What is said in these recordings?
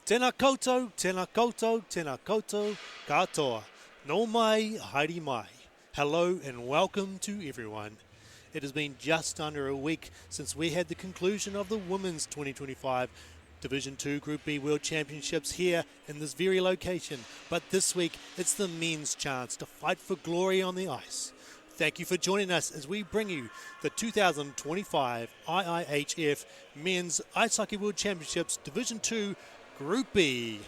Tēnā koutou, tēnā koutou, tēnā koutou, katoa. No mai, haere mai. Hello and welcome to everyone. It has been just under a week since we had the conclusion of the Women's 2025 Division 2 Group B World Championships here in this very location. But this week, it's the men's chance to fight for glory on the ice. Thank you for joining us as we bring you the 2025 IIHF Men's Ice Hockey World Championships Division 2 Group B.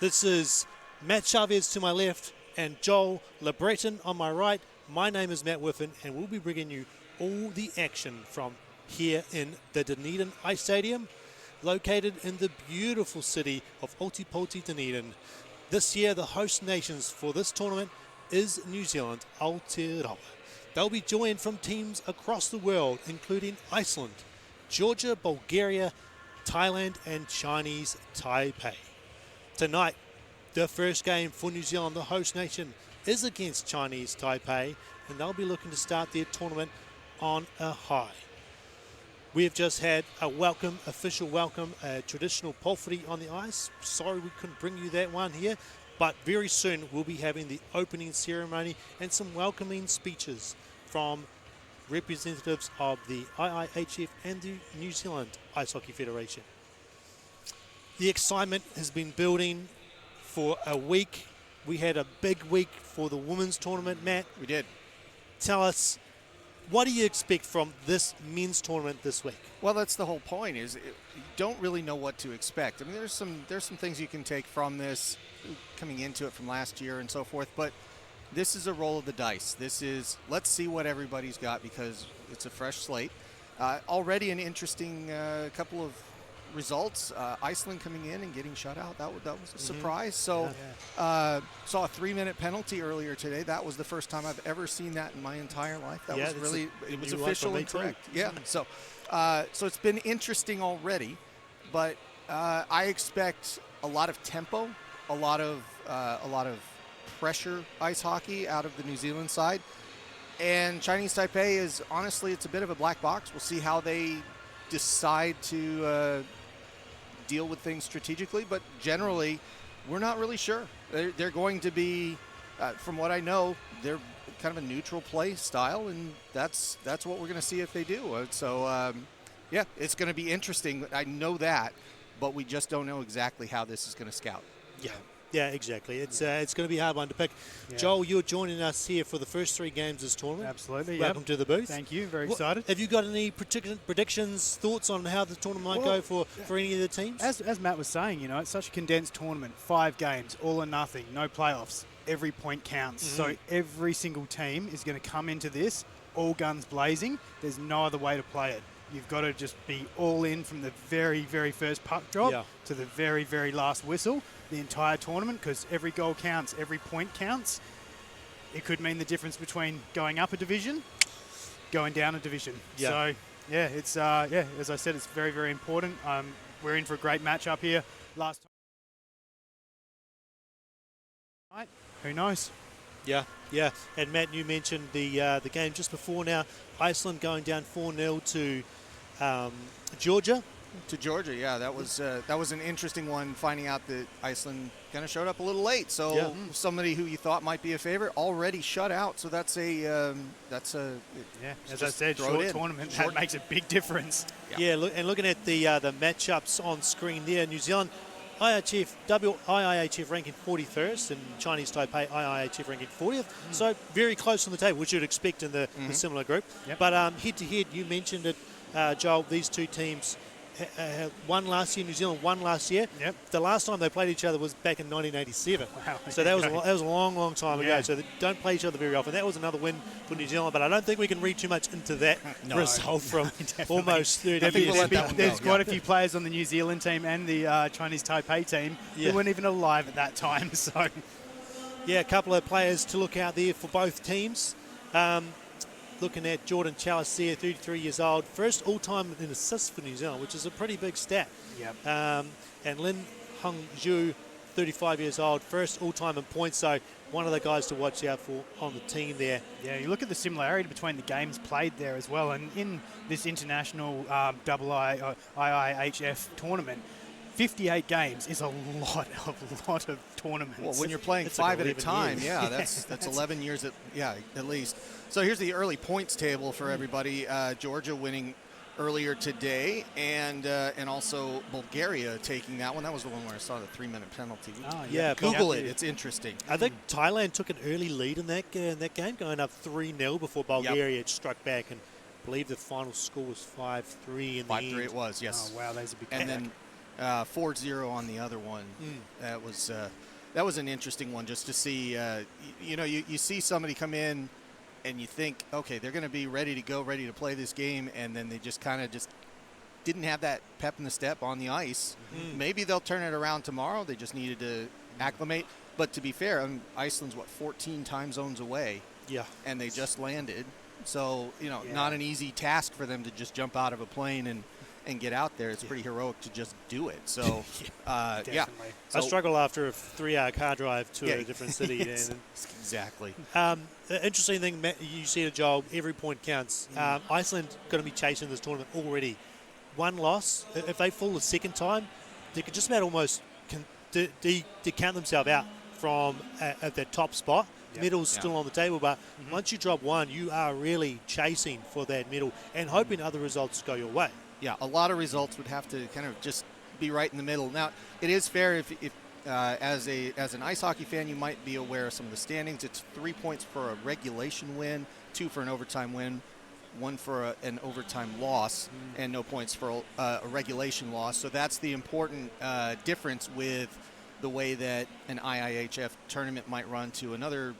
This is Matt Chavez to my left and Joel LeBreton on my right. My name is Matt Whiffen and we'll be bringing you all the action from here in the Dunedin Ice Stadium, located in the beautiful city of Ōtepoti, Dunedin. This year, the host nations for this tournament is New Zealand, Aotearoa. They'll be joined from teams across the world, including Iceland, Georgia, Bulgaria, Thailand, and Chinese Taipei. Tonight, the first game for New Zealand, the host nation, is against Chinese Taipei, and they'll be looking to start their tournament on a high. We have just had a official welcome, a traditional pōwhiri on the ice. Sorry we couldn't bring you that one here, but very soon we'll be having the opening ceremony and some welcoming speeches from representatives of the IIHF and the New Zealand Ice Hockey Federation. The excitement has been building for a week. We had a big week for the women's tournament, Matt. We did. Tell us, what do you expect from this men's tournament this week? Well, that's the whole point, is you don't really know what to expect. I mean, there's some things you can take from this coming into it from last year and so forth, but this is a roll of the dice. This is, let's see what everybody's got because it's a fresh slate. Already an interesting couple of results. Iceland coming in and getting shut out. That was a surprise. So saw a 3-minute penalty earlier today. That was the first time I've ever seen that in my entire life. That was really, it was official and correct. Yeah. So it's been interesting already, but I expect a lot of tempo, a lot of pressure ice hockey out of the New Zealand side. And Chinese Taipei is, honestly, it's a bit of a black box. We'll see how they decide to deal with things strategically, but generally, we're not really sure. They're going to be, from what I know, they're kind of a neutral play style, and that's what we're going to see if they do. Yeah, it's going to be interesting. I know that, but we just don't know exactly how this is going to scout. Yeah, exactly. It's going to be a hard one to pick. Yeah. Joel, you're joining us here for the first 3 games of this tournament. Absolutely. Welcome to the booth. Thank you. Very excited. Have you got any predictions, thoughts on how the tournament might go for any of the teams? As Matt was saying, you know, it's such a condensed tournament. 5 games, all or nothing, no playoffs. Every point counts. So every single team is going to come into this all guns blazing. There's no other way to play it. You've got to just be all in from the very, very first puck drop to the very, very last whistle, the entire tournament, because every goal counts, every point counts. It could mean the difference between going up a division, going down a division. So, yeah, it's as I said, it's very, very important. We're in for a great matchup here. Last time, who knows? Yeah. And Matt, you mentioned the game just before now. Iceland going down 4-0 to Georgia. To Georgia, yeah, that was an interesting one. Finding out that Iceland kind of showed up a little late, so somebody who you thought might be a favorite already shut out. So that's a as I said, short tournament that makes a big difference. Yeah, looking at the matchups on screen there, New Zealand IIHF ranking 41st and Chinese Taipei IIHF ranking 40th. So very close on the table, which you'd expect in the similar group. But head-to-head, you mentioned it, Joel, these two teams won last year. New Zealand won last year. The last time they played each other was back in 1987. Wow. So that was a long time ago. So they don't play each other very often. That was another win for New Zealand, but I don't think we can read too much into that result from almost 30 years. There's quite a few players on the New Zealand team and the Chinese Taipei team who weren't even alive at that time. So, yeah, a couple of players to look out there for both teams. Looking at Jordan Chalice there, 33 years old, first all-time in assists for New Zealand, which is a pretty big stat. And Lin Hung Zhu, 35 years old, first all-time in points, so one of the guys to watch out for on the team there. Yeah, you look at the similarity between the games played there as well, and in this international IIHF tournament, 58 games is a lot of tournaments. Well, when you're playing It's like 5 at a 11 time, years. yeah, that's 11 years at least. So here's the early points table for everybody. Georgia winning earlier today, and also Bulgaria taking that one. That was the one where I saw the 3-minute penalty. Oh, Yeah, Google yeah. it. It's interesting. I think Thailand took an early lead in that game, going up 3-0 before Bulgaria struck back, and I believe the final score was 5-3 in the 5-3 end. it was, yes. Oh, wow, that's a big And comeback. then 4-0 on the other one. That was an interesting one just to see. You see somebody come in and you think, okay, they're going to be ready to go, ready to play this game, and then they just kind of just didn't have that pep in the step on the ice. Maybe they'll turn it around tomorrow. They just needed to acclimate. But to be fair, Iceland's, 14 time zones away, Yeah. and they just landed. So, not an easy task for them to just jump out of a plane and get out there. It's pretty heroic to just do it. So, Definitely. I struggle after a 3-hour car drive to a different city. Yes, And, exactly. the interesting thing, Matt, you said, Joel, every point counts. Iceland going to be chasing this tournament already. One loss, if they fall the second time, they could just about almost decount themselves out from at that top spot. Medal's still on the table, but once you drop one, you are really chasing for that medal and hoping other results go your way. Yeah, a lot of results would have to kind of just be right in the middle. Now, it is fair if as an ice hockey fan, you might be aware of some of the standings. It's 3 points for a regulation win, 2 for an overtime win, 1 for an overtime loss, and no points for a regulation loss. So that's the important difference with the way that an IIHF tournament might run to another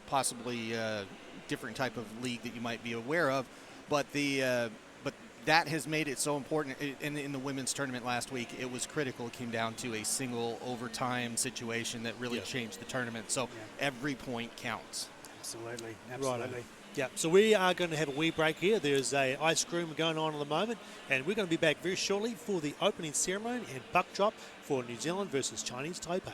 possibly different type of league that you might be aware of. But that has made it so important. In the women's tournament last week, it was critical. It came down to a single overtime situation that really changed the tournament. So every point counts. Absolutely. Right. Yeah, so we are going to have a wee break here. There's a ice cream going on at the moment, and we're going to be back very shortly for the opening ceremony and puck drop for New Zealand versus Chinese Taipei.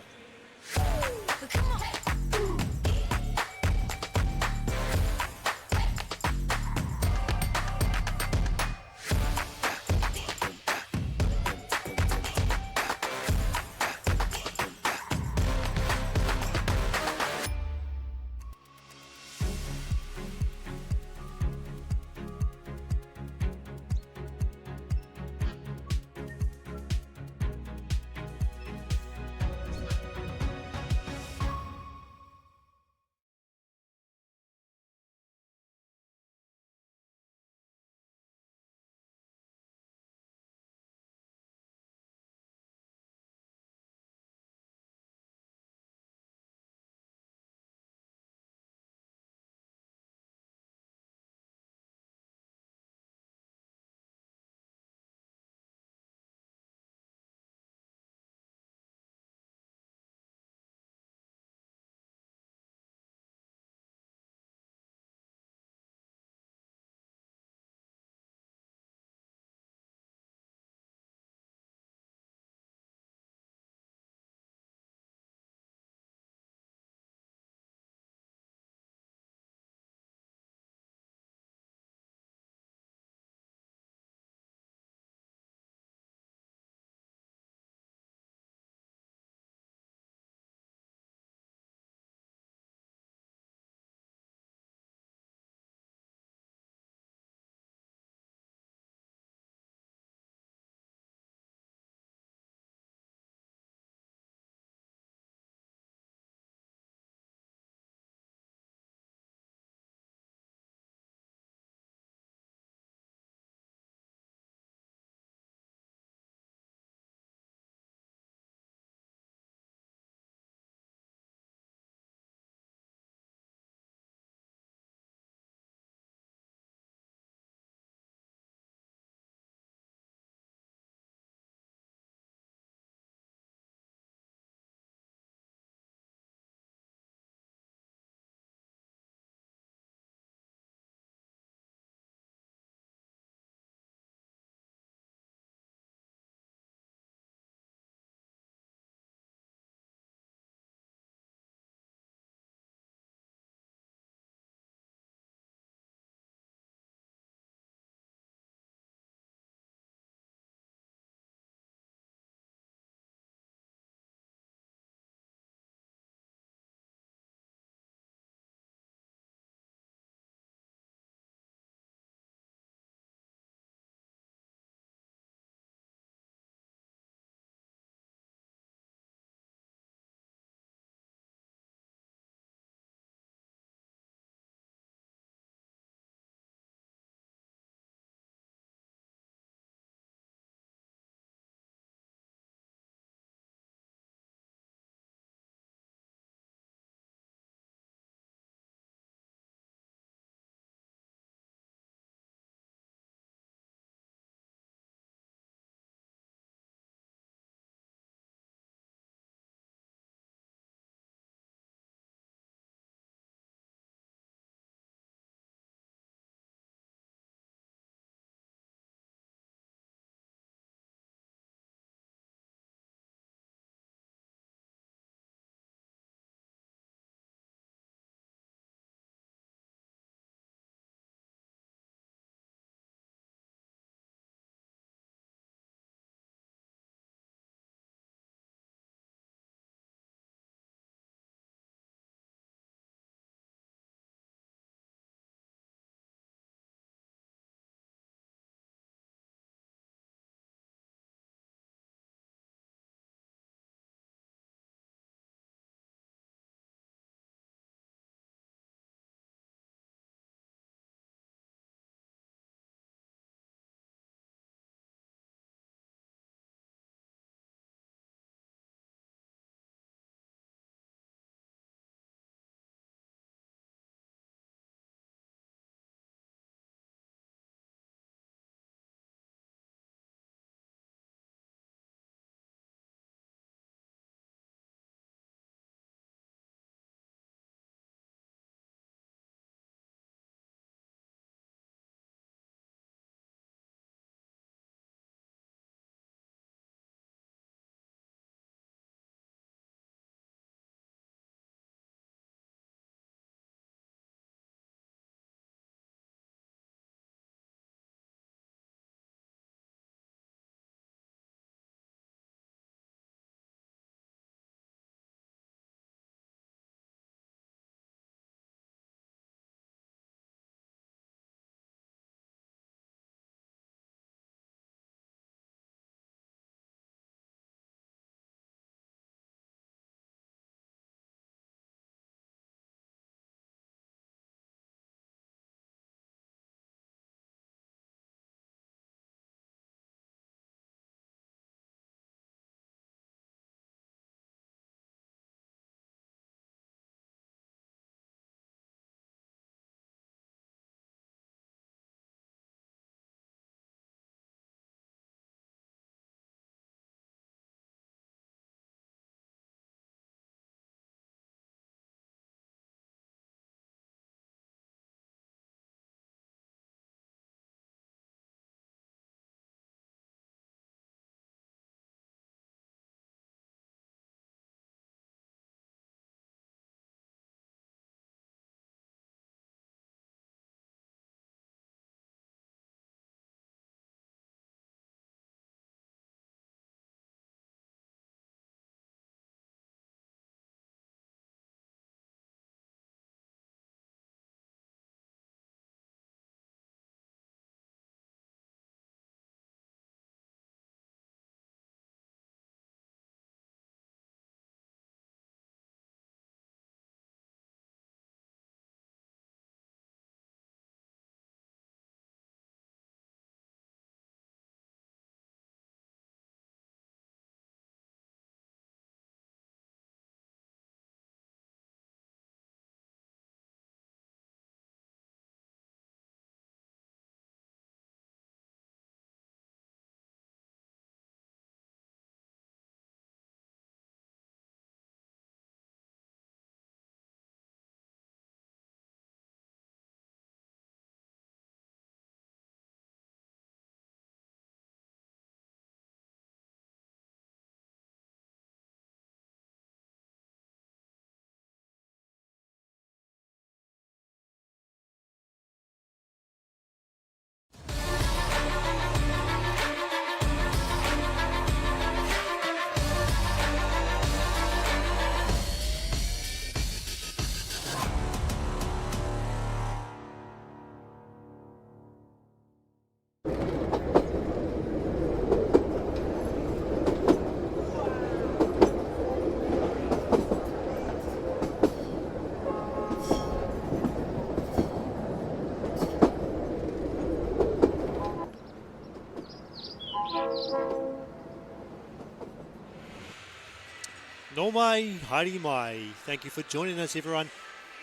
No mai, haere mai. Thank you for joining us, everyone.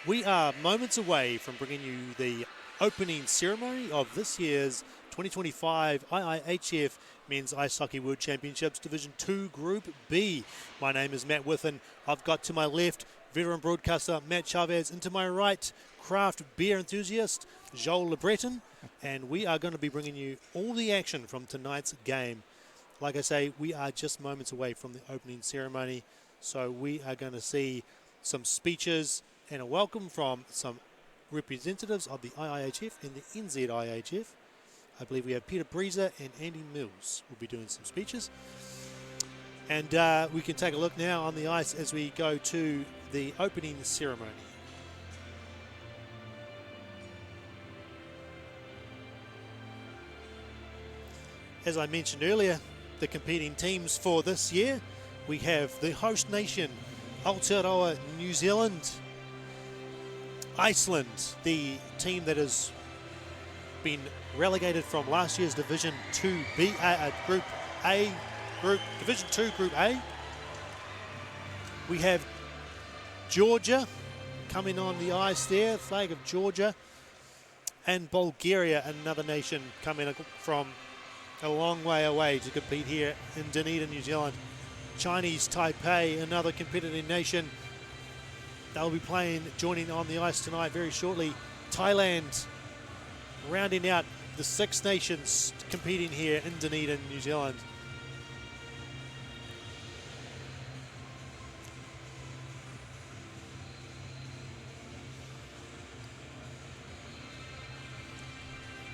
We are moments away from bringing you the opening ceremony of this year's 2025 IIHF Men's Ice Hockey World Championships Division 2 Group B. My name is Matt Whiffen. I've got to my left veteran broadcaster Matt Chavez, and to my right craft beer enthusiast Joel Le Breton, and we are going to be bringing you all the action from tonight's game. Like I say, we are just moments away from the opening ceremony, so we are going to see some speeches and a welcome from some representatives of the IIHF and the NZIHF. I believe we have Peter Breezer and Andy Mills will be doing some speeches. And we can take a look now on the ice as we go to the opening ceremony. As I mentioned earlier, the competing teams for this year, we have the host nation, Aotearoa, New Zealand, Iceland, the team that has been relegated from last year's Division 2B, Division 2 Group A. We have Georgia coming on the ice there, flag of Georgia, and Bulgaria, another nation coming from a long way away to compete here in Dunedin, New Zealand. Chinese Taipei, another competitive nation. They'll be joining on the ice tonight very shortly. Thailand rounding out the 6 nations competing here in Dunedin, New Zealand.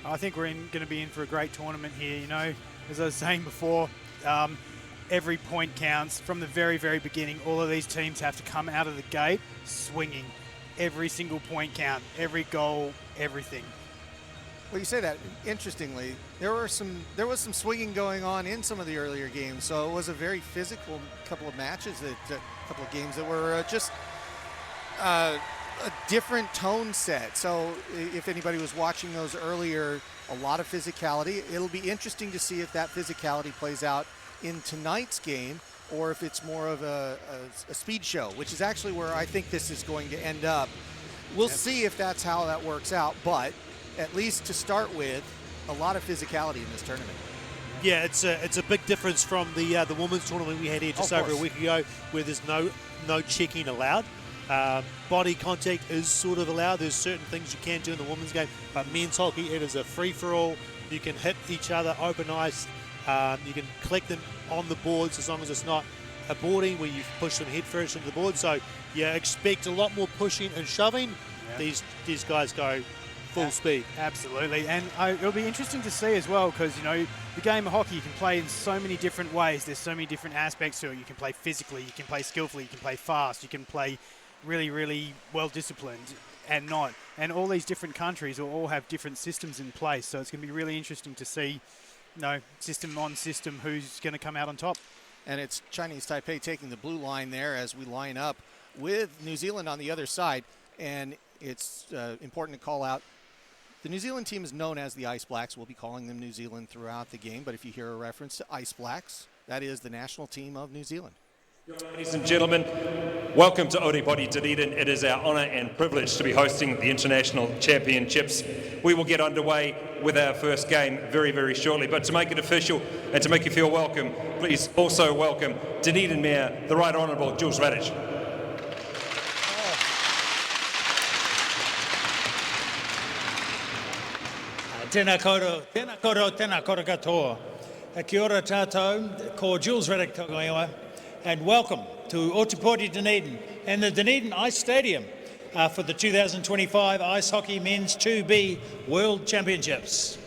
I think we're going to be in for a great tournament here. You know, as I was saying before, every point counts from the very, very beginning. All of these teams have to come out of the gate swinging. Every single point count, every goal, everything. Well, you say that. Interestingly, there was some swinging going on in some of the earlier games, so it was a very physical couple of matches, a couple of games that were just a different tone set. So if anybody was watching those earlier, a lot of physicality. It'll be interesting to see if that physicality plays out in tonight's game, or if it's more of a speed show, which is actually where I think this is going to end up. We'll see if that's how that works out, but at least to start with, a lot of physicality in this tournament. Yeah, it's a big difference from the women's tournament we had here just over a week ago, where there's no checking allowed. Body contact is sort of allowed. There's certain things you can do in the women's game, but men's hockey, it is a free-for-all. You can hit each other open ice. You can collect them on the boards as long as it's not a boarding where you push them head first into the board. So yeah, expect a lot more pushing and shoving. Yeah. These guys go full speed. Absolutely, and it'll be interesting to see as well, because you know the game of hockey you can play in so many different ways. There's so many different aspects to it. You can play physically, you can play skillfully, you can play fast, you can play really, really well disciplined and not. And all these different countries will all have different systems in place. So it's going to be really interesting to see, you know, system on system, who's going to come out on top. And it's Chinese Taipei taking the blue line there as we line up with New Zealand on the other side. And it's important to call out, the New Zealand team is known as the Ice Blacks. We'll be calling them New Zealand throughout the game. But if you hear a reference to Ice Blacks, that is the national team of New Zealand. Ladies and gentlemen, welcome to Oribody Dunedin. It is our honour and privilege to be hosting the International Championships. We will get underway with our first game very, very shortly. But to make it official and to make you feel welcome, please also welcome Dunedin Mayor, the Right Honourable Jules Radish. Tēnā koutou katoa. Kia ora tātou, ko Jules Radish tōku ingoa, and welcome to Oripoti Dunedin and the Dunedin Ice Stadium for the 2025 Ice Hockey Men's 2B World Championships.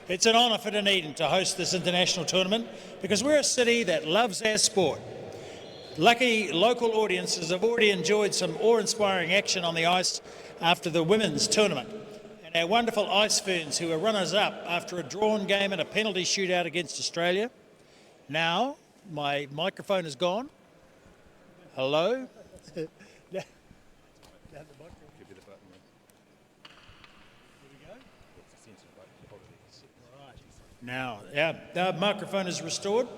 It's an honour for Dunedin to host this international tournament because we're a city that loves our sport. Lucky local audiences have already enjoyed some awe-inspiring action on the ice after the women's tournament. And our wonderful Ice Ferns, who are runners-up after a drawn game and a penalty shootout against Australia. Now, my microphone is gone. Hello? Now, the microphone is restored.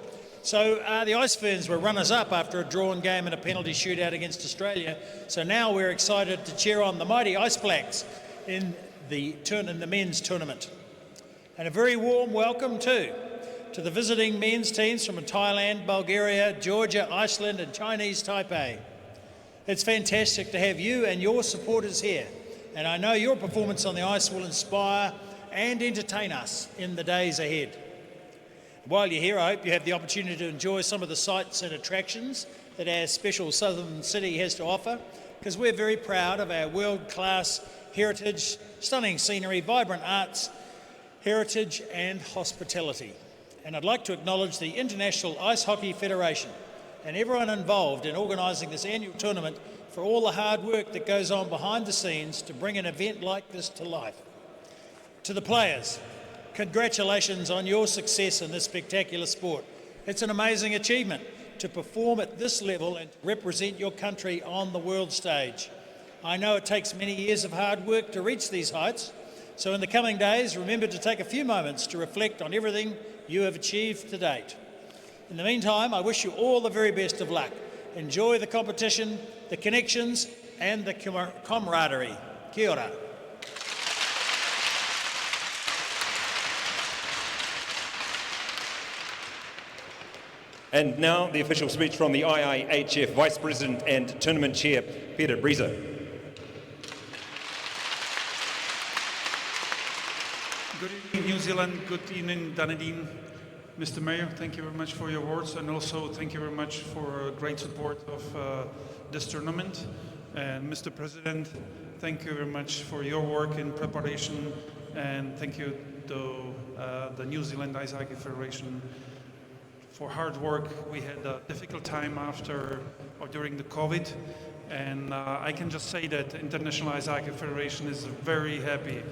So the Ice Ferns were runners-up after a drawn game and a penalty shootout against Australia. So now we're excited to cheer on the mighty Ice Blacks in the men's tournament. And a very warm welcome too to the visiting men's teams from Thailand, Bulgaria, Georgia, Iceland and Chinese Taipei. It's fantastic to have you and your supporters here, and I know your performance on the ice will inspire and entertain us in the days ahead. While you're here, I hope you have the opportunity to enjoy some of the sights and attractions that our special southern city has to offer, because we're very proud of our world-class heritage, stunning scenery, vibrant arts, heritage and hospitality. And I'd like to acknowledge the International Ice Hockey Federation and everyone involved in organising this annual tournament for all the hard work that goes on behind the scenes to bring an event like this to life. To the players, congratulations on your success in this spectacular sport. It's an amazing achievement to perform at this level and to represent your country on the world stage. I know it takes many years of hard work to reach these heights, so in the coming days, remember to take a few moments to reflect on everything you have achieved to date. In the meantime, I wish you all the very best of luck. Enjoy the competition, the connections, and the camaraderie. Kia ora. And now the official speech from the IIHF Vice President and Tournament Chair, Peter Breezer. Good evening, New Zealand. Good evening, Dunedin. Mr. Mayor, thank you very much for your words, and also thank you very much for great support of this tournament. And Mr. President, thank you very much for your work in preparation, and thank you to the New Zealand Ice Hockey Federation for hard work. We had a difficult time after or during the COVID, and I can just say that International Ice Hockey Federation is very happy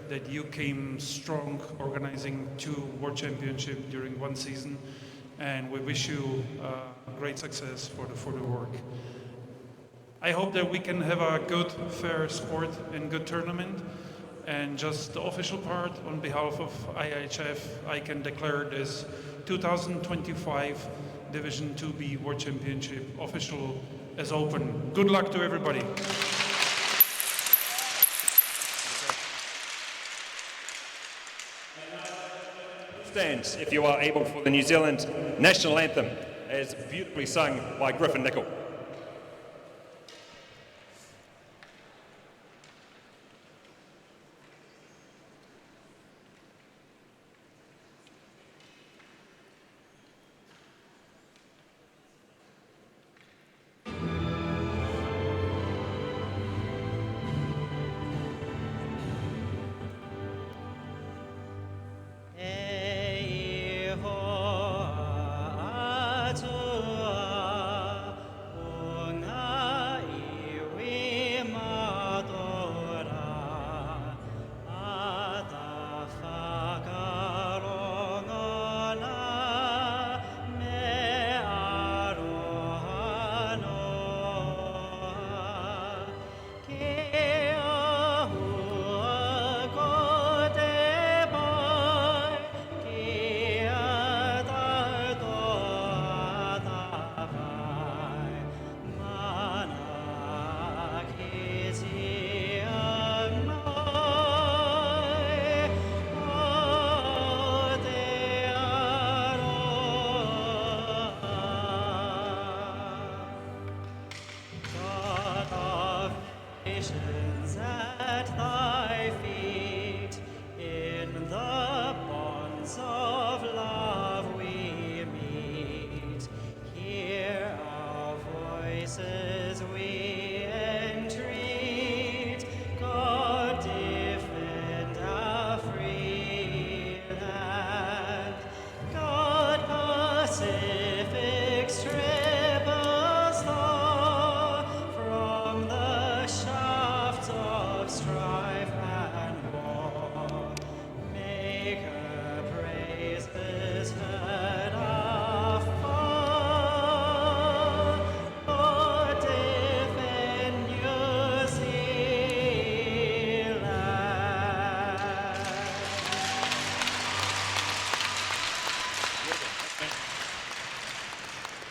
that you came strong organizing 2 World Championships during one season, and we wish you great success for the work. I hope that we can have a good, fair sport and good tournament. And just the official part, on behalf of IIHF, I can declare this 2025 Division 2B World Championship official as open. Good luck to everybody. Stand, if you are able, for the New Zealand National Anthem, as beautifully sung by Griffin Nicol.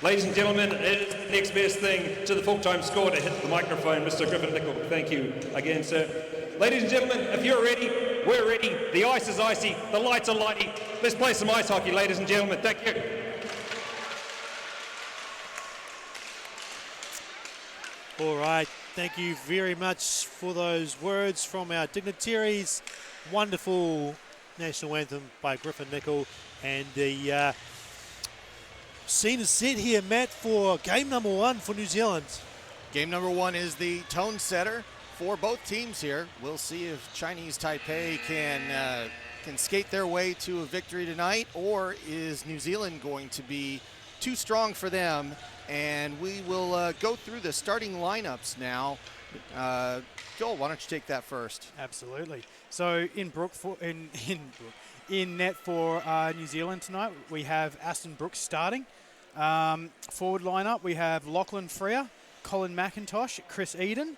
Ladies and gentlemen, it is the next best thing to the full-time score to hit the microphone. Mr. Griffin-Nicol, thank you again, sir. Ladies and gentlemen, if you're ready, we're ready. The ice is icy, the lights are lighty. Let's play some ice hockey, ladies and gentlemen. Thank you. All right, thank you very much for those words from our dignitaries. Wonderful national anthem by Griffin-Nicol, and the scene is set here, Matt, for game number 1 for New Zealand. Game number 1 is the tone setter for both teams here. We'll see if Chinese Taipei can skate their way to a victory tonight, or is New Zealand going to be too strong for them? And we will go through the starting lineups now. Joel, why don't you take that first? Absolutely. So in net for New Zealand tonight, we have Aston Brooks starting. Forward lineup, we have Lachlan Freer, Colin McIntosh, Chris Eden.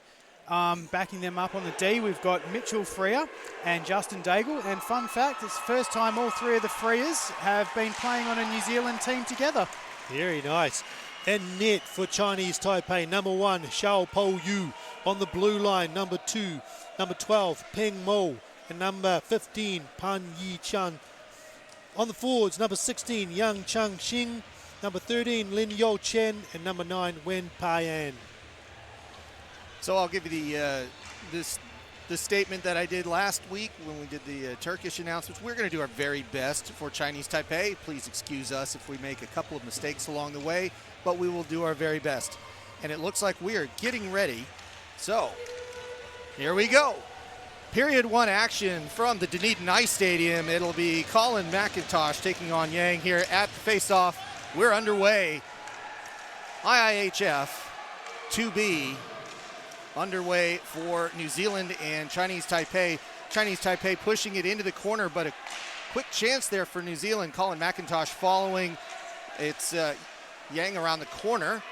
Backing them up on the D, we've got Mitchell Freer and Justin Daigle. And fun fact, it's the first time all 3 of the Freers have been playing on a New Zealand team together. Very nice. And net for Chinese Taipei, number 1, Xiao Po Yu. On the blue line, number 2, number 12, Peng Mo. And number 15, Pan Yi Chan. On the forwards, number 16, Yang Chang Xing. Number 13, Lin Yo Chen. And number 9, Wen Payan. So I'll give you the statement that I did last week when we did the Turkish announcements. We're going to do our very best for Chinese Taipei. Please excuse us if we make a couple of mistakes along the way, but we will do our very best. And it looks like we are getting ready. So here we go. Period 1 action from the Dunedin Ice Stadium. It'll be Colin McIntosh taking on Yang here at the face-off. We're underway. IIHF 2B underway for New Zealand and Chinese Taipei. Chinese Taipei pushing it into the corner, but a quick chance there for New Zealand. Colin McIntosh following. It's Yang around the corner.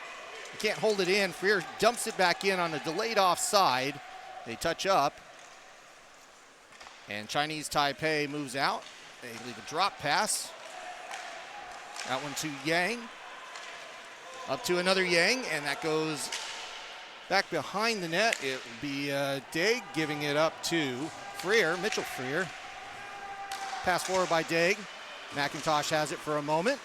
He can't hold it in. Freer dumps it back in on a delayed offside. They touch up. And Chinese Taipei moves out. They leave a drop pass. That one to Yang. Up to another Yang, and that goes back behind the net. It will be Daig giving it up to Freer, Mitchell Freer. Pass forward by Daig. McIntosh has it for a moment.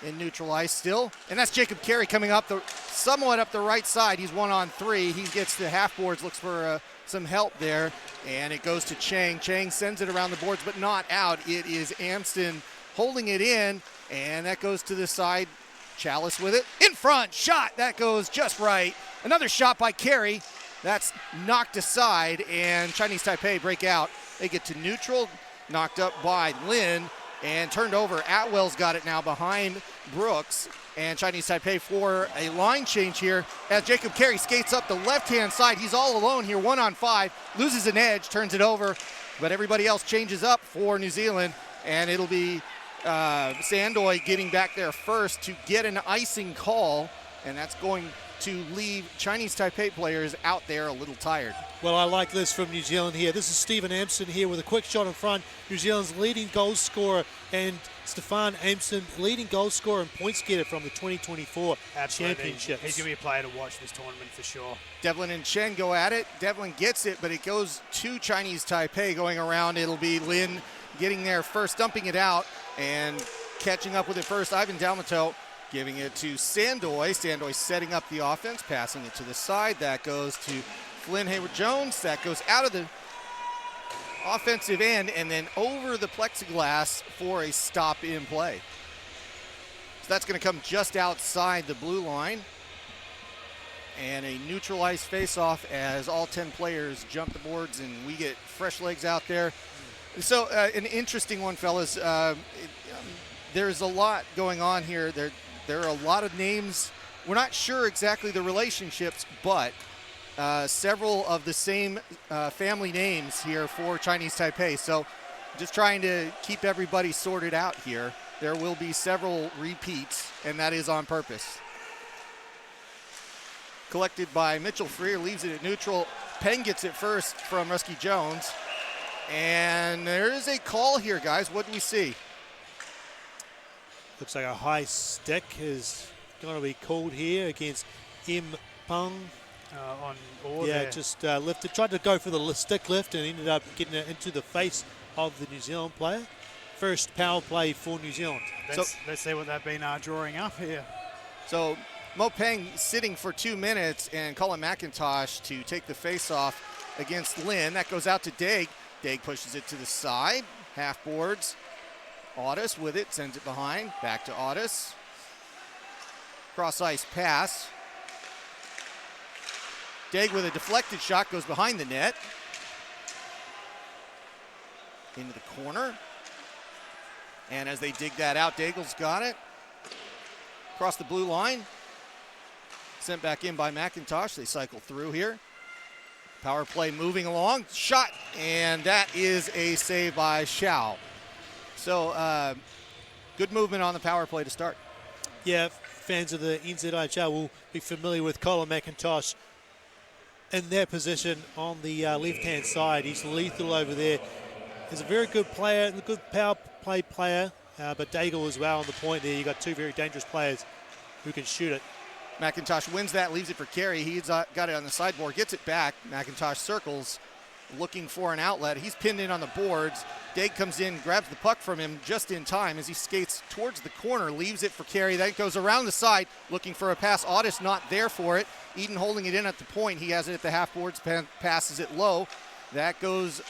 In neutral ice still. And that's Jacob Carey coming up somewhat up the right side. He's 1-on-3. He gets the half boards, looks for some help there. And it goes to Chang. Chang sends it around the boards, but not out. It is Amston holding it in, and that goes to the side. Chalice with it. In front, shot. That goes just right. Another shot by Carey. That's knocked aside, and Chinese Taipei break out. They get to neutral, knocked up by Lin, and turned over. Atwell's got it now behind Brooks, and Chinese Taipei for a line change here as Jacob Carey skates up the left-hand side. He's all alone here, 1-on-5, loses an edge, turns it over, but everybody else changes up for New Zealand, and it'll be Sandoy getting back there first to get an icing call, and that's going to leave Chinese Taipei players out there a little tired. Well, I like this from New Zealand here. This is Stephen Amston here with a quick shot in front. New Zealand's leading goal scorer, and Stefan Amston, leading goal scorer and points getter from the 2024 Championships. He's going to be a player to watch this tournament for sure. Devlin and Chen go at it. Devlin gets it, but it goes to Chinese Taipei going around. It'll be Lin getting there first, dumping it out, and catching up with it first. Ivan Dalmato giving it to Sandoy. Sandoy setting up the offense, passing it to the side. That goes to Flynn Hayward-Jones. That goes out of the offensive end and then over the plexiglass for a stop in play. So that's going to come just outside the blue line. And a neutralized face-off as all 10 players jump the boards and we get fresh legs out there. So an interesting one, fellas. There's a lot going on here. There are a lot of names. We're not sure exactly the relationships, but several of the same family names here for Chinese Taipei. So just trying to keep everybody sorted out here. There will be several repeats, and that is on purpose. Collected by Mitchell Freer, leaves it at neutral. Peng gets it first from Rusky Jones. And there is a call here, guys. What do we see? Looks like a high stick is going to be called here against M. Pung. On or Yeah, there. just lifted. Tried to go for the stick lift and ended up getting it into the face of the New Zealand player. First power play for New Zealand. Let's see what they've been drawing up here. So Mo Peng sitting for 2 minutes and Colin McIntosh to take the face-off against Lin. That goes out to Daig. Daig pushes it to the side. Half boards. Audis with it, sends it behind. Back to Audis. Cross-ice pass. Daig with a deflected shot goes behind the net. Into the corner. And as they dig that out, Daigle's got it. Across the blue line. Sent back in by McIntosh. They cycle through here. Power play moving along. Shot, and that is a save by Xiao. So good movement on the power play to start. Yeah, fans of the NZIHL will be familiar with Colin McIntosh in that position on the left-hand side. He's lethal over there. He's a very good player, a good power play player, but Daigle as well on the point there. You've got two very dangerous players who can shoot it. McIntosh wins that, leaves it for Carey. He's got it on the sideboard, gets it back. McIntosh circles, looking for an outlet. He's pinned in on the boards. Daig comes in, grabs the puck from him just in time as he skates towards the corner, leaves it for Carey. Then goes around the side, looking for a pass. Audis not there for it. Eden holding it in at the point. He has it at the half boards, passes it low. That goes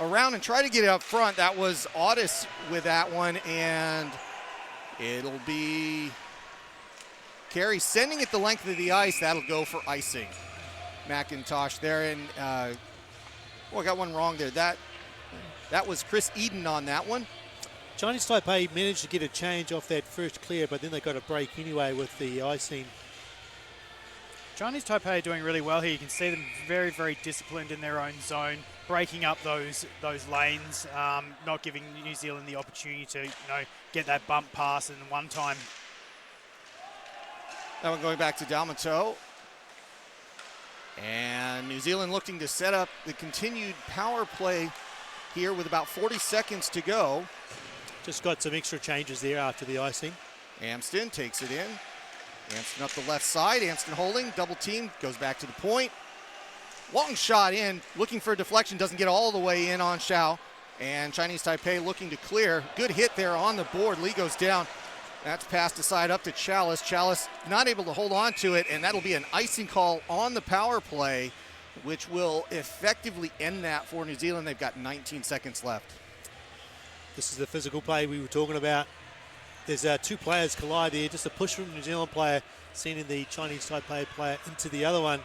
around and try to get it up front. That was Audis with that one, and it'll be Carey sending it the length of the ice. That'll go for icing. McIntosh there, and I got one wrong there. That was Chris Eden on that one. Chinese Taipei managed to get a change off that first clear, but then they got a break anyway with the icing. Chinese Taipei are doing really well here. You can see them very, very disciplined in their own zone, breaking up those lanes, not giving New Zealand the opportunity to get that bump pass in one time. That one going back to Dalmato. And New Zealand looking to set up the continued power play here with about 40 seconds to go. Just got some extra changes there after the icing. Amston takes it in. Amston up the left side. Amston holding, double team, goes back to the point. Long shot in, looking for a deflection, doesn't get all the way in on Xiao. And Chinese Taipei looking to clear. Good hit there on the board. Lee goes down. That's passed aside up to Chalice. Chalice not able to hold on to it, and that'll be an icing call on the power play, which will effectively end that for New Zealand. They've got 19 seconds left. This is the physical play we were talking about. There's two players collide there. Just a push from the New Zealand player, sending the Chinese Taipei player into the other one.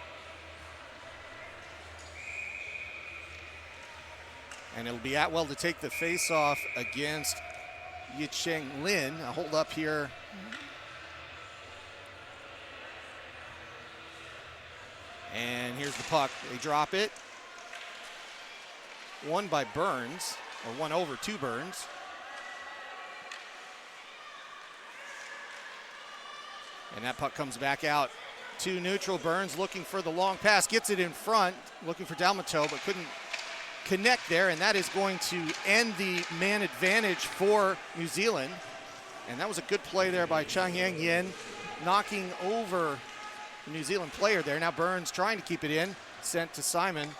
And it'll be Atwell to take the face-off against Yicheng Lin. A hold up here. And here's the puck. They drop it. Won by Burns, or won over to Burns. And that puck comes back out to neutral. Burns looking for the long pass, gets it in front, looking for Dalmato, but couldn't connect there, and that is going to end the man advantage for New Zealand. And that was a good play there by Chang Yang Yin, knocking over the New Zealand player there. Now Burns trying to keep it in, sent to Simon.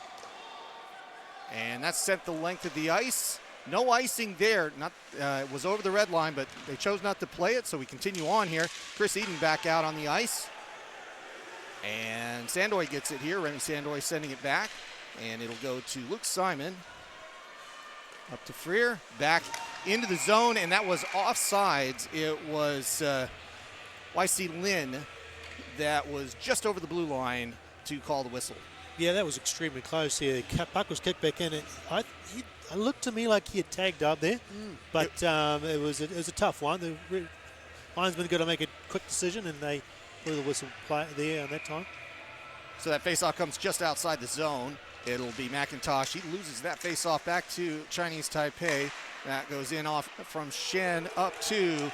And that's sent the length of the ice. No icing there, it was over the red line, but they chose not to play it, so we continue on here. Chris Eden back out on the ice. And Sandoy gets it here. Remy Sandoy sending it back. And it'll go to Luke Simon. Up to Freer. Back into the zone, and that was offsides. It was YC Lin that was just over the blue line to call the whistle. Yeah, that was extremely close here. The puck was kicked back in. It looked to me like he had tagged up there, but it was a tough one. The linesman got to make a quick decision, and they blew the whistle play there on that time. So that faceoff comes just outside the zone. It'll be McIntosh. He loses that faceoff back to Chinese Taipei. That goes in off from Shen up to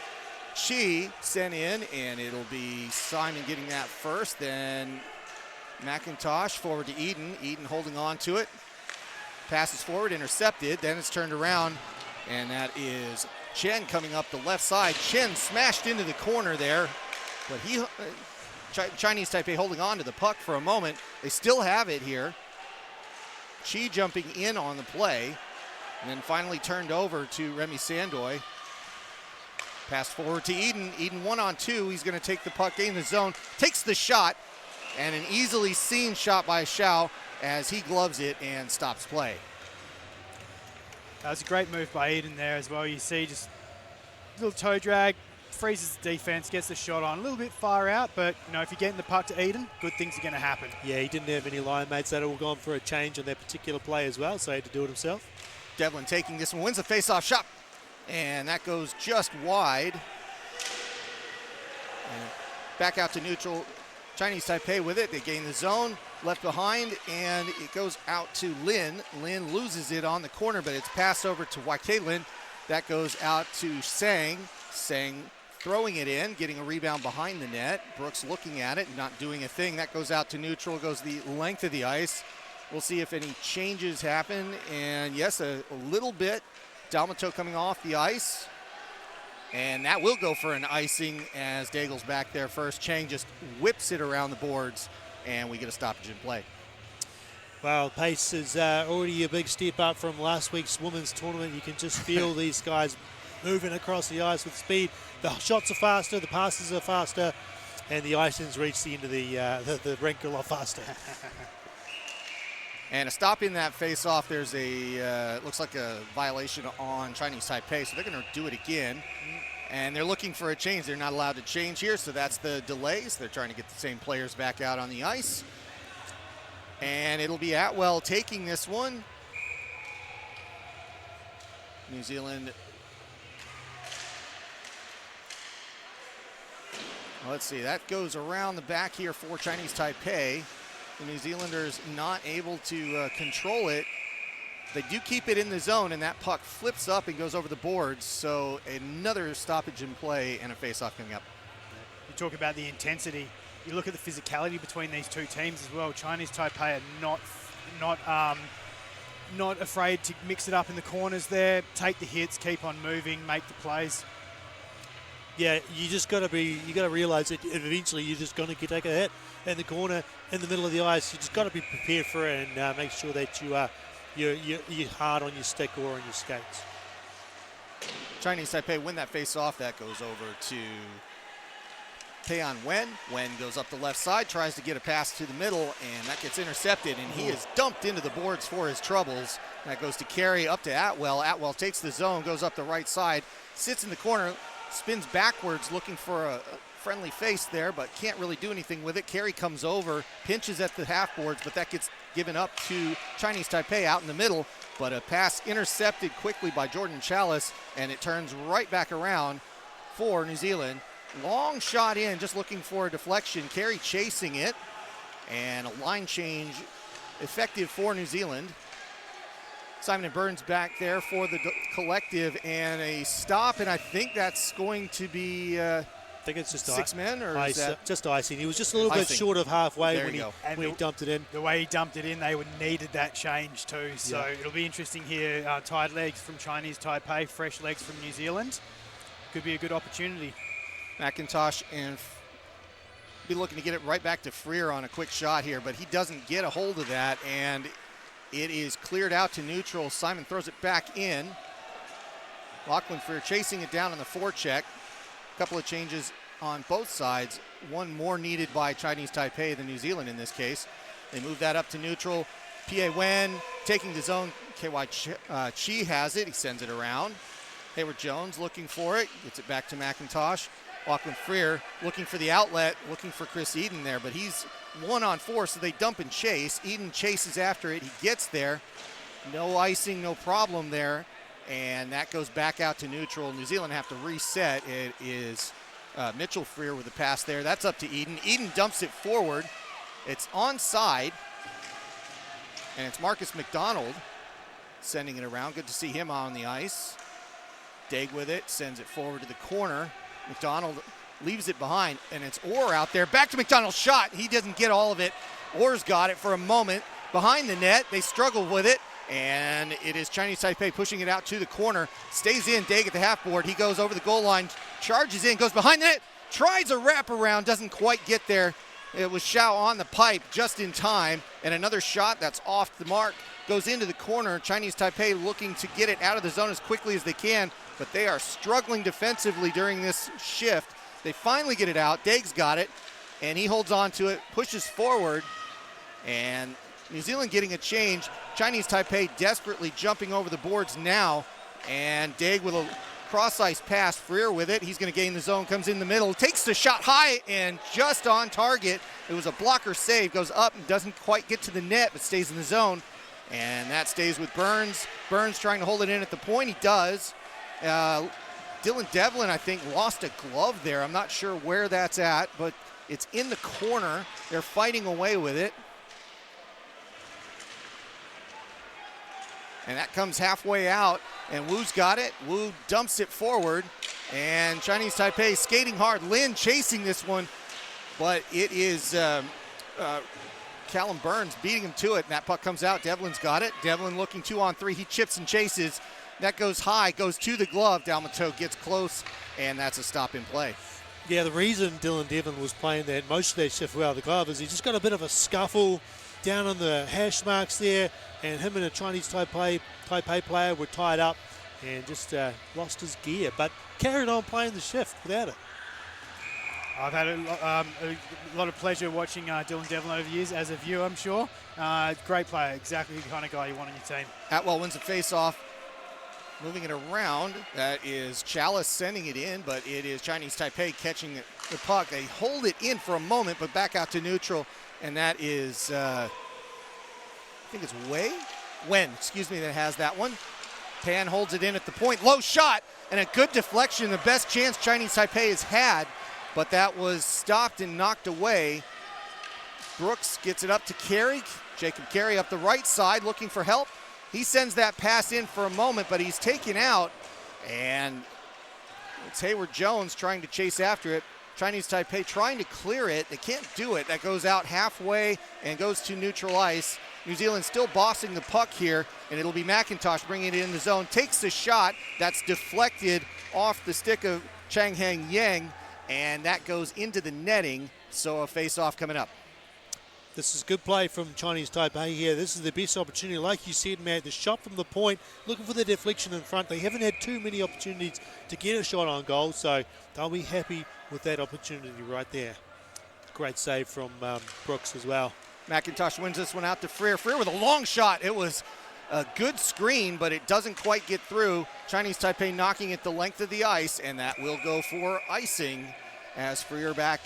Chi, sent in, and it'll be Simon getting that first. Then McIntosh forward to Eden. Eden holding on to it. Passes forward, intercepted. Then it's turned around, and that is Chen coming up the left side. Chen smashed into the corner there, but Chinese Taipei holding on to the puck for a moment. They still have it here. Chi jumping in on the play, and then finally turned over to Remy Sandoy. Pass forward to Eden. Eden 1-on-2. He's going to take the puck in the zone, takes the shot, and an easily seen shot by Xiao as he gloves it and stops play. That was a great move by Eden there as well. You see just a little toe drag, freezes the defense, gets the shot on a little bit far out, but you know, if you're getting the puck to Eden, good things are going to happen. Yeah, he didn't have any line mates that had all gone for a change on that particular play as well, so he had to do it himself. Devlin taking this one, wins the face-off shot, and that goes just wide. And back out to neutral. Chinese Taipei with it. They gain the zone, left behind, and it goes out to Lin. Lin loses it on the corner, but it's passed over to Waikelin. That goes out to Sang. Sang throwing it in, getting a rebound behind the net. Brooks looking at it, not doing a thing. That goes out to neutral, goes the length of the ice. We'll see if any changes happen. And yes, a little bit. Dalmato coming off the ice. And that will go for an icing as Daigle's back there first. Chang just whips it around the boards, and we get a stoppage in play. Well, pace is already a big step up from last week's women's tournament. You can just feel these guys moving across the ice with speed. The shots are faster, the passes are faster, and the icings reach the end of the rink a lot faster. And a stop in that face-off. There's a, looks like a violation on Chinese Taipei, so they're going to do it again. And they're looking for a change. They're not allowed to change here, so that's the delays. They're trying to get the same players back out on the ice. And it'll be Atwell taking this one. New Zealand. Let's see, that goes around the back here for Chinese Taipei. The New Zealanders not able to control it. They do keep it in the zone, and that puck flips up and goes over the boards. So another stoppage in play and a face-off coming up. You talk about the intensity. You look at the physicality between these two teams as well. Chinese Taipei are not afraid to mix it up in the corners there, take the hits, keep on moving, make the plays. Yeah, you got to realize that eventually you're just going to take a hit in the corner, in the middle of the ice. You just got to be prepared for it and make sure that you're hard on your stick or on your skates. Chinese Taipei win that face-off. That goes over to Taeyeon Wen. Wen goes up the left side, tries to get a pass to the middle, and that gets intercepted, and he is dumped into the boards for his troubles. That goes to Carey, up to Atwell. Atwell takes the zone, goes up the right side, sits in the corner, spins backwards looking for a friendly face there, but can't really do anything with it. Carey comes over, pinches at the half boards, but that gets given up to Chinese Taipei out in the middle. But a pass intercepted quickly by Jordan Chalice, and it turns right back around for New Zealand. Long shot in, just looking for a deflection. Carey chasing it, and a line change effective for New Zealand. Simon and Burns back there for the collective, and a stop, and I think that's going to be I think it's just 6 men, or ice, is that just icing. He was just a little bit short of halfway when he dumped it in. The way he dumped it in, they would needed that change too. So it'll be interesting here. Tied legs from Chinese Taipei, fresh legs from New Zealand. Could be a good opportunity. McIntosh and be looking to get it right back to Freer on a quick shot here, but he doesn't get a hold of that, and it is cleared out to neutral. Simon throws it back in. Lachlan Freer chasing it down on the forecheck. A couple of changes on both sides. One more needed by Chinese Taipei than New Zealand in this case. They move that up to neutral. P.A. Wen taking the zone. K.Y. Chi has it. He sends it around. Hayward Jones looking for it. Gets it back to McIntosh. Lachlan Freer looking for the outlet, looking for Chris Eden there, but he's 1-on-4, so they dump and chase. Eden chases after it. He gets there. No icing, no problem there. And that goes back out to neutral. New Zealand have to reset. It is Mitchell Freer with the pass there. That's up to Eden. Eden dumps it forward. It's onside. And it's Marcus McDonald sending it around. Good to see him on the ice. Daig with it, sends it forward to the corner. McDonald leaves it behind, and it's Orr out there. Back to McDonald's shot. He doesn't get all of it. Orr's got it for a moment behind the net. They struggle with it, And it is Chinese Taipei pushing it out to the corner. Stays in, Daig at the half board. He goes over the goal line, charges in, goes behind the net, tries a wraparound, doesn't quite get there. It was Xiao on the pipe just in time. And another shot that's off the mark goes into the corner. Chinese Taipei looking to get it out of the zone as quickly as they can, but they are struggling defensively during this shift. They finally get it out. Daig's got it, and he holds on to it, pushes forward, and New Zealand getting a change. Chinese Taipei desperately jumping over the boards now, and Daig with a cross-ice pass. Freer with it. He's going to gain the zone, comes in the middle, takes the shot high and just on target. It was a blocker save, goes up and doesn't quite get to the net, but stays in the zone. And that stays with Burns. Burns trying to hold it in at the point. He does. Dylan Devlin, I think, lost a glove there. I'm not sure where that's at, but it's in the corner. They're fighting away with it. And that comes halfway out, and Wu's got it. Wu dumps it forward, and Chinese Taipei skating hard. Lin chasing this one, but it is Callum Burns beating him to it, and that puck comes out. Devlin's got it. Devlin looking 2-on-3. He chips and chases. That goes high, goes to the glove. Dalmateau gets close, and that's a stop in play. Yeah, the reason Dylan Devlin was playing that most of that shift without the glove is he just got a bit of a scuffle down on the hash marks there, and him and a Chinese Taipei player were tied up and just lost his gear, but carried on playing the shift without it. I've had a lot of pleasure watching Dylan Devlin over the years as a viewer, I'm sure. Great player, exactly the kind of guy you want on your team. Atwell wins the face-off. Moving it around, that is Chalice sending it in, but it is Chinese Taipei catching the puck. They hold it in for a moment, but back out to neutral, and that is, I think it's Wen, that has that one. Pan holds it in at the point. Low shot, and a good deflection, the best chance Chinese Taipei has had, but that was stopped and knocked away. Brooks gets it up to Carey. Jacob Carey up the right side looking for help. He sends that pass in for a moment, but he's taken out, and it's Hayward Jones trying to chase after it. Chinese Taipei trying to clear it. They can't do it. That goes out halfway and goes to neutral ice. New Zealand still bossing the puck here, and it'll be McIntosh bringing it in the zone. Takes the shot. That's deflected off the stick of Chang Hang Yang, and that goes into the netting, so a face-off coming up. This is good play from Chinese Taipei here. This is the best opportunity. Like you said, Matt, the shot from the point, looking for the deflection in front. They haven't had too many opportunities to get a shot on goal, so they'll be happy with that opportunity right there. Great save from Brooks as well. McIntosh wins this one out to Freer. Freer with a long shot. It was a good screen, but it doesn't quite get through. Chinese Taipei knocking it the length of the ice, and that will go for icing as Freer back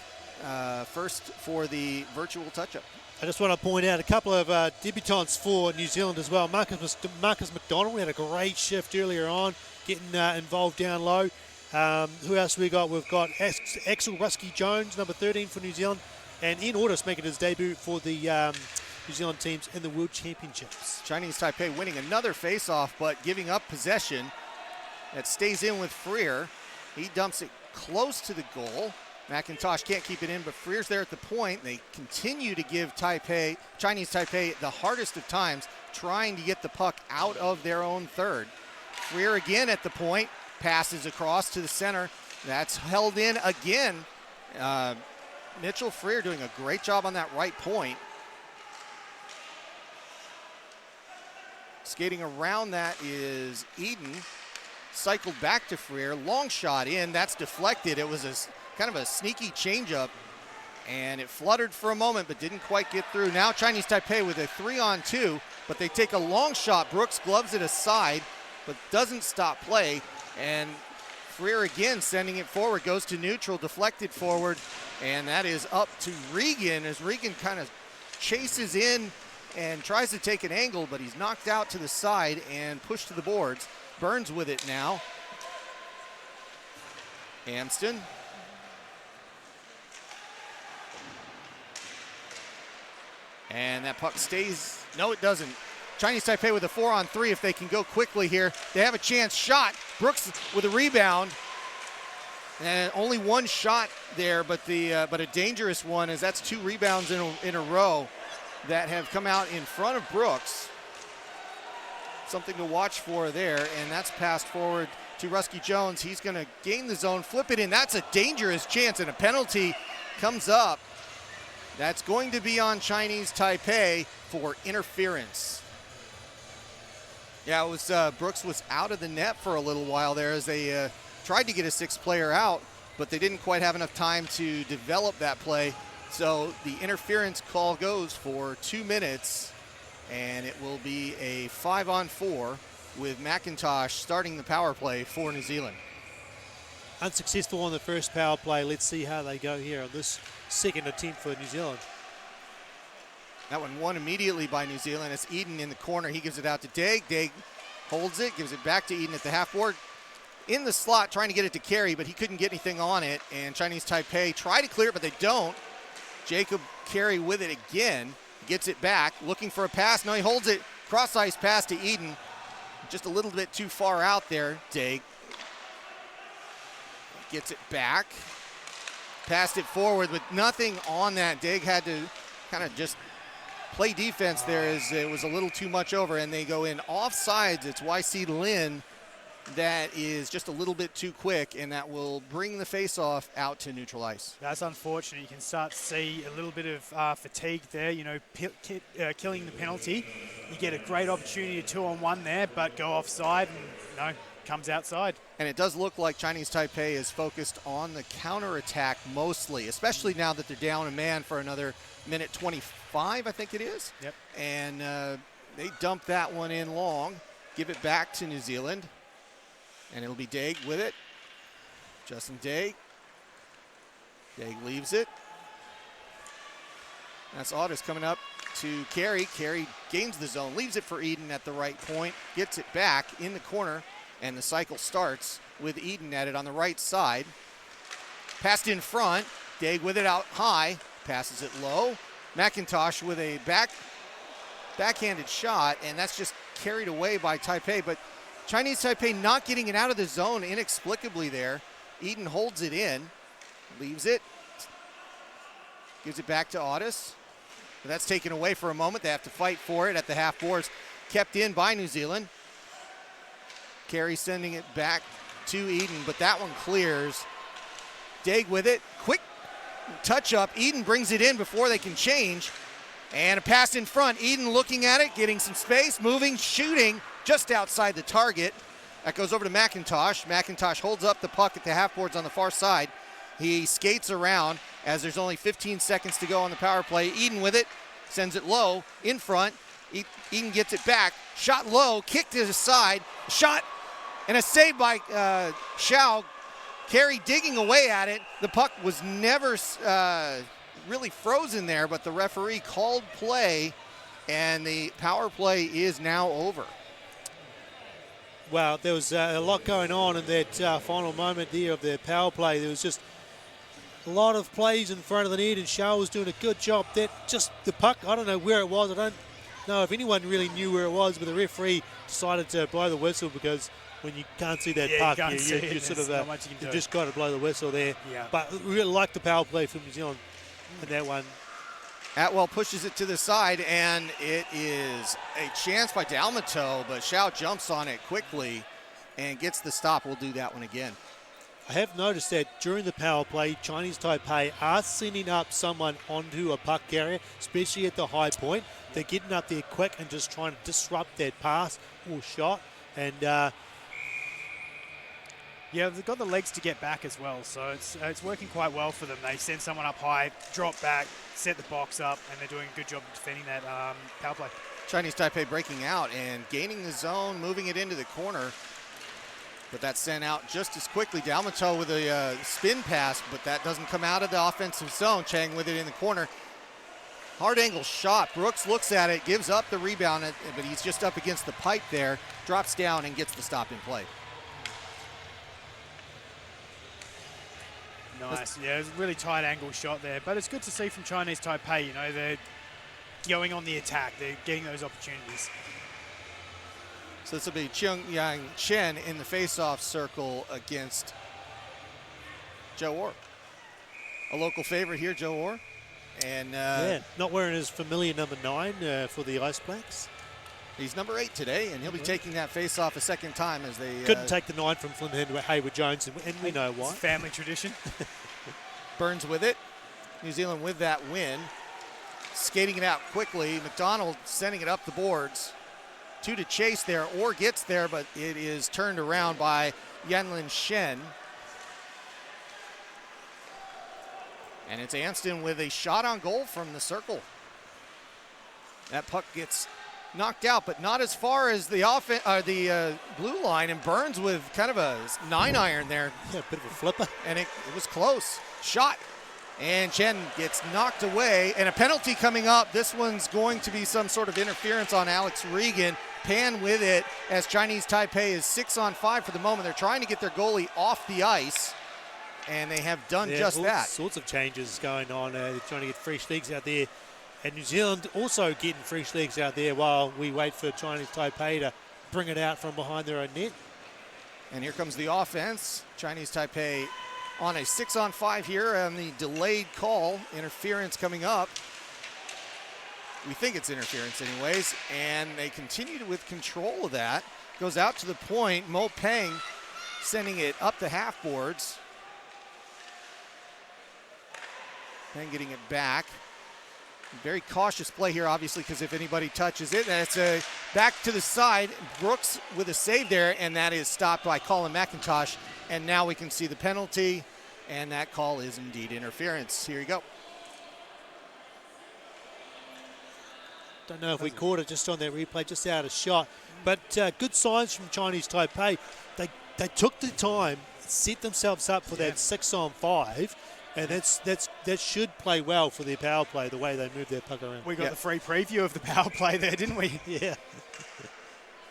first for the virtual touch-up. I just want to point out a couple of debutants for New Zealand as well. Marcus McDonald had a great shift earlier on, getting involved down low. Who else we got? We've got Axel Rusky-Jones, number 13 for New Zealand, and Ian Ordus making his debut for the New Zealand teams in the World Championships. Chinese Taipei winning another face-off, but giving up possession. That stays in with Freer. He dumps it close to the goal. McIntosh can't keep it in, but Freer's there at the point. They continue to give Chinese Taipei the hardest of times, trying to get the puck out of their own third. Freer again at the point, passes across to the center. That's held in again. Mitchell Freer doing a great job on that right point. Skating around that is Eden. Cycled back to Freer, long shot in, that's deflected. It was a kind of a sneaky changeup, and it fluttered for a moment but didn't quite get through. Now Chinese Taipei with a 3-on-2, but they take a long shot. Brooks gloves it aside, but doesn't stop play, and Freer again sending it forward, goes to neutral, deflected forward, and that is up to Regan as Regan kind of chases in and tries to take an angle, but he's knocked out to the side and pushed to the boards. Burns with it now. Amston. And that puck stays. No, it doesn't. Chinese Taipei with a 4-on-3 if they can go quickly here. They have a chance. Shot. Brooks with a rebound. And only one shot there, but a dangerous one, as that's 2 rebounds in a row that have come out in front of Brooks. something to watch for there, and that's passed forward to Rusky Jones. He's going to gain the zone, flip it in. That's a dangerous chance, and a penalty comes up. That's going to be on Chinese Taipei for interference. Yeah, it was Brooks was out of the net for a little while there as they tried to get a sixth player out, but they didn't quite have enough time to develop that play. So the interference call goes for 2 minutes, and it will be a 5-on-4 with McIntosh starting the power play for New Zealand. Unsuccessful on the first power play. Let's see how they go here on this second attempt for New Zealand. That one won immediately by New Zealand. It's Eden in the corner. He gives it out to Daig. Daig holds it, gives it back to Eden at the half board. In the slot, trying to get it to Carey, but he couldn't get anything on it. And Chinese Taipei try to clear it, but they don't. Jacob Carey with it again. Gets it back, looking for a pass. No, he holds it. Cross-ice pass to Eden. Just a little bit too far out there. Daig gets it back. Passed it forward with nothing on that. Daig had to kind of just play defense there as it was a little too much over, and they go in offsides. It's YC Lin that is just a little bit too quick, and that will bring the face-off out to neutral ice. That's unfortunate. You can start to see a little bit of fatigue there, you know, killing the penalty. You get a great opportunity to 2-on-1 there, but go offside and, you know, comes outside. And it does look like Chinese Taipei is focused on the counterattack mostly, especially now that they're down a man for another minute 25, I think it is. Yep. And they dump that one in long, give it back to New Zealand, and it'll be Daig with it. Justin Daig. Daig leaves it. That's Otis coming up to Carey. Carey gains the zone, leaves it for Eden at the right point, gets it back in the corner, and the cycle starts with Eden at it on the right side. Passed in front. Daig with it out high. Passes it low. McIntosh with a backhanded shot, and that's just carried away by Taipei. But Chinese Taipei not getting it out of the zone inexplicably there. Eden holds it in, leaves it, gives it back to Otis. But that's taken away for a moment. They have to fight for it at the half boards. Kept in by New Zealand. Carey sending it back to Eden, but that one clears. Daig with it, quick touch up. Eden brings it in before they can change. And a pass in front. Eden looking at it, getting some space, moving, shooting just outside the target. That goes over to McIntosh. McIntosh holds up the puck at the half boards on the far side. He skates around as there's only 15 seconds to go on the power play. Eden with it, sends it low, in front. Eden gets it back, shot low, kicked to the side, shot, and a save by Xiao. Carey digging away at it. The puck was never really frozen there, but the referee called play, and the power play is now over. Well, there was a lot going on in that final moment there of the power play. There was just a lot of plays in front of the net, and Xiao was doing a good job. That just the puck, I don't know where it was. I don't know if anyone really knew where it was, but the referee decided to blow the whistle because when you can't see that puck, you sort of you just got to blow the whistle there. Yeah. But we really like the power play from New Zealand in that one. Atwell pushes it to the side, and it is a chance by Dalmato, but Xiao jumps on it quickly and gets the stop. We'll do that one again. I have noticed that during the power play, Chinese Taipei are sending up someone onto a puck carrier, especially at the high point. They're getting up there quick and just trying to disrupt that pass or shot. And yeah, they've got the legs to get back as well, so it's working quite well for them. They send someone up high, drop back, set the box up, and they're doing a good job of defending that power play. Chinese Taipei breaking out and gaining the zone, moving it into the corner. But that's sent out just as quickly. Dalmato with a spin pass, but that doesn't come out of the offensive zone. Chang with it in the corner. Hard angle shot. Brooks looks at it, gives up the rebound, but he's just up against the pipe there, drops down and gets the stop in play. Nice. Yeah, it was a really tight angle shot there, but it's good to see from Chinese Taipei. You know, they're going on the attack. They're getting those opportunities. So this will be Cheung Yang Chen in the face-off circle against Joe Orr. A local favorite here, Joe Orr. And yeah, not wearing his familiar number 9 for the Ice Blacks. He's number 8 today, and he'll be taking that face-off a second time as they... Couldn't take the 9 from Flynn Hayward-Jones, and we know why. It's family tradition. Burns with it. New Zealand with that win. Skating it out quickly. McDonald sending it up the boards. 2 to chase there, or gets there, but it is turned around by Yanlin Shen. And it's Anston with a shot on goal from the circle. That puck gets knocked out, but not as far as the blue line, and Burns with kind of a 9-iron there. Yeah, a bit of a flipper. And it was close. Shot. And Chen gets knocked away, and a penalty coming up. This one's going to be some sort of interference on Alex Regan. Pan with it as Chinese Taipei is 6-on-5 for the moment. They're trying to get their goalie off the ice, and they have done just that. All sorts of changes going on. They're trying to get fresh legs out there. And New Zealand also getting fresh legs out there while we wait for Chinese Taipei to bring it out from behind their own net. And here comes the offense. Chinese Taipei on a 6-on-5 here on the delayed call. Interference coming up. We think it's interference anyways. And they continue with control of that. Goes out to the point. Mo Peng sending it up the half boards. Peng getting it back. Very cautious play here, obviously, because if anybody touches it, that's a back to the side. Brooks with a save there, and that is stopped by Colin McIntosh. And now we can see the penalty, and that call is indeed interference. Here you go. Don't know if we caught it just on that replay, just out of shot. But good signs from Chinese Taipei. They took the time, set themselves up for that 6-on-5. And that should play well for their power play, the way they move their puck around. We got the free preview of the power play there, didn't we? Yeah.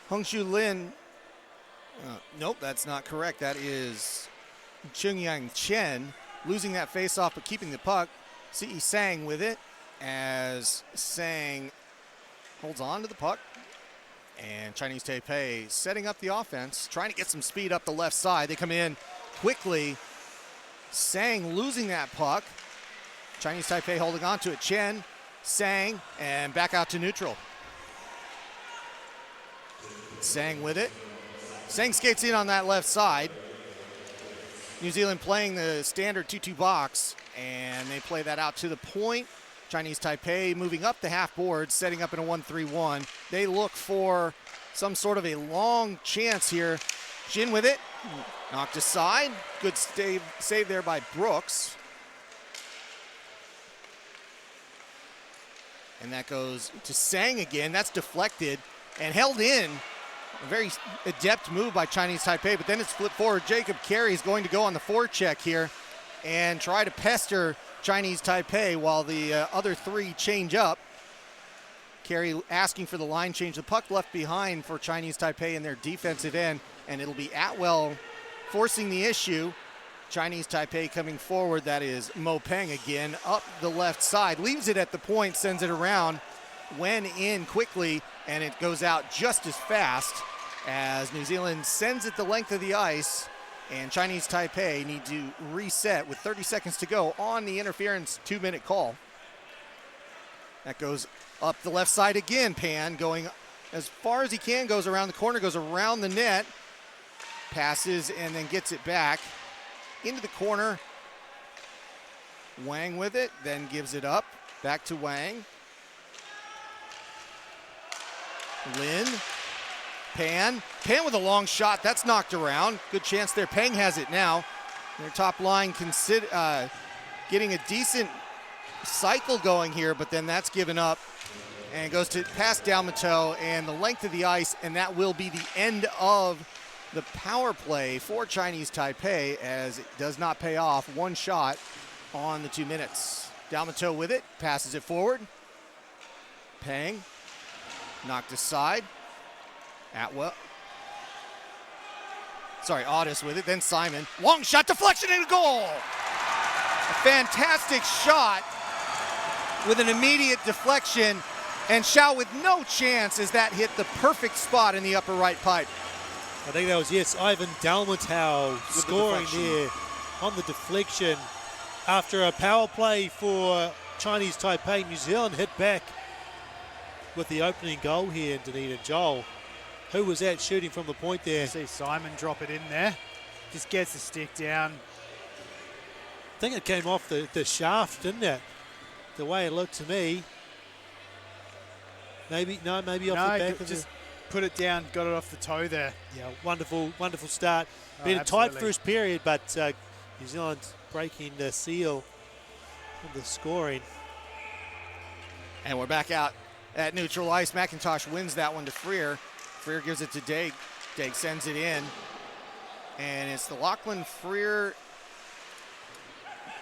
Hongshu Lin. Nope, that's not correct. That is Chungyang Chen losing that face-off but keeping the puck. C.E. Sang with it as Sang holds on to the puck. And Chinese Taipei setting up the offense, trying to get some speed up the left side. They come in quickly. Sang losing that puck. Chinese Taipei holding on to it. Chen, Sang, and back out to neutral. Sang with it. Sang skates in on that left side. New Zealand playing the standard 2-2 box, and they play that out to the point. Chinese Taipei moving up the half board, setting up in a 1-3-1. They look for some sort of a long chance here. Jin with it. Knocked aside. Good save there by Brooks. And that goes to Sang again. That's deflected and held in. A very adept move by Chinese Taipei, but then it's flipped forward. Jacob Carey is going to go on the forecheck here and try to pester Chinese Taipei while the other 3 change up. Carey asking for the line change. The puck left behind for Chinese Taipei in their defensive end, and it'll be Atwell forcing the issue. Chinese Taipei coming forward. That is Mo Peng again up the left side. Leaves it at the point, sends it around. Wen in quickly, and it goes out just as fast as New Zealand sends it the length of the ice, and Chinese Taipei need to reset with 30 seconds to go on the interference 2-minute call. That goes up the left side again. Pan going as far as he can, goes around the corner, goes around the net, passes, and then gets it back into the corner. Wang with it, then gives it up. Back to Wang. Lin. Pan with a long shot. That's knocked around. Good chance there. Peng has it now. Their top line getting a decent cycle going here, but then that's given up. And goes to past Dalmateau and the length of the ice, and that will be the end of the power play for Chinese Taipei, as it does not pay off. One shot on the 2 minutes. Dalmateau with it, passes it forward. Peng, knocked aside. Otis with it, then Simon. Long shot, deflection, and a goal! A fantastic shot with an immediate deflection, and Xiao with no chance as that hit the perfect spot in the upper right pipe. I think that was, Ivan Dalmateau scoring there on the deflection. After a power play for Chinese Taipei, New Zealand hit back. with the opening goal here in Dunedin. Joel, who was that shooting from the point there? See Simon drop it in there. Just gets the stick down. I think it came off the shaft, didn't it? The way it looked to me. Maybe off the back of just put it down, got it off the toe there. Yeah, wonderful start. Oh, Been a tight absolutely. first period, but New Zealand breaking the seal of the scoring. And we're back out at neutral ice. McIntosh wins that one to Freer. Freer gives it to Daig. Daig sends it in. And it's the Lachlan Freer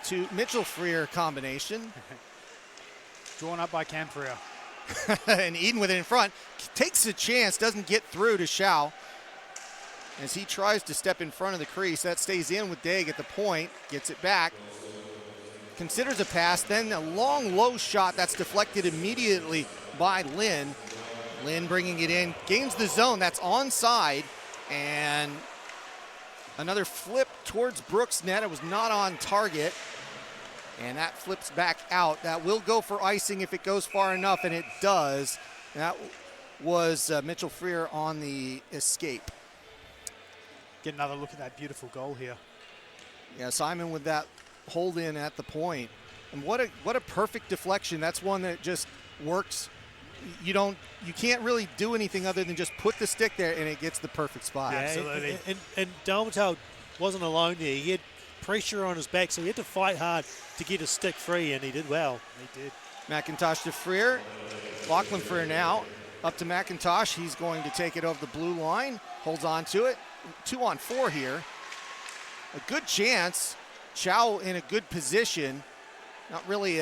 to Mitchell Freer combination. Drawn up by Cam Freer. And Eden with it in front. Takes a chance, doesn't get through to Shao. As he tries to step in front of the crease. That stays in with Daig at the point. Gets it back. Considers a pass, then a long, low shot that's deflected immediately by Lynn. Lynn bringing it in, gains the zone, that's onside, and another flip towards Brooks' net. It was not on target, and that flips back out. That will go for icing if it goes far enough, and it does. That was Mitchell Freer on the escape. Get another look at that beautiful goal here. Yeah, Simon with that hold in at the point. And what a perfect deflection. That's one that just works. You can't really do anything other than just put the stick there and it gets the perfect spot. Yeah, absolutely. And Dalmatel wasn't alone there. He had pressure on his back, so he had to fight hard to get his stick free, and he did well. He did. McIntosh to Freer. Lachlan Freer now up to McIntosh. He's going to take it over the blue line. Holds on to it. 2-on-4 here. A good chance. Chow in a good position. Not really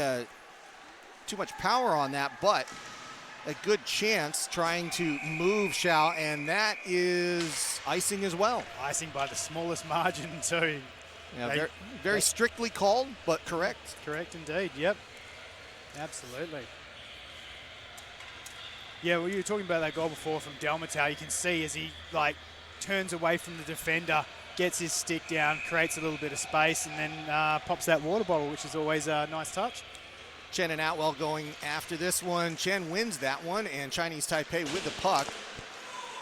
too much power on that, but a good chance trying to move Chow, and that is icing as well. Icing by the smallest margin too. Yeah, very strictly called, but correct. Correct indeed, yep. Absolutely. Yeah, well, you were talking about that goal before from Dalmatel. You can see as he turns away from the defender, gets his stick down, creates a little bit of space, and then pops that water bottle, which is always a nice touch. Chen and Atwell going after this one. Chen wins that one, and Chinese Taipei with the puck.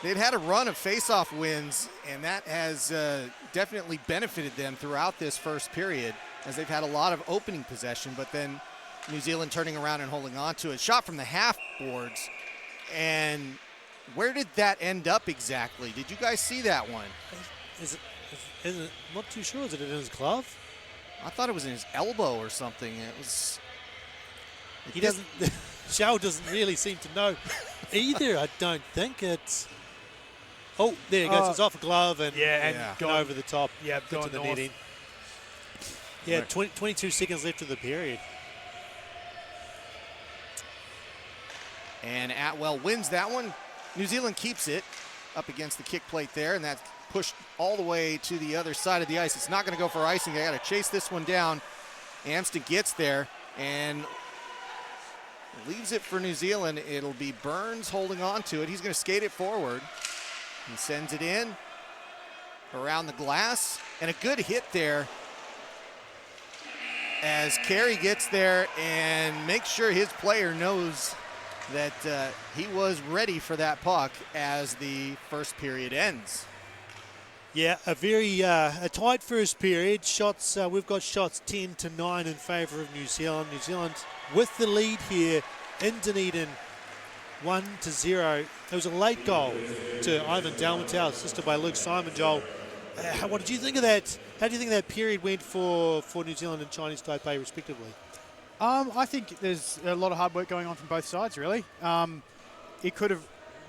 They've had a run of face-off wins, and that has definitely benefited them throughout this first period, as they've had a lot of opening possession, but then New Zealand turning around and holding on to it. Shot from the half boards, and where did that end up exactly? Did you guys see that one? I'm not too sure. Is it in his glove? I thought it was in his elbow or something. It was. He doesn't. Shao doesn't really seem to know either. I don't think it's. Oh, there it goes. It's off a glove and gone over the top. Yeah, into the netting. Yeah, 22 seconds left of the period. And Atwell wins that one. New Zealand keeps it up against the kick plate there, and that's pushed all the way to the other side of the ice. It's not going to go for icing. They got to chase this one down. Amston gets there and leaves it for New Zealand. It'll be Burns holding on to it. He's going to skate it forward. He sends it in around the glass, and a good hit there as Carey gets there and makes sure his player knows that he was ready for that puck as the first period ends. Yeah, a tight first period. Shots. We've got shots 10-9 in favour of New Zealand. New Zealand with the lead here in Dunedin, 1-0. It was a late goal to Ivan Dalmatel, assisted by Luke Simon. Joel, what did you think of that? How do you think that period went for New Zealand and Chinese Taipei, respectively? I think there's a lot of hard work going on from both sides, really. It could have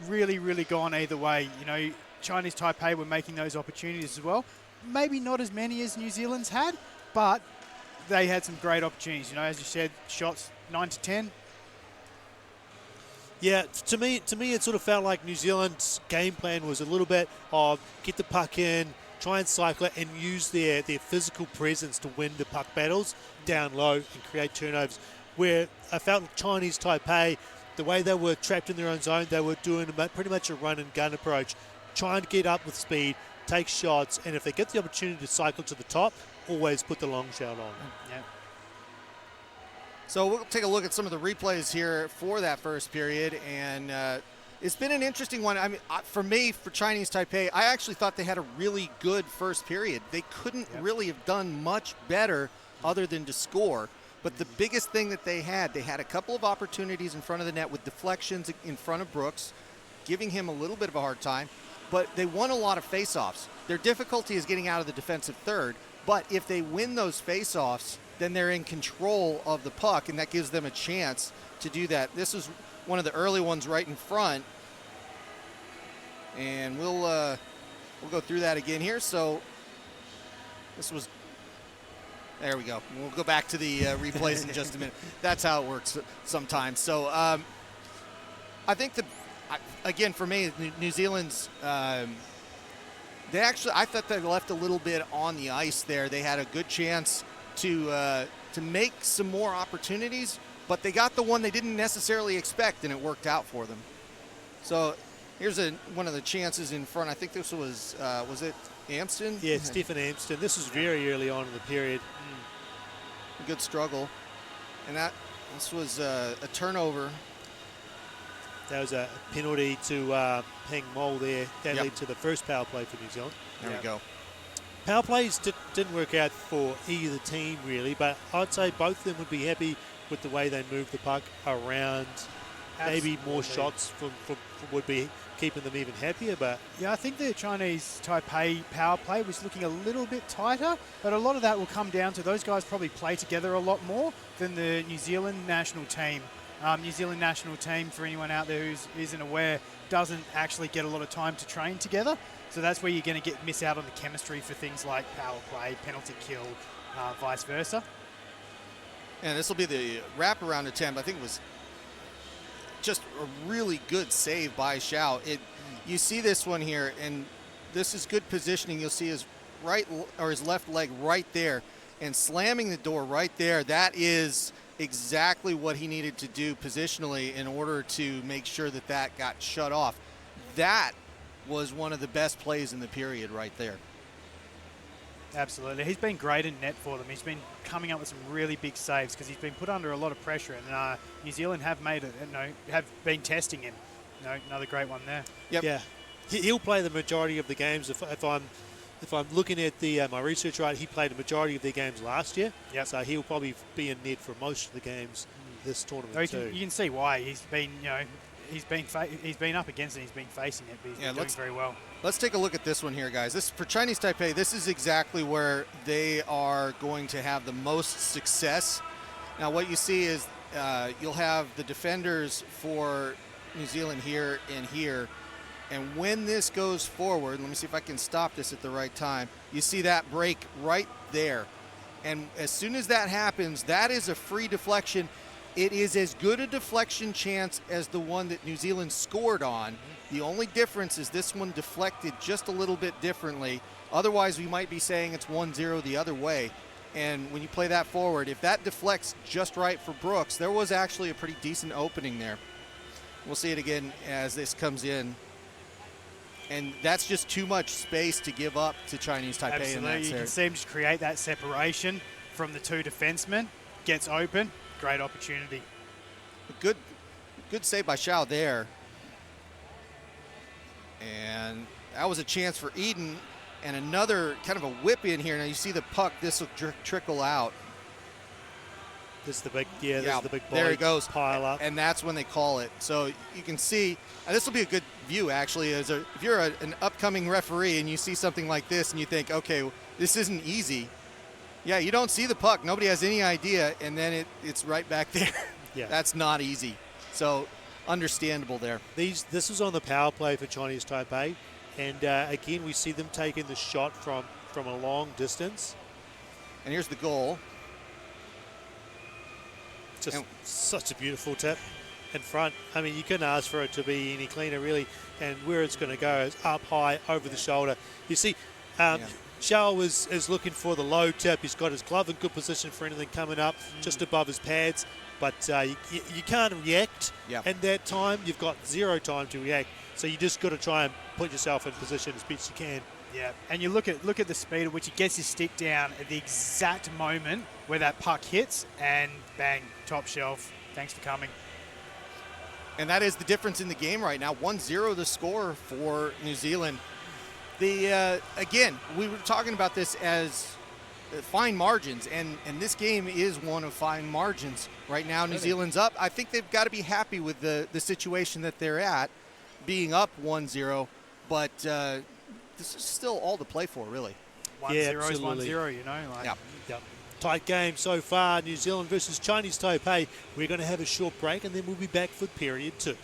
really, really gone either way. You know, Chinese Taipei were making those opportunities as well. Maybe not as many as New Zealand's had, but they had some great opportunities. You know, as you said, shots 9-10. Yeah, to me, it sort of felt like New Zealand's game plan was a little bit of get the puck in, try and cycle it, and use their physical presence to win the puck battles down low and create turnovers. Where I felt Chinese Taipei, the way they were trapped in their own zone, they were doing pretty much a run and gun approach, trying to get up with speed, take shots, and if they get the opportunity to cycle to the top, always put the long shot on. Yeah. So we'll take a look at some of the replays here for that first period, and it's been an interesting one. I mean, for me, for Chinese Taipei, I actually thought they had a really good first period. They couldn't really have done much better other than to score. But the biggest thing that they had a couple of opportunities in front of the net with deflections in front of Brooks, giving him a little bit of a hard time. But they won a lot of face-offs. Their difficulty is getting out of the defensive third. But if they win those face-offs, then they're in control of the puck, and that gives them a chance to do that. This is one of the early ones right in front. And we'll go through that again here. So this was, there we go. We'll go back to the replays in just a minute. That's how it works sometimes. So I think again, for me, New Zealand's, I thought they left a little bit on the ice there. They had a good chance to make some more opportunities, but they got the one they didn't necessarily expect, and it worked out for them. So here's one of the chances in front. I think this was it Amston? Yeah, Stephen Amston. This was very early on in the period. A good struggle. And this was a turnover. That was a penalty to Peng Mole there. That led to the first power play for New Zealand. There we go. Power plays didn't work out for either team, really, but I'd say both of them would be happy with the way they moved the puck around. Absolutely. Maybe more shots from would be keeping them even happier. But yeah, I think the Chinese Taipei power play was looking a little bit tighter, but a lot of that will come down to those guys probably play together a lot more than the New Zealand national team. New Zealand national team, for anyone out there who isn't aware, doesn't actually get a lot of time to train together. So that's where you're going to miss out on the chemistry for things like power play, penalty kill, vice versa. And this will be the wraparound attempt. I think it was just a really good save by Xiao. You see this one here, and this is good positioning. You'll see his his left leg right there, and slamming the door right there. That is exactly what he needed to do positionally in order to make sure that got shut off. That was one of the best plays in the period right there. Absolutely. He's been great in net for them. He's been coming up with some really big saves because he's been put under a lot of pressure, and New Zealand have made it, have been testing him. Another great one there. Yep. Yeah, he'll play the majority of the games. If I'm looking at my research right, he played the majority of their games last year. Yep. So he'll probably be in net for most of the games this tournament too. You can see why. He's been, he's been up against it. He's been facing it, but he's been doing very well. Let's take a look at this one here, guys. This for Chinese Taipei. This is exactly where they are going to have the most success. Now, what you see is you'll have the defenders for New Zealand here and here. And when this goes forward, let me see if I can stop this at the right time. You see that break right there. And as soon as that happens, that is a free deflection. It is as good a deflection chance as the one that New Zealand scored on. The only difference is this one deflected just a little bit differently. Otherwise, we might be saying it's 1-0 the other way. And when you play that forward, if that deflects just right for Brooks, there was actually a pretty decent opening there. We'll see it again as this comes in. And that's just too much space to give up to Chinese Taipei. Absolutely. In that You can see him just create that separation from the two defensemen. Gets open. Great opportunity. Good save by Xiao there. And that was a chance for Eden. And another kind of a whip in here. Now you see the puck. This will trickle out. This is the big, this is the big body there he goes. Pile up. And that's when they call it. So you can see, and this will be a good view actually, if you're an upcoming referee and you see something like this and you think, okay, this isn't easy. Yeah, you don't see the puck. Nobody has any idea, and then it's right back there. Yeah. That's not easy. So understandable there. This was on the power play for Chinese Taipei, and again we see them taking the shot from a long distance. And here's the goal. Just such a beautiful tip in front. I mean, you couldn't ask for it to be any cleaner, really. And where it's going to go is up high, over the shoulder. You see, Xiao is looking for the low tip. He's got his glove in good position for anything coming up just above his pads. But you can't react in that time. You've got zero time to react. So you just got to try and put yourself in position as best you can. Yeah, and you look at the speed at which he gets his stick down at the exact moment where that puck hits, and bang, top shelf. Thanks for coming. And that is the difference in the game right now. 1-0 the score for New Zealand. Again, we were talking about this as fine margins, and this game is one of fine margins. Right now, New Zealand's up. I think they've got to be happy with the situation that they're at, being up 1-0, but this is still all to play for, really. 1-0 is 1-0, you know. Yeah. Yep. Tight game so far, New Zealand versus Chinese Taipei. We're going to have a short break and then we'll be back for period 2.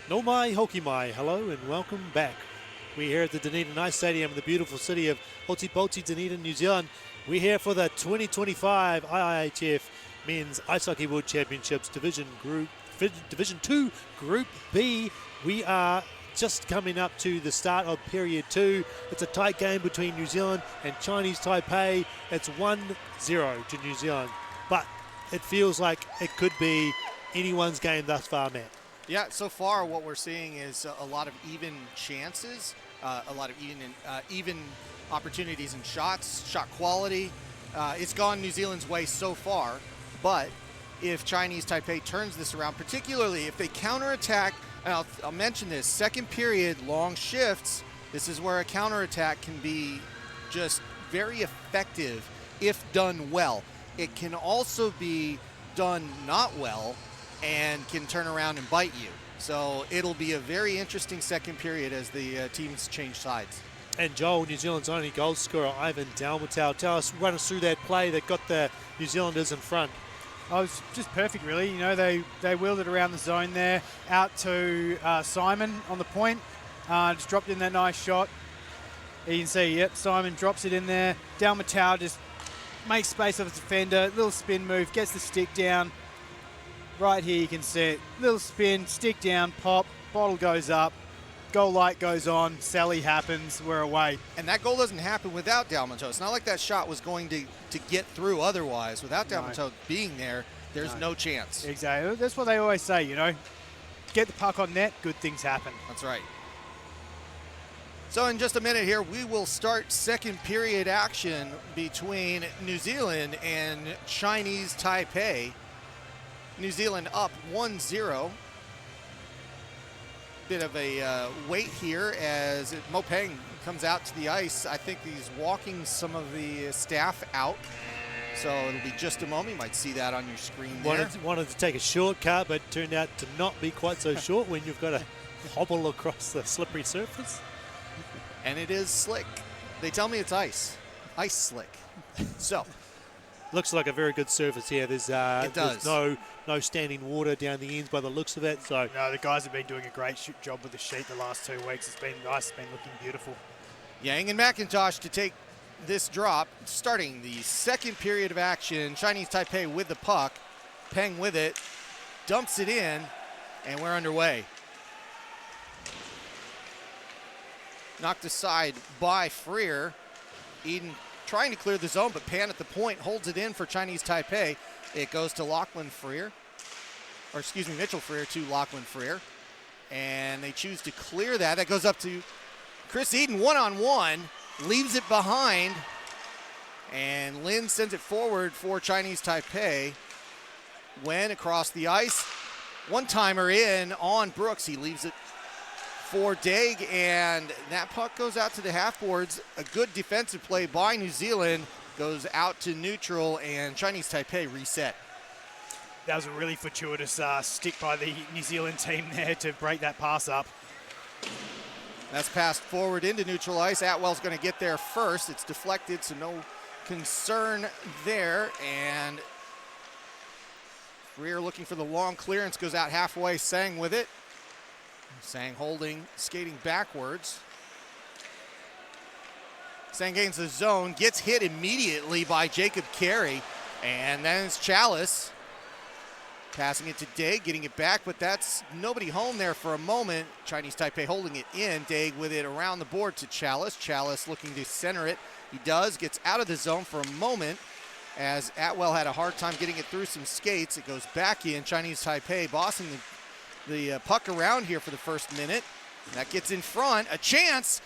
No mai, hoki mai. Hello and welcome back. We're here at the Dunedin Ice Stadium in the beautiful city of Otipoti, Dunedin, New Zealand. We're here for the 2025 IIHF Men's Ice Hockey World Championships Division 2 Group B. We are just coming up to the start of period 2. It's a tight game between New Zealand and Chinese Taipei. It's 1-0 to New Zealand, but it feels like it could be anyone's game thus far, Matt. Yeah, so far what we're seeing is a lot of even chances, a lot of even opportunities and shots, shot quality. It's gone New Zealand's way so far, but if Chinese Taipei turns this around, particularly if they counterattack, and I'll mention this, second period, long shifts, this is where a counterattack can be just very effective if done well. It can also be done not well and can turn around and bite you. So it'll be a very interesting second period as the teams change sides. And Joel, New Zealand's only goal scorer, Ivan Dalmatau, run us through that play that got the New Zealanders in front. Oh, it was just perfect, really. You know, they wheeled it around the zone there, out to Simon on the point. Just dropped in that nice shot. You can see, yep, Simon drops it in there. Dalmatau just makes space of the defender, little spin move, gets the stick down. Right here you can see it. Little spin, stick down, pop, bottle goes up, goal light goes on, Sally happens, we're away. And that goal doesn't happen without Dalmatau. It's not like that shot was going to get through otherwise. Without Dalmatau being there, there's no chance. Exactly. That's what they always say, you know. Get the puck on net, good things happen. That's right. So in just a minute here, we will start second period action between New Zealand and Chinese Taipei. New Zealand up 1-0. Bit of a wait here as Mo Peng comes out to the ice. I think he's walking some of the staff out. So it'll be just a moment. You might see that on your screen there. Wanted to take a shortcut, but turned out to not be quite so short when you've got to hobble across the slippery surface. And it is slick. They tell me it's ice. Ice slick. So. Looks like a very good surface here. There's no standing water down the ends by the looks of it. So no, the guys have been doing a great job with the sheet the last 2 weeks. It's been nice. It's been looking beautiful. Yang and McIntosh to take this drop, starting the second period of action. Chinese Taipei with the puck. Peng with it, dumps it in, and we're underway. Knocked aside by Freer. Eden trying to clear the zone, but Pan at the point holds it in for Chinese Taipei. It goes to Mitchell Freer to Lachlan Freer. And they choose to clear that. That goes up to Chris Eden one-on-one, leaves it behind, and Lin sends it forward for Chinese Taipei. Wen across the ice, one-timer in on Brooks. He leaves it for Daig, and that puck goes out to the half boards. A good defensive play by New Zealand goes out to neutral, and Chinese Taipei reset. That was a really fortuitous stick by the New Zealand team there to break that pass up. That's passed forward into neutral ice. Atwell's going to get there first. It's deflected, so no concern there. And Freer looking for the long clearance, goes out halfway. Sang with it. Sang holding, skating backwards. Sang gains the zone, gets hit immediately by Jacob Carey, and then it's Chalice. Passing it to Daig, getting it back, but that's nobody home there for a moment. Chinese Taipei holding it in. Daig with it around the board to Chalice. Chalice looking to center it. He does, gets out of the zone for a moment as Atwell had a hard time getting it through some skates. It goes back in. Chinese Taipei bossing the puck around here for the first minute. That gets in front, a chance,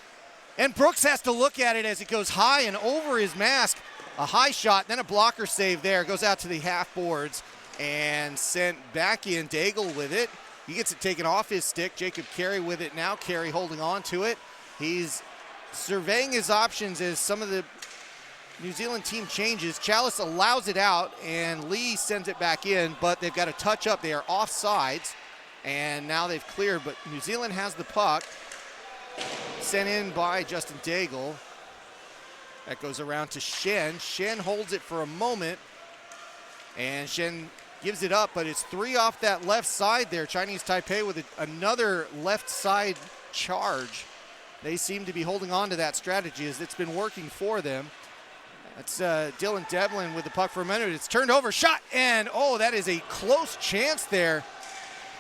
and Brooks has to look at it as it goes high and over his mask. A high shot, then a blocker save there. Goes out to the half boards and sent back in. Daigle with it. He gets it taken off his stick. Jacob Carey with it now. Carey holding on to it. He's surveying his options as some of the New Zealand team changes. Chalice allows it out, and Lee sends it back in, but they've got to touch up. They are offsides, and now they've cleared, but New Zealand has the puck. Sent in by Justin Daigle. That goes around to Shen. Shen holds it for a moment, and Shen gives it up, but it's 3 off that left side there. Chinese Taipei with another left side charge. They seem to be holding on to that strategy as it's been working for them. That's Dylan Devlin with the puck for a minute. It's turned over, shot, and oh, that is a close chance there.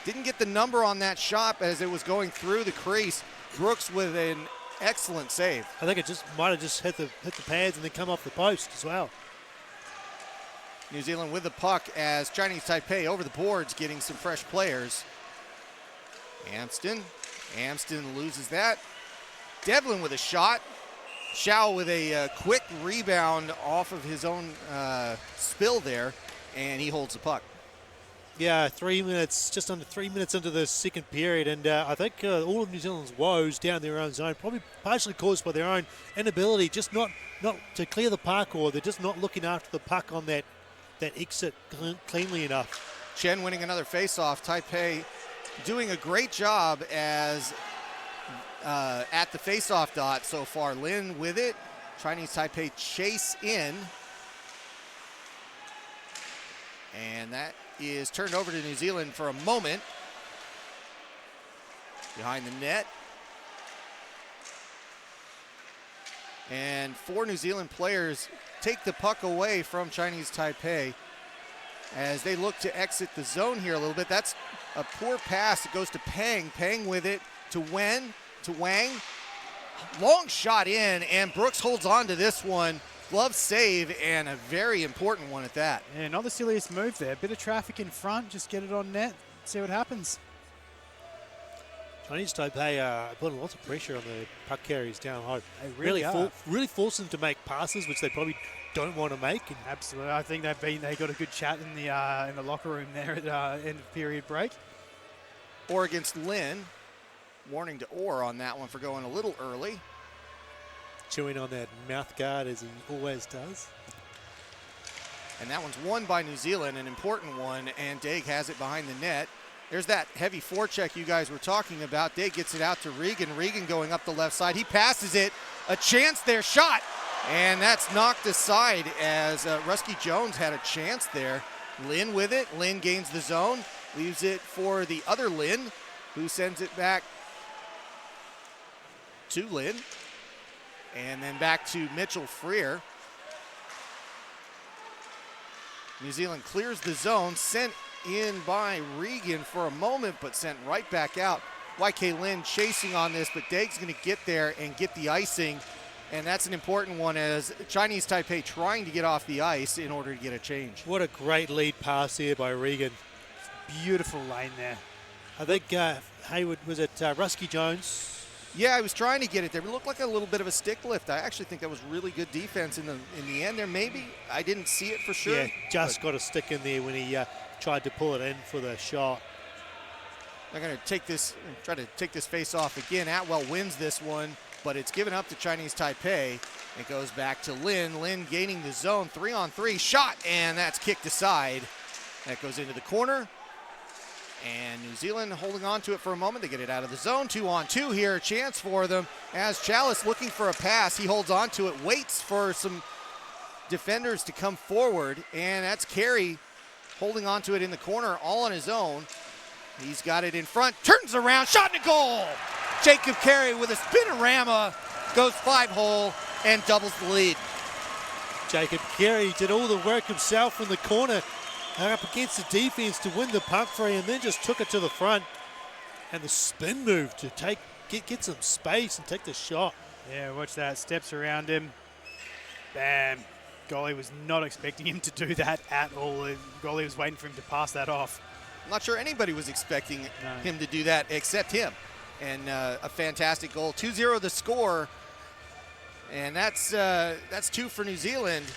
Didn't get the number on that shot as it was going through the crease. Brooks with an excellent save. I think it just might have just hit the pads and then come off the post as well. New Zealand with the puck as Chinese Taipei over the boards getting some fresh players. Amston loses that. Devlin with a shot. Shao with a quick rebound off of his own spill there, and he holds the puck. Yeah, 3 minutes, just under 3 minutes into the second period, and I think all of New Zealand's woes down their own zone, probably partially caused by their own inability, just not to clear the puck, or they're just not looking after the puck on that exit cleanly enough. Chen winning another face-off. Taipei doing a great job as at the face-off dot so far. Lin with it. Chinese Taipei chase in. And that is turned over to New Zealand for a moment. Behind the net. And 4 New Zealand players take the puck away from Chinese Taipei as they look to exit the zone here a little bit. That's a poor pass. It goes to Peng. Peng with it to Wen, to Wang. Long shot in, and Brooks holds on to this one. Glove save, and a very important one at that. Yeah, not the silliest move there. Bit of traffic in front, just get it on net, see what happens. Chinese Taipei putting lots of pressure on the puck carriers down high. They really are. Really force them to make passes, which they probably don't want to make. And absolutely, I think they got a good chat in the locker room there at end of period break. Orr against Lin. Warning to Orr on that one for going a little early. Chewing on that mouth guard as he always does. And that one's won by New Zealand, an important one, and Daig has it behind the net. There's that heavy forecheck you guys were talking about. Daig gets it out to Regan. Regan going up the left side. He passes it. A chance there. Shot. And that's knocked aside as Rusky Jones had a chance there. Lin with it. Lin gains the zone. Leaves it for the other Lin, who sends it back to Lin. And then back to Mitchell Freer. New Zealand clears the zone, sent in by Regan for a moment, but sent right back out. YK Lin chasing on this, but Daig's going to get there and get the icing. And that's an important one as Chinese Taipei trying to get off the ice in order to get a change. What a great lead pass here by Regan. Beautiful lane there. I think Hayward, was it Rusky Jones? Yeah, I was trying to get it there. It looked like a little bit of a stick lift. I actually think that was really good defense in the end there. Maybe I didn't see it for sure. Yeah, just got a stick in there when he tried to pull it in for the shot. They're going to try to take this face off again. Atwell wins this one, but it's given up to Chinese Taipei. It goes back to Lin. Lin gaining the zone, 3-on-3 shot, and that's kicked aside. That goes into the corner. And New Zealand holding on to it for a moment. They get it out of the zone. 2-on-2 here. A chance for them as Chalice looking for a pass. He holds on to it, waits for some defenders to come forward. And that's Carey holding on to it in the corner all on his own. He's got it in front. Turns around. Shot and a goal. Jacob Carey with a spinorama. Goes 5-hole and doubles the lead. Jacob Carey did all the work himself in the corner. Up against the defense to win the puck free, and then just took it to the front. And the spin move to get some space and take the shot. Yeah, watch that. Steps around him. Bam. Goalie was not expecting him to do that at all. The goalie was waiting for him to pass that off. I'm not sure anybody was expecting him to do that except him. And a fantastic goal. 2-0 the score. And that's 2 for New Zealand.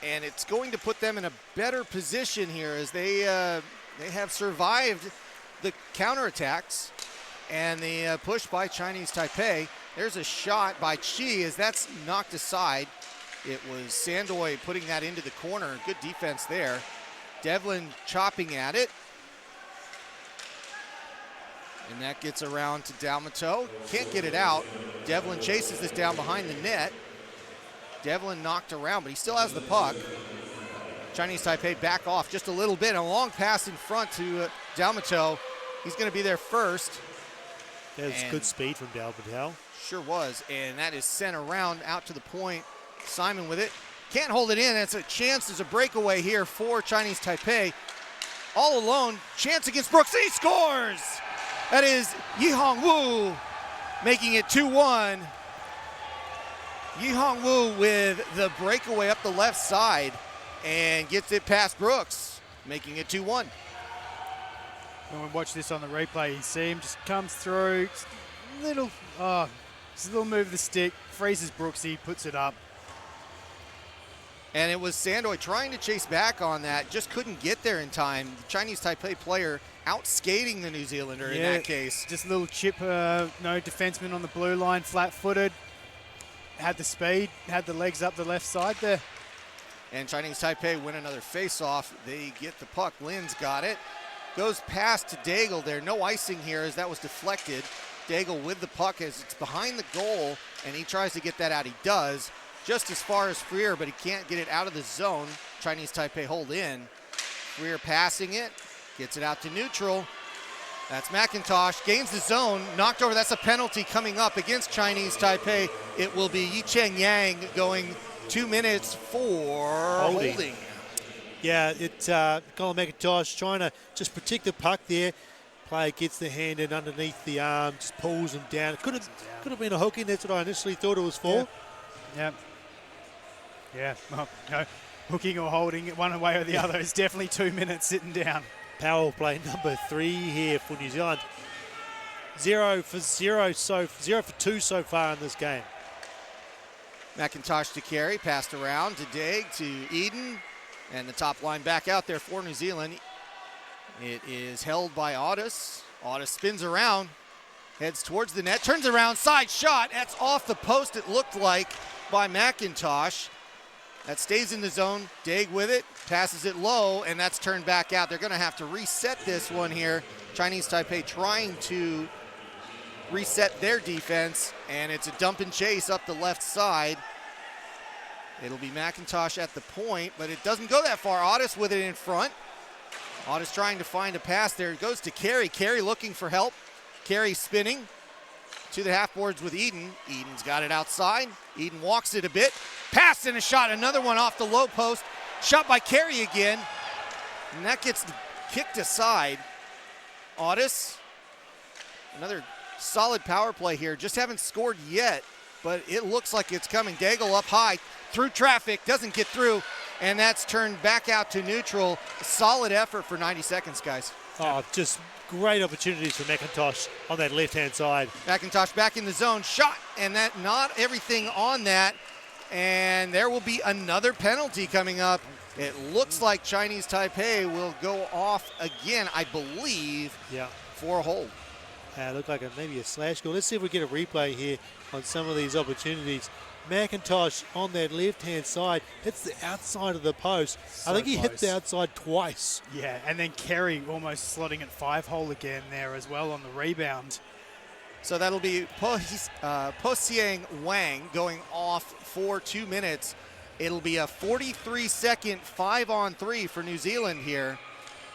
And it's going to put them in a better position here as they have survived the counterattacks and the push by Chinese Taipei. There's a shot by Chi as that's knocked aside. It was Sandoy putting that into the corner. Good defense there. Devlin chopping at it. And that gets around to Dalmato. Can't get it out. Devlin chases this down behind the net. Devlin knocked around, but he still has the puck. Chinese Taipei back off just a little bit. A long pass in front to Dalmato. He's going to be there first. There's good speed from Dalmato. Sure was, and that is sent around out to the point. Simon with it. Can't hold it in. It's a chance. There's a breakaway here for Chinese Taipei. All alone. Chance against Brooks. He scores! That is Yi Hong Wu making it 2-1. Yi Hong Wu with the breakaway up the left side and gets it past Brooks, making it 2-1. When we watch this on the replay, you see him just comes through, just a little move of the stick, freezes Brooksy, puts it up. And it was Sandoy trying to chase back on that, just couldn't get there in time. The Chinese Taipei player out-skating the New Zealander in that case. Just a little chip, no defenseman on the blue line, flat-footed. Had the speed, had the legs up the left side there. And Chinese Taipei win another face-off. They get the puck. Lin's got it. Goes past to Daigle there. No icing here as that was deflected. Daigle with the puck as it's behind the goal, and he tries to get that out. He does. Just as far as Freer, but he can't get it out of the zone. Chinese Taipei hold in. Freer passing it. Gets it out to neutral. That's McIntosh. Gains the zone. Knocked over. That's a penalty coming up against Chinese Taipei. It will be Yi Cheng Yang going 2 minutes for holding. Yeah, it's Colin McIntosh trying to just protect the puck there. Player gets the hand in underneath the arm, just pulls him down. Could have been a hooking. That's what I initially thought it was for. Yeah. Well, no, hooking or holding it one way or the other is definitely 2 minutes sitting down. Power play number 3 here for New Zealand. 0 for 2 so far in this game. McIntosh to carry, passed around to Daig, to Eden, and the top line back out there for New Zealand. It is held by Audis. Audis spins around, heads towards the net, turns around, side shot. That's off the post, it looked like, by McIntosh. That stays in the zone. Daig with it, passes it low, and that's turned back out. They're going to have to reset this one here. Chinese Taipei trying to reset their defense, and it's a dump and chase up the left side. It'll be McIntosh at the point, but it doesn't go that far. Audis with it in front. Audis trying to find a pass there. It goes to Carey. Carey looking for help. Carey spinning to the half boards with Eden. Eden's got it outside. Eden walks it a bit. Pass and a shot. Another one off the low post. Shot by Carey again. And that gets kicked aside. Audis, another solid power play here. Just haven't scored yet, but it looks like it's coming. Daigle up high, through traffic, doesn't get through, and that's turned back out to neutral. A solid effort for 90 seconds, guys. Oh, just great opportunities for McIntosh on that left-hand side. McIntosh back in the zone, shot, and that not everything on that, and there will be another penalty coming up. It looks like Chinese Taipei will go off again, I believe, for a hold. Looked like maybe a slash goal. Let's see if we get a replay here on some of these opportunities. McIntosh on that left-hand side hits the outside of the post. I think he hit the outside twice. Yeah, and then Carey almost slotting at 5-hole again there as well on the rebound. So that'll be Po Sieng Wang going off for 2 minutes. It'll be a 43-second 5-on-3 for New Zealand here.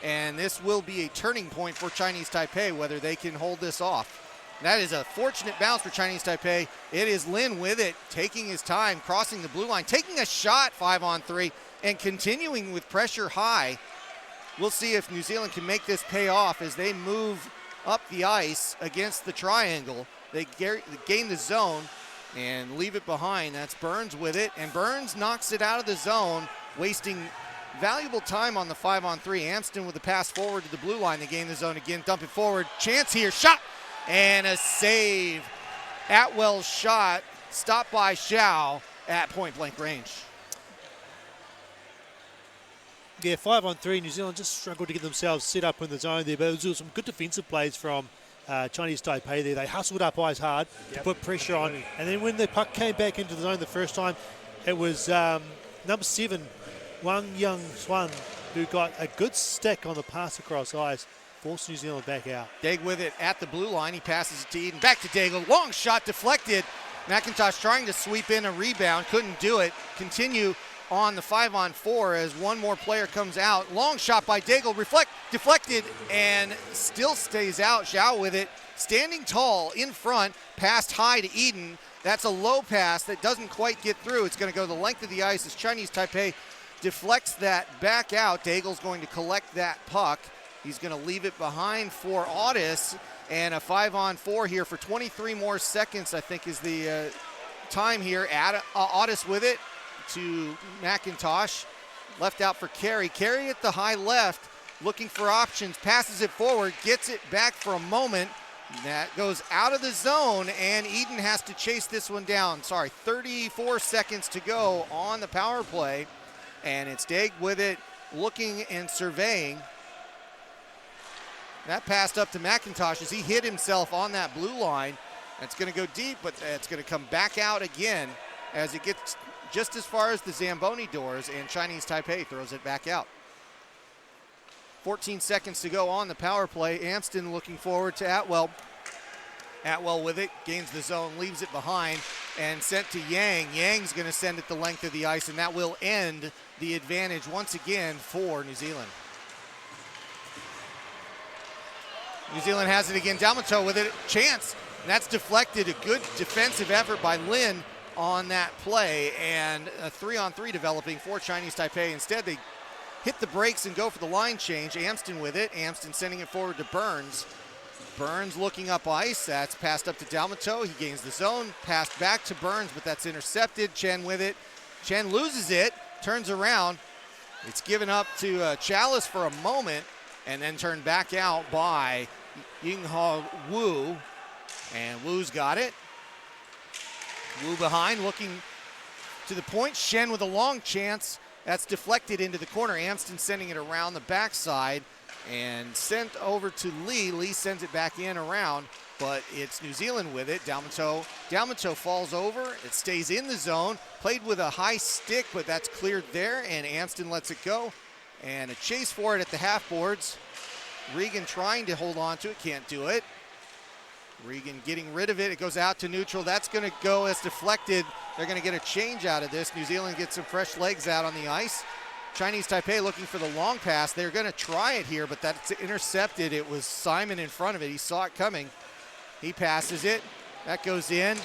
And this will be a turning point for Chinese Taipei, whether they can hold this off. That is a fortunate bounce for Chinese Taipei. It is Lin with it, taking his time, crossing the blue line, taking a shot 5-on-3, and continuing with pressure high. We'll see if New Zealand can make this pay off as they move up the ice against the triangle. They gain the zone and leave it behind. That's Burns with it, and Burns knocks it out of the zone, wasting valuable time on the 5-on-3. Amston with the pass forward to the blue line. They gain the zone again, dump it forward. Chance here, shot, and a save. Atwell's shot, stopped by Xiao at point-blank range. Yeah, 5-on-3. New Zealand just struggled to get themselves set up in the zone there, but it was some good defensive plays from Chinese Taipei there. They hustled up ice hard to put pressure on. And then when the puck came back into the zone the first time, it was number 7, Wang Young Swan, who got a good stick on the pass across ice, forced New Zealand back out. Daig with it at the blue line. He passes it to Eden. Back to Daigle. Long shot deflected. McIntosh trying to sweep in a rebound. Couldn't do it. Continue on the 5-on-4 as one more player comes out. Long shot by Daigle, deflected, and still stays out. Zhao with it, standing tall in front, passed high to Eden. That's a low pass that doesn't quite get through. It's going to go the length of the ice as Chinese Taipei deflects that back out. Daigle's going to collect that puck. He's going to leave it behind for Audis, and a 5-on-4 here for 23 more seconds, I think, is the time here. Audis with it to McIntosh. Left out for Carey. Carey at the high left, looking for options, passes it forward, gets it back for a moment. That goes out of the zone, and Eden has to chase this one down. 34 seconds to go on the power play, and it's Daig with it, looking and surveying. That passed up to McIntosh as he hit himself on that blue line. That's going to go deep, but it's going to come back out again as it gets just as far as the Zamboni doors, and Chinese Taipei throws it back out. 14 seconds to go on the power play. Amston looking forward to Atwell. Atwell with it, gains the zone, leaves it behind, and sent to Yang. Yang's going to send it the length of the ice, and that will end the advantage once again for New Zealand. New Zealand has it again. Dalmato with it. Chance. And that's deflected. A good defensive effort by Lin on that play. And a 3-on-3 developing for Chinese Taipei. Instead, they hit the brakes and go for the line change. Amston with it. Amston sending it forward to Burns. Burns looking up ice. That's passed up to Dalmato. He gains the zone. Passed back to Burns, but that's intercepted. Chen with it. Chen loses it. Turns around. It's given up to Chalice for a moment, and then turned back out by Yinghua Wu. And Wu's got it. Wu behind, looking to the point. Shen with a long chance. That's deflected into the corner. Amston sending it around the backside and sent over to Lee. Lee sends it back in around, but it's New Zealand with it. Dalmato falls over. It stays in the zone. Played with a high stick, but that's cleared there, and Amston lets it go. And a chase for it at the half boards. Regan trying to hold on to it, can't do it. Regan getting rid of it. It goes out to neutral. That's going to go as deflected. They're going to get a change out of this. New Zealand gets some fresh legs out on the ice. Chinese Taipei looking for the long pass. They're going to try it here, but that's intercepted. It was Simon in front of it. He saw it coming. He passes it. That goes in,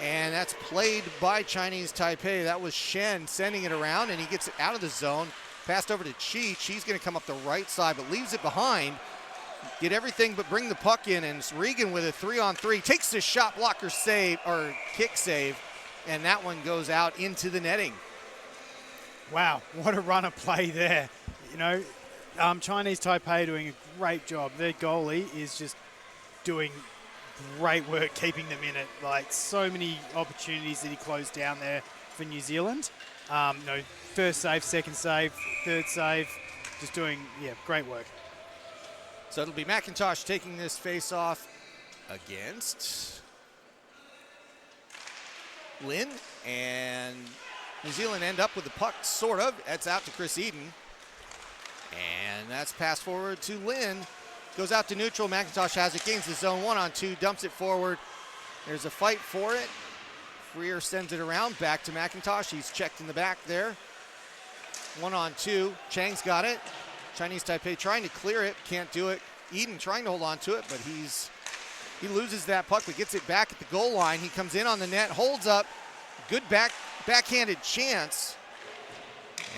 and that's played by Chinese Taipei. That was Shen sending it around, and he gets it out of the zone. Passed over to Chi. Chi's going to come up the right side, but leaves it behind. Get everything but bring the puck in, and it's Regan with a 3-on-3. Takes the shot blocker save, or kick save, and that one goes out into the netting. Wow, what a run of play there. You know, Chinese Taipei doing a great job. Their goalie is just doing great work keeping them in it. Like, so many opportunities that he closed down there for New Zealand. First save, second save, third save, just doing, great work. So it'll be McIntosh taking this face-off against Lin, and New Zealand end up with the puck, sort of. That's out to Chris Eden, and that's passed forward to Lin. Goes out to neutral. McIntosh has it, gains the zone, 1-on-2, dumps it forward. There's a fight for it. Freer sends it around, back to McIntosh. He's checked in the back there. 1-on-2. Chang's got it. Chinese Taipei trying to clear it, can't do it. Eden trying to hold on to it, but he loses that puck, but gets it back at the goal line. He comes in on the net, holds up, good backhanded chance,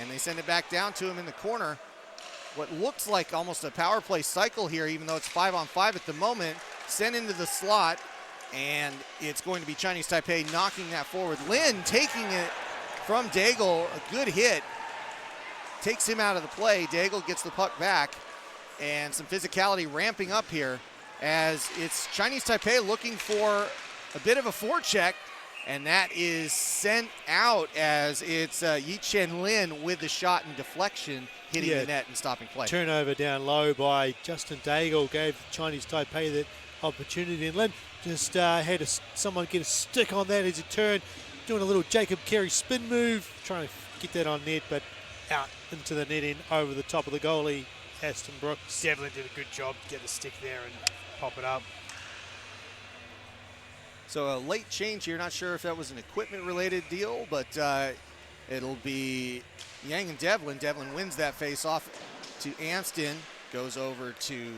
and they send it back down to him in the corner. What looks like almost a power play cycle here, even though it's 5-on-5 at the moment. Sent into the slot, and it's going to be Chinese Taipei knocking that forward. Lin taking it from Daigle, a good hit. Takes him out of the play. Daigle gets the puck back, and some physicality ramping up here as it's Chinese Taipei looking for a bit of a forecheck, and that is sent out as it's Yi Chen Lin with the shot and deflection hitting the net and stopping play. Turnover down low by Justin Daigle gave Chinese Taipei that opportunity, and Lin just had someone get a stick on that as he turned, doing a little Jacob Carey spin move, trying to get that on net, but out into the netting over the top of the goalie, Aston Brooks. Definitely did a good job to get the stick there and pop it up. So a late change here. Not sure if that was an equipment-related deal, but It'll be Yang and Devlin. Devlin wins that face-off to Amston. Goes over to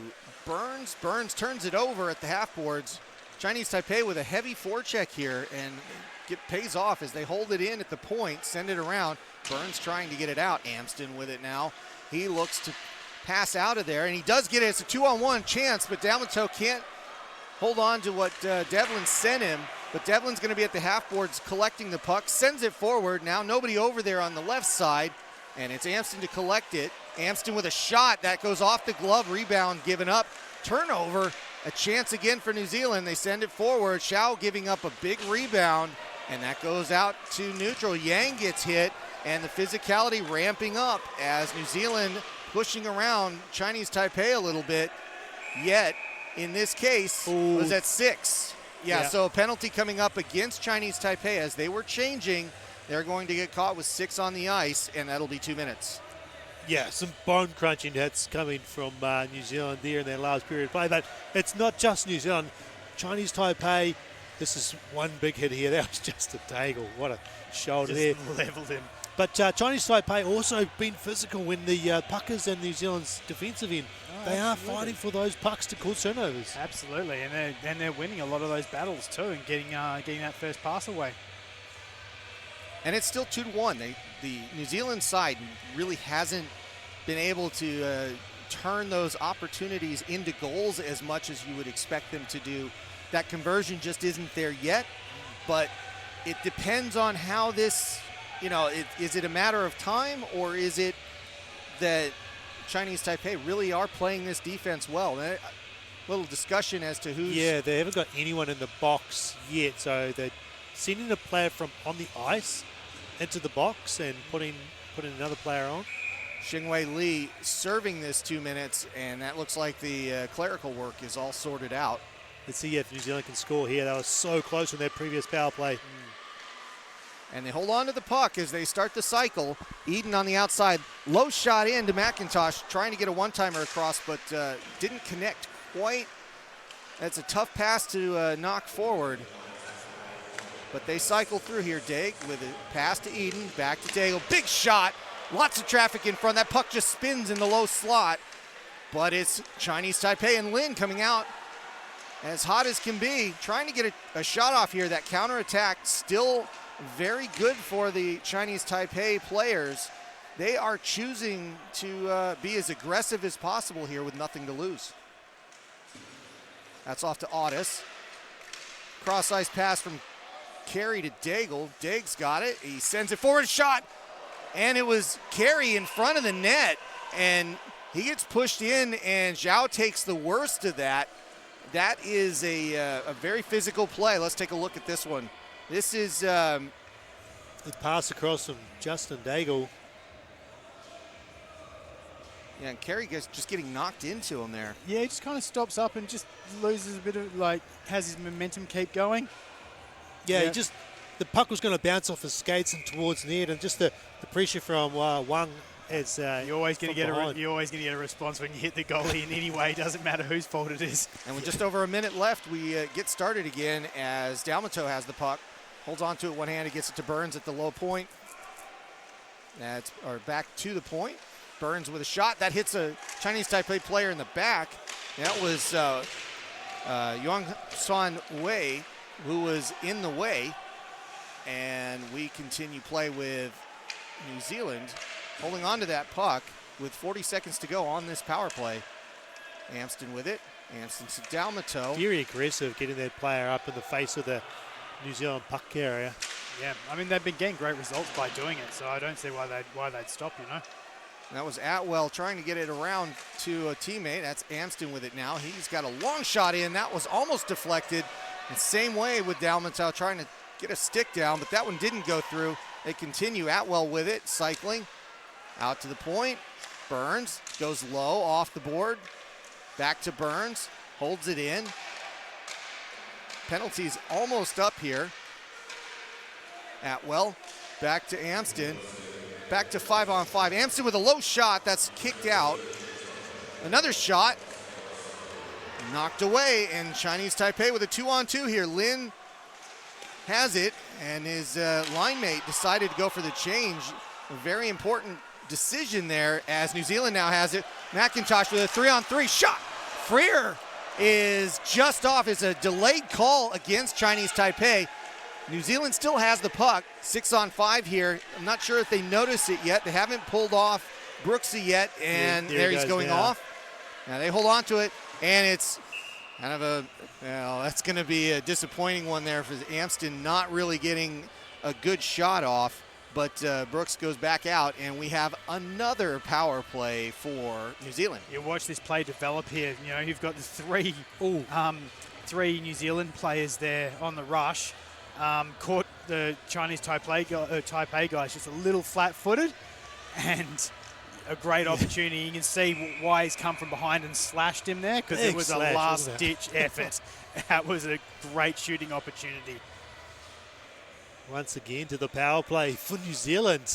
Burns. Burns turns it over at the half boards. Chinese Taipei with a heavy forecheck here, and pays off as they hold it in at the point, send it around. Burns trying to get it out. Amston with it now. He looks to pass out of there, and he does get it. It's a 2-on-1 chance, but Dalmato can't hold on to what Devlin sent him. But Devlin's going to be at the half boards collecting the puck, sends it forward. Now nobody over there on the left side, and it's Amston to collect it. Amston with a shot that goes off the glove, rebound given up. Turnover, a chance again for New Zealand. They send it forward. Xiao giving up a big rebound, and that goes out to neutral. Yang gets hit, and the physicality ramping up as New Zealand pushing around Chinese Taipei a little bit. Yet, in this case, was at 6. Yeah, so a penalty coming up against Chinese Taipei as they were changing. They're going to get caught with 6 on the ice, and that'll be 2 minutes. Yeah, some bone-crunching hits coming from New Zealand there in their last period of play. But it's not just New Zealand. Chinese Taipei, this is one big hit here. That was just a Daigle. What a shoulder there. Leveled him. But Chinese Taipei also been physical when the puck is in New Zealand's defensive end. They are fighting for those pucks to cause turnovers. Absolutely, and they're winning a lot of those battles too, and getting that first pass away. And it's still 2-1. The New Zealand side really hasn't been able to turn those opportunities into goals as much as you would expect them to do. That conversion just isn't there yet, but it depends on how this, is it a matter of time, or is it that Chinese Taipei really are playing this defense well? A little discussion as to who's... Yeah, they haven't got anyone in the box yet, so they're sending a player from on the ice into the box and putting another player on. Xingwei Li serving this 2 minutes, and that looks like the clerical work is all sorted out. Let's see if New Zealand can score here. They were so close in their previous power play. And they hold on to the puck as they start the cycle. Eden on the outside, low shot in to McIntosh, trying to get a one-timer across, but didn't connect quite. That's a tough pass to knock forward. But they cycle through here. Daig with a pass to Eden, back to Daigle. Big shot, lots of traffic in front. That puck just spins in the low slot. But it's Chinese Taipei and Lin coming out as hot as can be, trying to get a shot off here. That counterattack still very good for the Chinese Taipei players. They are choosing to be as aggressive as possible here with nothing to lose. That's off to Audis. Cross-ice pass from Carey to Daigle. Daig's got it. He sends it forward, shot, and it was Carey in front of the net, and he gets pushed in, and Zhao takes the worst of that. That is a very physical play. Let's take a look at this one. This is the pass across from Justin Daigle. Yeah, and Carey just getting knocked into him there. Yeah, he just kind of stops up and just loses a bit of, has his momentum keep going. Yeah, the puck was going to bounce off his skates and towards net, and just the pressure from Wang as you're always going to get a response when you hit the goalie in any way. Doesn't matter whose fault it is. And with just over a minute left, we get started again as Dalmato has the puck, holds on to it one-handed, gets it to Burns at the low point. Back to the point. Burns with a shot that hits a Chinese Taipei player in the back. That was Yuan San Wei, who was in the way. And we continue play with New Zealand holding on to that puck with 40 seconds to go on this power play. Amston with it. Amston to Dalmato. Very aggressive, getting that player up in the face of the New Zealand puck carrier. Yeah, I mean, they've been getting great results by doing it, so I don't see why they'd stop, That was Atwell trying to get it around to a teammate. That's Amston with it now. He's got a long shot in. That was almost deflected. The same way with Dalmato trying to get a stick down, but that one didn't go through. They continue. Atwell with it, cycling. Out to the point. Burns goes low off the board. Back to Burns. Holds it in. Penalties almost up here. Atwell back to Amston. Back to 5-on-5. Amston with a low shot. That's kicked out. Another shot. Knocked away. And Chinese Taipei with a 2-on-2 here. Lin has it, and his line mate decided to go for the change. A very important decision there as New Zealand now has it. McIntosh with a 3-on-3 shot. Freer is just off. It's a delayed call against Chinese Taipei. New Zealand still has the puck. 6-on-5 here. I'm not sure if they notice it yet. They haven't pulled off Brooksy yet, and there he's going off. Now they hold on to it, and it's kind of a, well, that's going to be a disappointing one there for Amston, not really getting a good shot off. But Brooks goes back out, and we have another power play for New Zealand. You watch this play develop here. You know, you've got the three New Zealand players there on the rush. Caught the Chinese Taipei guys just a little flat-footed, and a great opportunity. You can see why he's come from behind and slashed him there, because it was a last-ditch effort. That was a great shooting opportunity. Once again to the power play for New Zealand.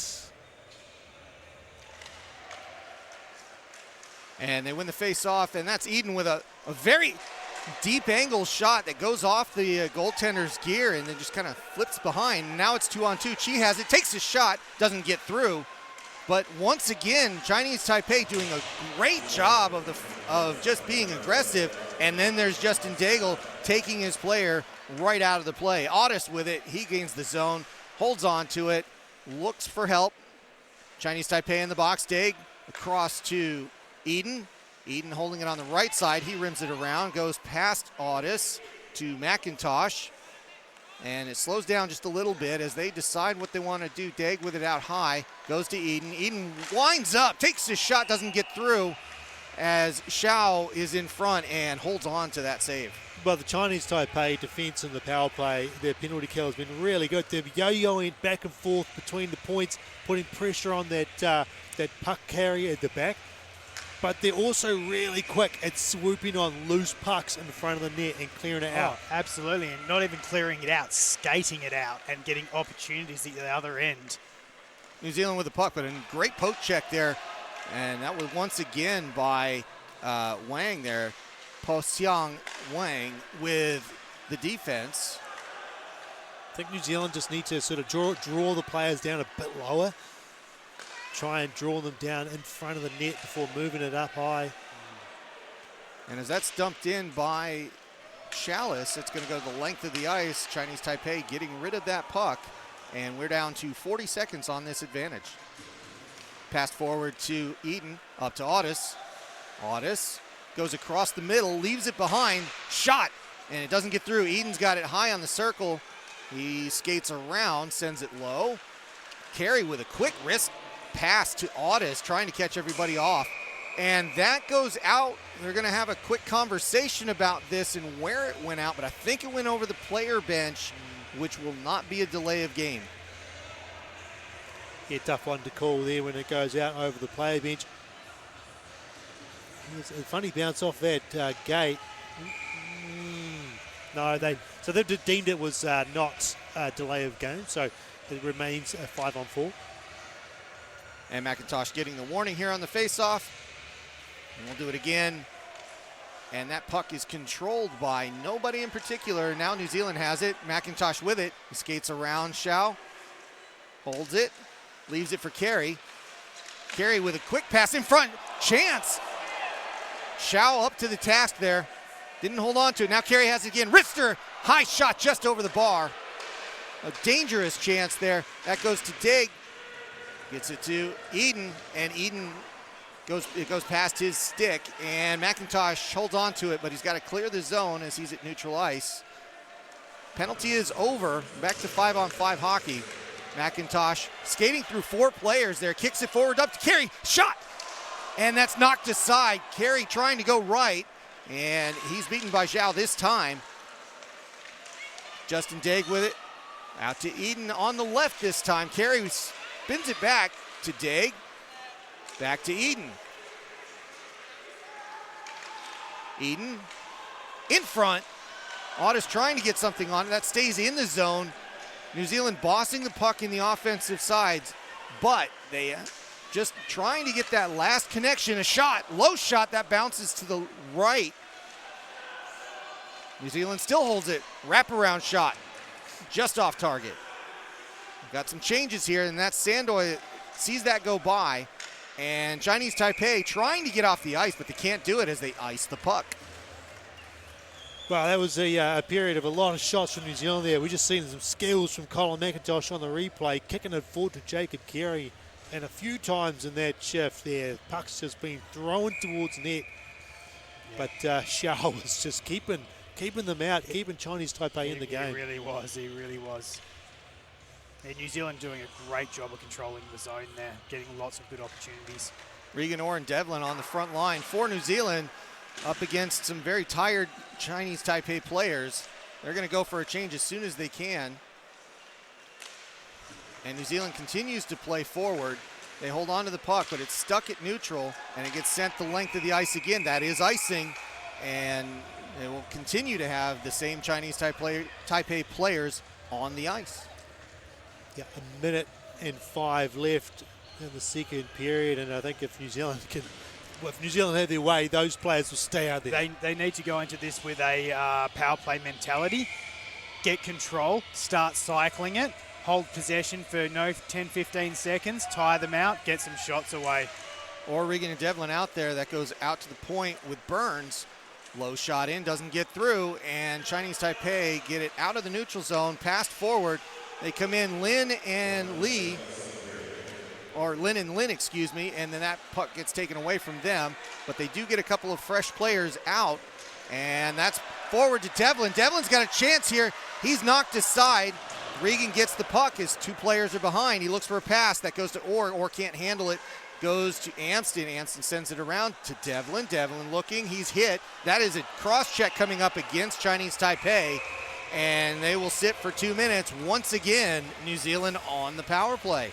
And they win the face-off, and that's Eden with a very deep angle shot that goes off the goaltender's gear and then just kind of flips behind. Now it's 2-on-2. Chi has it, takes a shot, doesn't get through. But once again, Chinese Taipei doing a great job of just being aggressive. And then there's Justin Daigle taking his player right out of the play. Otis with it, he gains the zone, holds on to it, looks for help. Chinese Taipei in the box. Daig across to Eden. Eden holding it on the right side. He rims it around, goes past Otis to McIntosh. And it slows down just a little bit as they decide what they want to do. Daig with it out high, goes to Eden. Eden winds up, takes his shot, doesn't get through as Xiao is in front and holds on to that save. But the Chinese Taipei defense and the power play, their penalty kill has been really good. They're yo-yoing back and forth between the points, putting pressure on that puck carrier at the back. But they're also really quick at swooping on loose pucks in front of the net and clearing it out. Absolutely, and not even clearing it out, skating it out and getting opportunities at the other end. New Zealand with the puck, but a great poke check there. And that was once again by Wang there. Po Xiang Wang with the defense. I think New Zealand just need to sort of draw the players down a bit lower. Try and draw them down in front of the net before moving it up high. And as that's dumped in by Chalice, it's going to go the length of the ice. Chinese Taipei getting rid of that puck. And we're down to 40 seconds on this advantage. Passed forward to Eden, up to Otis. Otis goes across the middle, leaves it behind, shot, and it doesn't get through. Eden's got it high on the circle. He skates around, sends it low. Carey with a quick wrist pass to Otis, trying to catch everybody off. And that goes out. They're going to have a quick conversation about this and where it went out, but I think it went over the player bench, which will not be a delay of game. Yeah, tough one to call there when it goes out over the player bench. It's a funny bounce off that gate. No, they've deemed it was not a delay of game, so it remains a 5-on-4. And McIntosh getting the warning here on the faceoff. And we'll do it again. And that puck is controlled by nobody in particular. Now New Zealand has it. McIntosh with it. He skates around Xiao. Holds it. Leaves it for Carey. Carey with a quick pass in front. Chance. Xiao up to the task there. Didn't hold on to it. Now Carey has it again. Wrister. High shot just over the bar. A dangerous chance there. That goes to Daig. Gets it to Eden, and Eden goes past his stick, and McIntosh holds on to it, but he's got to clear the zone as he's at neutral ice. Penalty is over. Back to 5-on-5 hockey. McIntosh skating through 4 players there, kicks it forward up to Carey, shot! And that's knocked aside. Carey trying to go right, and he's beaten by Zhao this time. Justin Daig with it. Out to Eden on the left this time. Carey spins it back to Daig. Back to Eden. Eden in front. Otis trying to get something on it. That stays in the zone. New Zealand bossing the puck in the offensive sides, but they just trying to get that last connection. A shot, low shot that bounces to the right. New Zealand still holds it. Wraparound shot. just off target. Got some changes here, and that's Sandoy sees that go by. And Chinese Taipei trying to get off the ice, but they can't do it as they ice the puck. Well, that was a period of a lot of shots from New Zealand there. We just seen some skills from Colin McIntosh on the replay, kicking it forward to Jacob Carey. And a few times in that shift there, puck's just been thrown towards net. Yeah. But Xiao was just keeping them out, keeping Chinese Taipei in the game. He really was. And New Zealand doing a great job of controlling the zone there, getting lots of good opportunities. Regan Orr and Devlin on the front line for New Zealand up against some very tired Chinese Taipei players. They're going to go for a change as soon as they can. And New Zealand continues to play forward. They hold on to the puck, but it's stuck at neutral, and it gets sent the length of the ice again. That is icing, and they will continue to have the same Chinese Taipei players on the ice. Yeah, 1:05 left in the second period, and I think if New Zealand had their way, those players will stay out there. They need to go into this with a power play mentality, get control, start cycling it, hold possession for 10-15 seconds, tire them out, get some shots away. Or Regan and Devlin out there, that goes out to the point with Burns. Low shot in, doesn't get through, and Chinese Taipei get it out of the neutral zone, passed forward. They come in, Lin and Lin, excuse me, and then that puck gets taken away from them. But they do get a couple of fresh players out, and that's forward to Devlin. Devlin's got a chance here. He's knocked aside. Regan gets the puck as two players are behind. He looks for a pass that goes to Orr. Orr can't handle it. Goes to Amston. Amston sends it around to Devlin. Devlin looking. He's hit. That is a cross check coming up against Chinese Taipei. And they will sit for 2 minutes. Once again, New Zealand on the power play.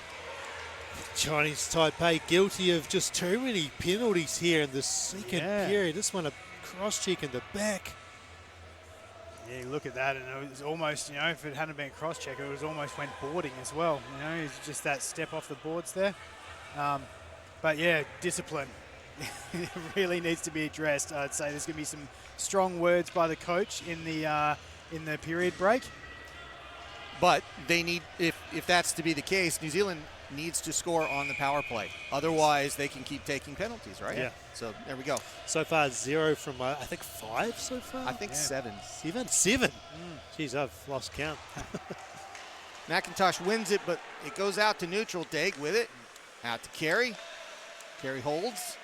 Chinese Taipei guilty of just too many penalties here in the second period. This one a cross check in the back. Yeah, look at that, and it was almost, if it hadn't been cross check, it was almost went boarding as well. It's just that step off the boards there. But yeah, discipline. It really needs to be addressed. I'd say there's going to be some strong words by the coach in the period break. But they need, if that's to be the case, New Zealand needs to score on the power play. Otherwise, they can keep taking penalties, right? Yeah. So there we go. So far, 0 from, I think, 5 so far? I think 7. 7? Jeez, I've lost count. McIntosh wins it, but it goes out to neutral. Daig with it. Out to Carey. Carey holds.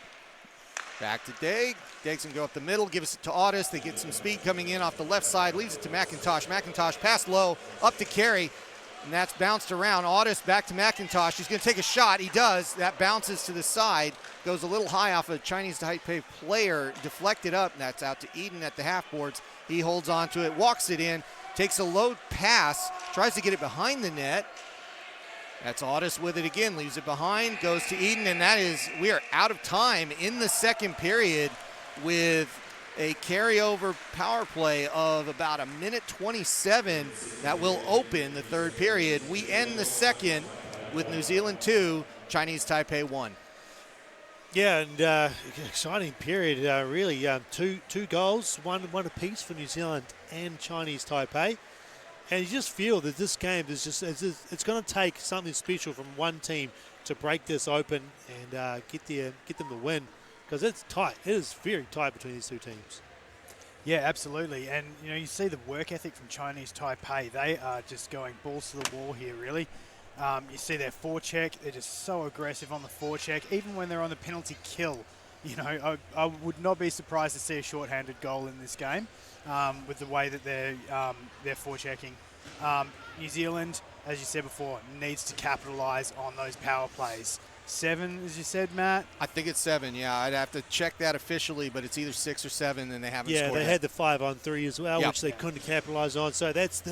Back to Daig. Daig's going to go up the middle, gives it to Audis. They get some speed coming in off the left side, leaves it to McIntosh. McIntosh pass low, up to Carey, and that's bounced around. Audis back to McIntosh. He's going to take a shot. He does. That bounces to the side, goes a little high off a Chinese Taipei player, deflected up, and that's out to Eden at the half boards. He holds on to it, walks it in, takes a low pass, tries to get it behind the net. That's Audis with it again, leaves it behind, goes to Eden, and we are out of time in the second period with a carryover power play of about 1:27 that will open the third period. We end the second with New Zealand 2, Chinese Taipei 1. Yeah, and exciting period, really. Two goals, one apiece for New Zealand and Chinese Taipei. And you just feel that this game is it's going to take something special from one team to break this open and get them to win, because it's tight. It is very tight between these two teams. Yeah, absolutely. And, you see the work ethic from Chinese Taipei. They are just going balls to the wall here, really. You see their forecheck. They're just so aggressive on the forecheck, even when they're on the penalty kill. I would not be surprised to see a shorthanded goal in this game with the way that they're forechecking. New Zealand, as you said before, needs to capitalise on those power plays. 7, as you said, Matt? I think it's 7, yeah. I'd have to check that officially, but it's either 6 or 7, and they haven't scored. Yeah, they had the 5-on-3 as well, which they couldn't capitalise on. So that's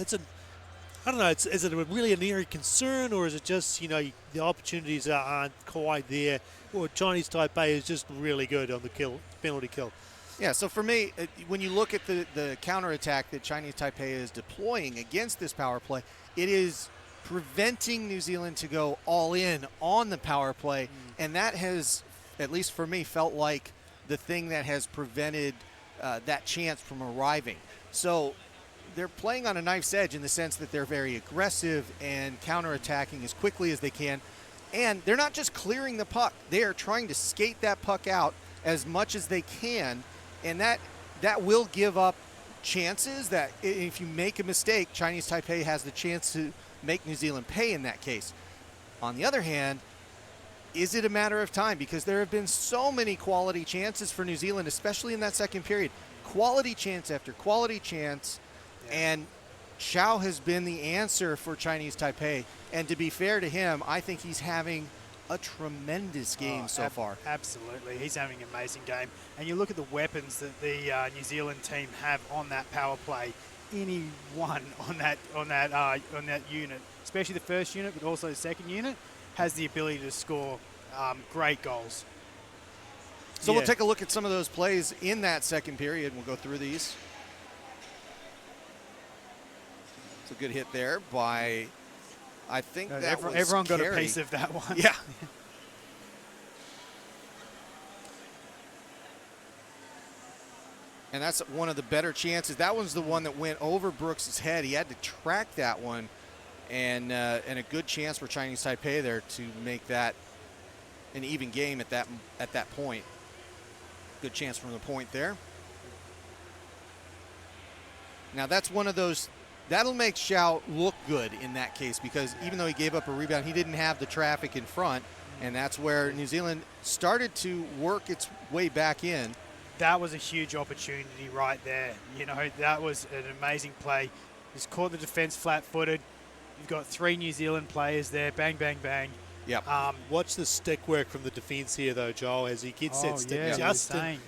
I don't know, is it really an area concern, or is it just, the opportunities aren't quite there, or Chinese Taipei is just really good on the penalty kill? Yeah, so for me, when you look at the counterattack that Chinese Taipei is deploying against this power play, it is preventing New Zealand to go all in on the power play, and that has, at least for me, felt like the thing that has prevented that chance from arriving. So they're playing on a knife's edge in the sense that they're very aggressive and counterattacking as quickly as they can. And they're not just clearing the puck. They are trying to skate that puck out as much as they can. And that will give up chances that if you make a mistake, Chinese Taipei has the chance to make New Zealand pay in that case. On the other hand, is it a matter of time? Because there have been so many quality chances for New Zealand, especially in that second period. Quality chance after quality chance. And Xiao has been the answer for Chinese Taipei. And to be fair to him, I think he's having a tremendous game so far. Absolutely. He's having an amazing game. And you look at the weapons that the New Zealand team have on that power play. Any one on that unit, especially the first unit, but also the second unit, has the ability to score great goals. So we'll take a look at some of those plays in that second period. We'll go through these. It's a good hit there by, I think everyone got a piece of that one. Yeah. And that's one of the better chances. That one's the one that went over Brooks's head. He had to track that one, and a good chance for Chinese Taipei there to make that an even game at that point. Good chance from the point there. Now that's one of those, that'll make Xiao look good in that case, because even though he gave up a rebound, he didn't have the traffic in front, and that's where New Zealand started to work its way back in. That was a huge opportunity right there. You know, that was an amazing play. Just caught the defense flat-footed. You've got 3 New Zealand players there. Bang, bang, bang. Yep. Watch the stick work from the defense here, though, Joel, as he gets that stick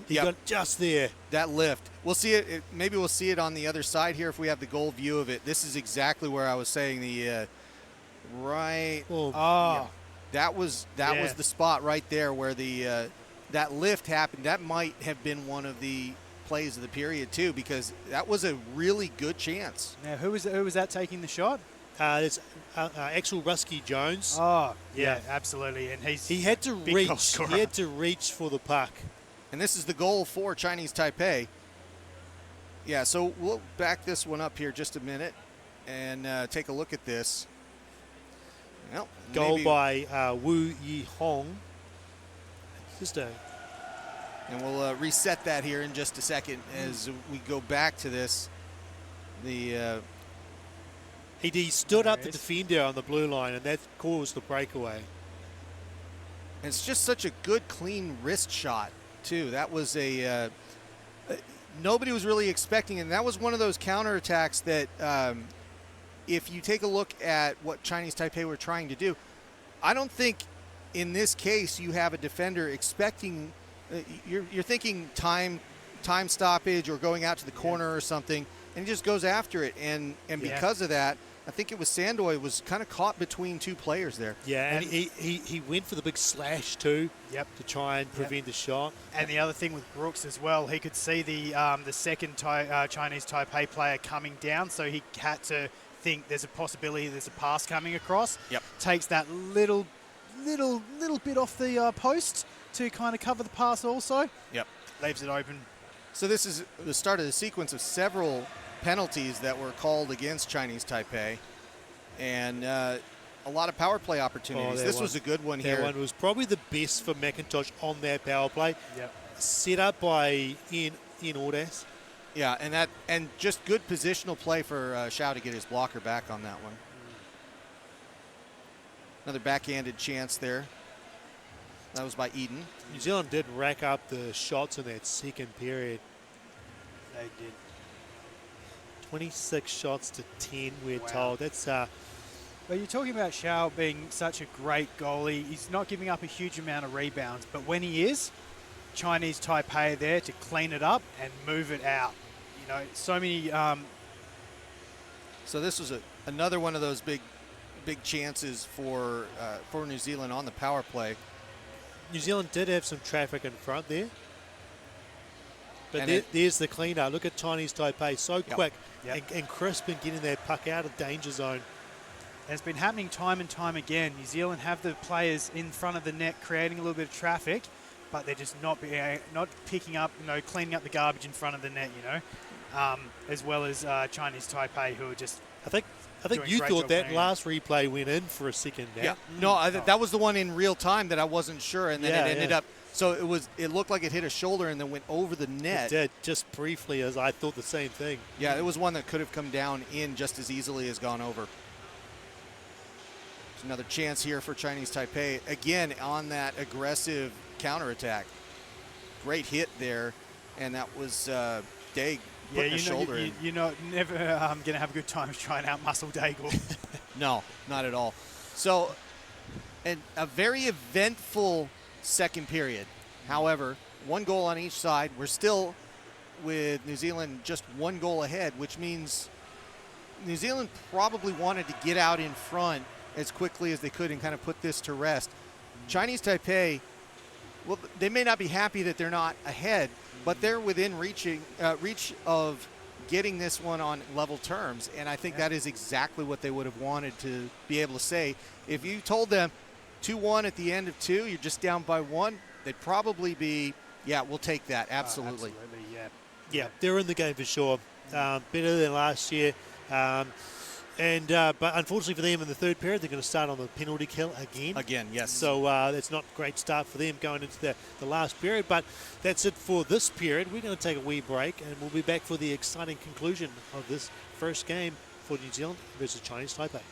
he got just there. That lift. We'll see it. Maybe we'll see it on the other side here if we have the goal view of it. This is exactly where I was saying the right. Oh, that was the spot right there where the that lift happened. That might have been one of the plays of the period too, because that was a really good chance. Now, who was that taking the shot? It's Axel Rusky-Jones. Oh, yeah, absolutely. And he had to reach. He had to reach for the puck. And this is the goal for Chinese Taipei. Yeah, so we'll back this one up here just a minute and take a look at this. Well, goal by Wu Yi-hong. And we'll reset that here in just a second as we go back to this. He stood up the defender on the blue line, and that caused the breakaway. And it's just such a good, clean wrist shot, too. That was nobody was really expecting it. And that was one of those counterattacks that if you take a look at what Chinese Taipei were trying to do, I don't think in this case you have a defender expecting you're thinking time stoppage or going out to the corner or something, and he just goes after it. And because of that, I think it was Sandoy was kind of caught between 2 players there. Yeah, and he went for the big slash too. Yep. To try and prevent the shot. And the other thing with Brooks as well, he could see the second Chinese Taipei player coming down, so he had to think there's a possibility there's a pass coming across. Yep. Takes that little bit off the post to kind of cover the pass also. Yep. Leaves it open. So this is the start of the sequence of several penalties that were called against Chinese Taipei, and a lot of power play opportunities. This was a good one here. That one was probably the best for McIntosh on that power play. Yep. Set up by Ian Audas. Yeah, and just good positional play for Xiao to get his blocker back on that one. Another backhanded chance there. That was by Eden. New Zealand did rack up the shots in that second period. They did. 26 shots to 10, we're told. That's But you're talking about Xiao being such a great goalie. He's not giving up a huge amount of rebounds, but when he is, Chinese Taipei there to clean it up and move it out. You know, so many. So this was another one of those big chances for New Zealand on the power play. New Zealand did have some traffic in front there. But there's the cleanup. Look at Chinese Taipei, so quick and crisp in getting that puck out of danger zone. It's been happening time and time again. New Zealand have the players in front of the net creating a little bit of traffic, but they're just not picking up, cleaning up the garbage in front of the net, as well as Chinese Taipei, who are just I think doing a you great thought job that playing. last replay went in for a second. Yeah. No, that was the one in real time that I wasn't sure, and then Yeah, it ended yeah. up. So it looked like it hit a shoulder and then went over the net. It did, just briefly, as I thought the same thing. Yeah, it was one that could have come down in just as easily as gone over. There's another chance here for Chinese Taipei, again on that aggressive counterattack. Great hit there, and that was Day putting a shoulder in. You're not never going to have a good time trying out muscle Daigle. No, not at all. So, and a very eventful second period. However, one goal on each side. We're still with New Zealand just one goal ahead, which means New Zealand probably wanted to get out in front as quickly as they could and kind of put this to rest. Chinese Taipei, well, they may not be happy that they're not ahead, but they're within reach of getting this one on level terms, and I think that is exactly what they would have wanted to be able to say. If you told them 2-1 at the end of 2, you're just down by 1, they'd probably be, yeah, we'll take that, absolutely. Absolutely, yeah. Yeah, they're in the game for sure. Better than last year. But unfortunately for them in the third period, they're going to start on the penalty kill again. Again, yes. So that's not a great start for them going into the last period. But that's it for this period. We're going to take a wee break, and we'll be back for the exciting conclusion of this first game for New Zealand versus Chinese Taipei.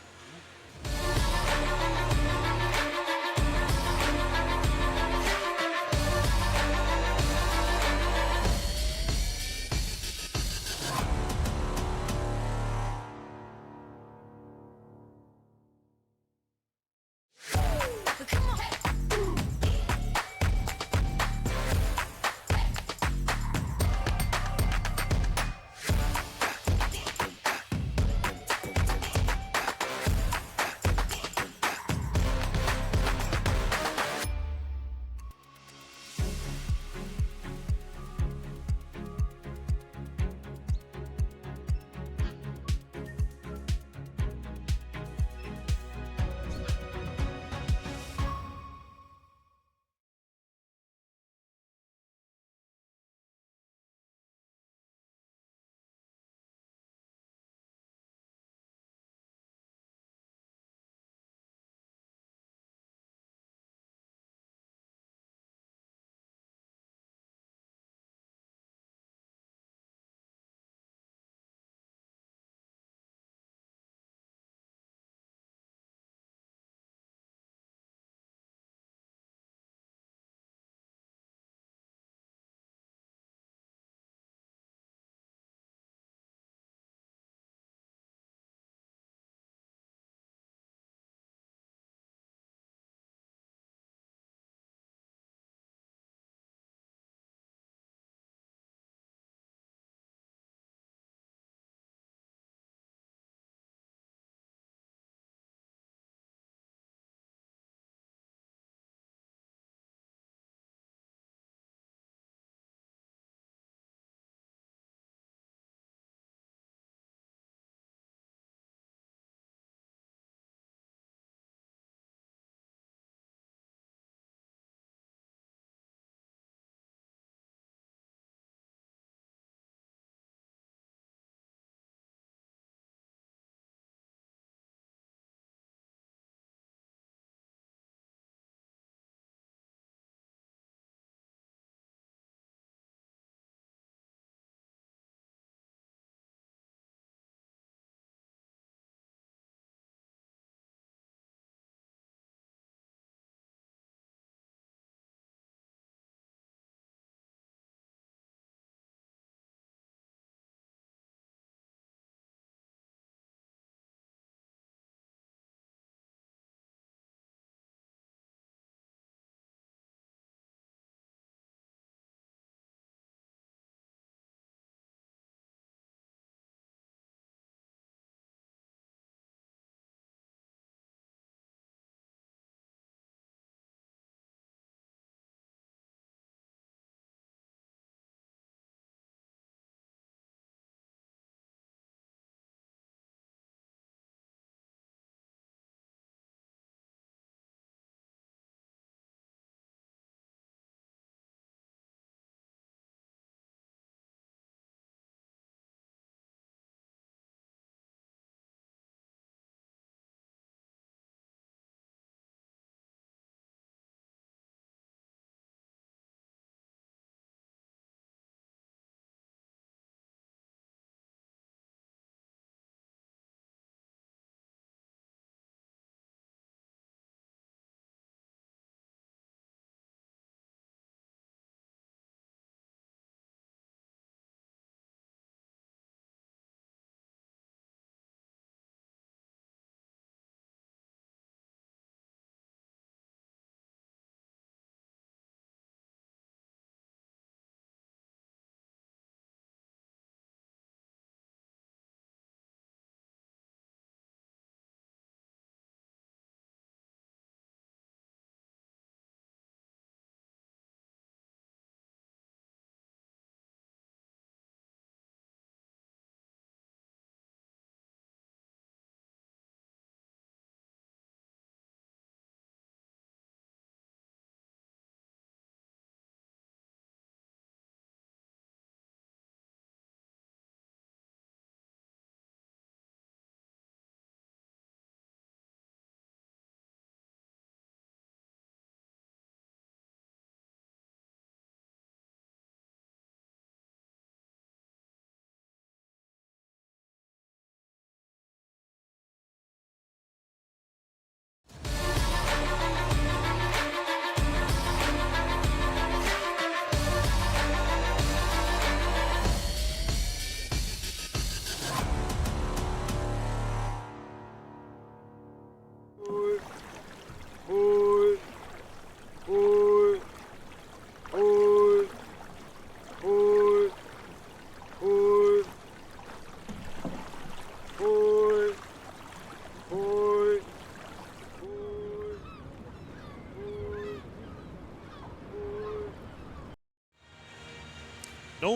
No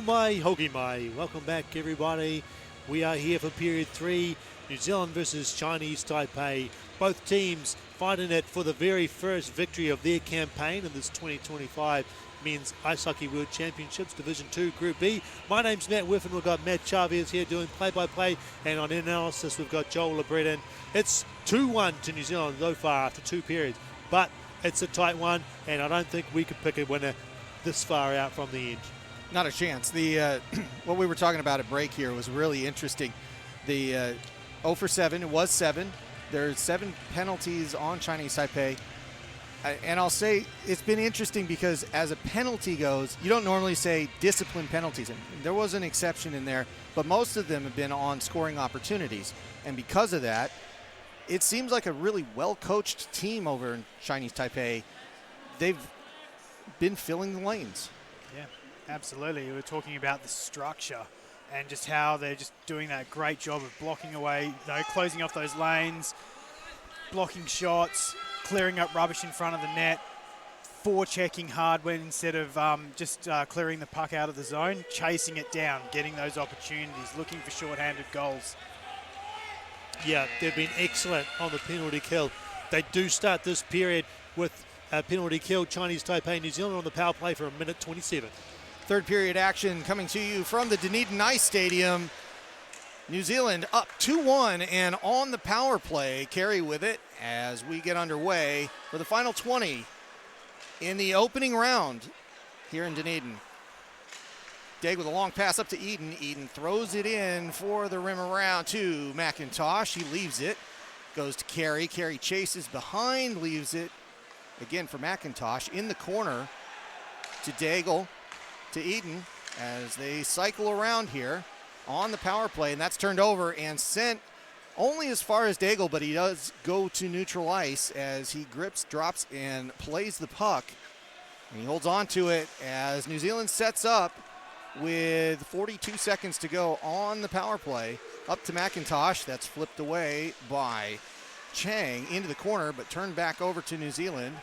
mai, hoki mai. Welcome back, everybody. We are here for period 3, New Zealand versus Chinese Taipei. Both teams fighting it for the very first victory of their campaign in this 2025 Men's Ice Hockey World Championships, Division 2, Group B. My name's Matt Whiffen. We've got Matt Chavez here doing play-by-play, and on analysis we've got Joel LeBreton. It's 2-1 to New Zealand so far after 2 periods, but it's a tight one, and I don't think we could pick a winner this far out from the end. Not a chance. The what we were talking about at break here was really interesting. The 0 for 7, it was 7. There's 7 penalties on Chinese Taipei. And I'll say it's been interesting because as a penalty goes, you don't normally say discipline penalties. And there was an exception in there, but most of them have been on scoring opportunities. And because of that, it seems like a really well-coached team over in Chinese Taipei. They've been filling the lanes. Yeah, absolutely. We were talking about the structure and just how they're just doing that great job of blocking away, closing off those lanes, blocking shots, clearing up rubbish in front of the net, forechecking hard when instead of just clearing the puck out of the zone, chasing it down, getting those opportunities, looking for shorthanded goals. Yeah, they've been excellent on the penalty kill. They do start this period with a penalty kill. Chinese Taipei, New Zealand on the power play for 1:27. Third period action coming to you from the Dunedin Ice Stadium. New Zealand up 2-1 and on the power play. Carry with it as we get underway for the final 20 in the opening round here in Dunedin. Daig with a long pass up to Eden. Eden throws it in for the rim around to McIntosh. He leaves it. Goes to Carey. Carey chases behind, leaves it again for McIntosh in the corner to Daigle, to Eden as they cycle around here on the power play, and that's turned over and sent only as far as Daigle, but he does go to neutral ice as he grips, drops, and plays the puck. And he holds on to it as New Zealand sets up with 42 seconds to go on the power play. Up to McIntosh. That's flipped away by Chang into the corner, but turned back over to New Zealand.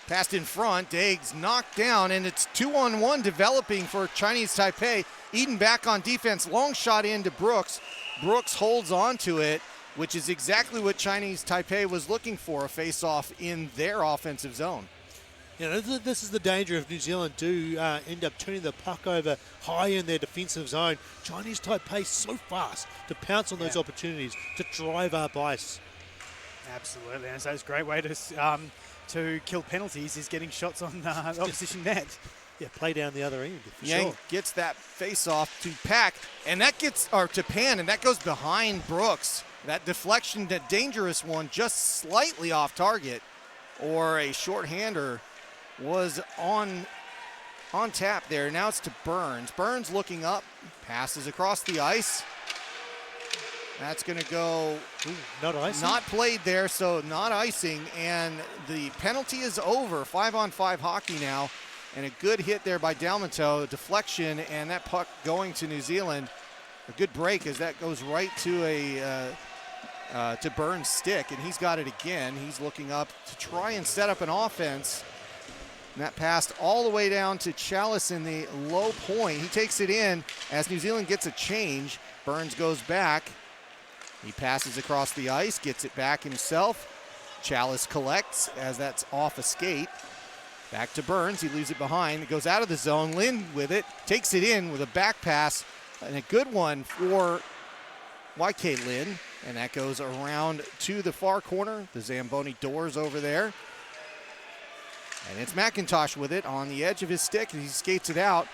Passed in front. Daig's knocked down, and it's 2-on-1 developing for Chinese Taipei. Eden back on defense. Long shot into Brooks. Brooks holds on to it, which is exactly what Chinese Taipei was looking for, a face-off in their offensive zone. Yeah, this is the danger of New Zealand do end up turning the puck over high in their defensive zone. Chinese Taipei so fast to pounce on those opportunities, to drive up ice. Absolutely, and so it's a great way to kill penalties is getting shots on the opposition net. Yeah, play down the other end for Yang sure. gets that face-off to Pack, and that gets, or to Pan, and that goes behind Brooks. That deflection, that dangerous one, just slightly off target, or a shorthander was on tap there. Now it's to Burns. Burns looking up, passes across the ice. That's going to go not icing. Not played there, so not icing, and the penalty is over. 5-on-5 hockey now, and a good hit there by Dalmato, deflection, and that puck going to New Zealand. A good break as that goes right to to Burns' stick, and he's got it again. He's looking up to try and set up an offense. And that passed all the way down to Chalice in the low point. He takes it in as New Zealand gets a change. Burns goes back. He passes across the ice, gets it back himself. Chalice collects as that's off a skate. Back to Burns, he leaves it behind. It goes out of the zone. Lynn with it, takes it in with a back pass, and a good one for YK Lynn. And that goes around to the far corner. The Zamboni doors over there. And it's McIntosh with it on the edge of his stick, and he skates it out.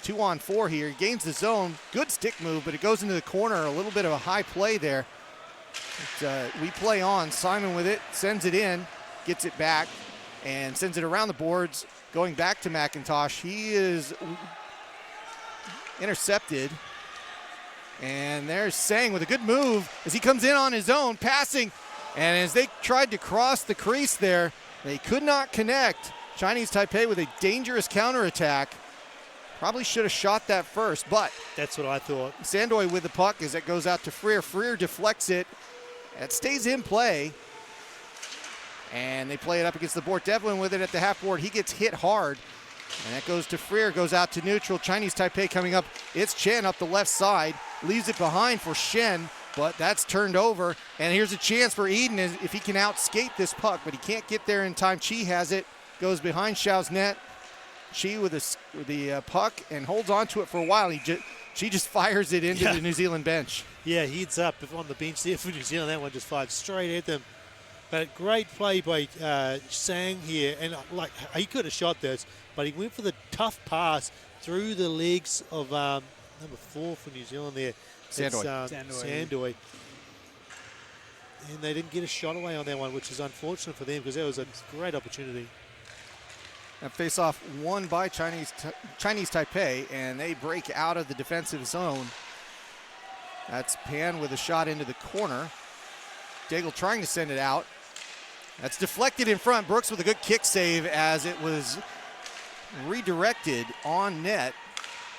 2-on-4 here. He gains the zone. Good stick move, but it goes into the corner. A little bit of a high play there. We play on. Simon with it, sends it in, gets it back, and sends it around the boards, going back to McIntosh. He is intercepted. And there's Sang with a good move as he comes in on his own, passing. And as they tried to cross the crease there, they could not connect. Chinese Taipei with a dangerous counterattack. Probably should have shot that first, but that's what I thought. Sandoy with the puck as it goes out to Freer. Freer deflects it It stays in play. And they play it up against the board. Devlin with it at the half board. He gets hit hard. And that goes to Freer, goes out to neutral. Chinese Taipei coming up. It's Chen up the left side. Leaves it behind for Shen, but that's turned over. And here's a chance for Eden if he can outskate this puck, but he can't get there in time. Chi has it, goes behind Xiao's net. Chi with the puck and holds on to it for a while. She just fires it into the New Zealand bench. Yeah, heads up on the bench there for New Zealand. That one just fired straight at them. But great play by Sang here. And like he could have shot this, but he went for the tough pass through the legs of number 4 for New Zealand there. Sandoy. And they didn't get a shot away on that one, which is unfortunate for them because that was a great opportunity. A face-off won by Chinese Taipei, and they break out of the defensive zone. That's Pan with a shot into the corner. Daigle trying to send it out. That's deflected in front. Brooks with a good kick save as it was redirected on net.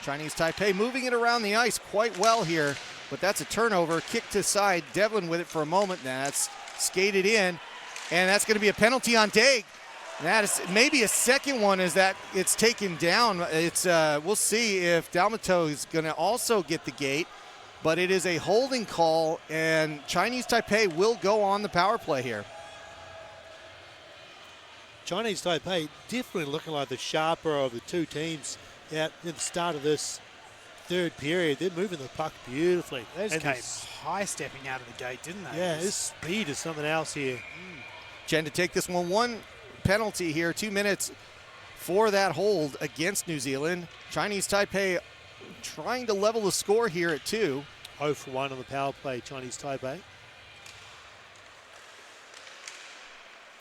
Chinese Taipei moving it around the ice quite well here, but that's a turnover. Kick to side. Devlin with it for a moment. That's skated in, and that's going to be a penalty on Daig. That is maybe a second one as that it's taken down. It's we'll see if Dalmato is going to also get the gate, but it is a holding call, and Chinese Taipei will go on the power play here. Chinese Taipei definitely looking like the sharper of the two teams out at the start of this third period. They're moving the puck beautifully. They just came high stepping out of the gate, didn't they? Yeah, this speed is something else here. Chen to take this one penalty here, 2 minutes for that hold against New Zealand. Chinese Taipei trying to level the score here at 2. 0 for 1 on the power play, Chinese Taipei.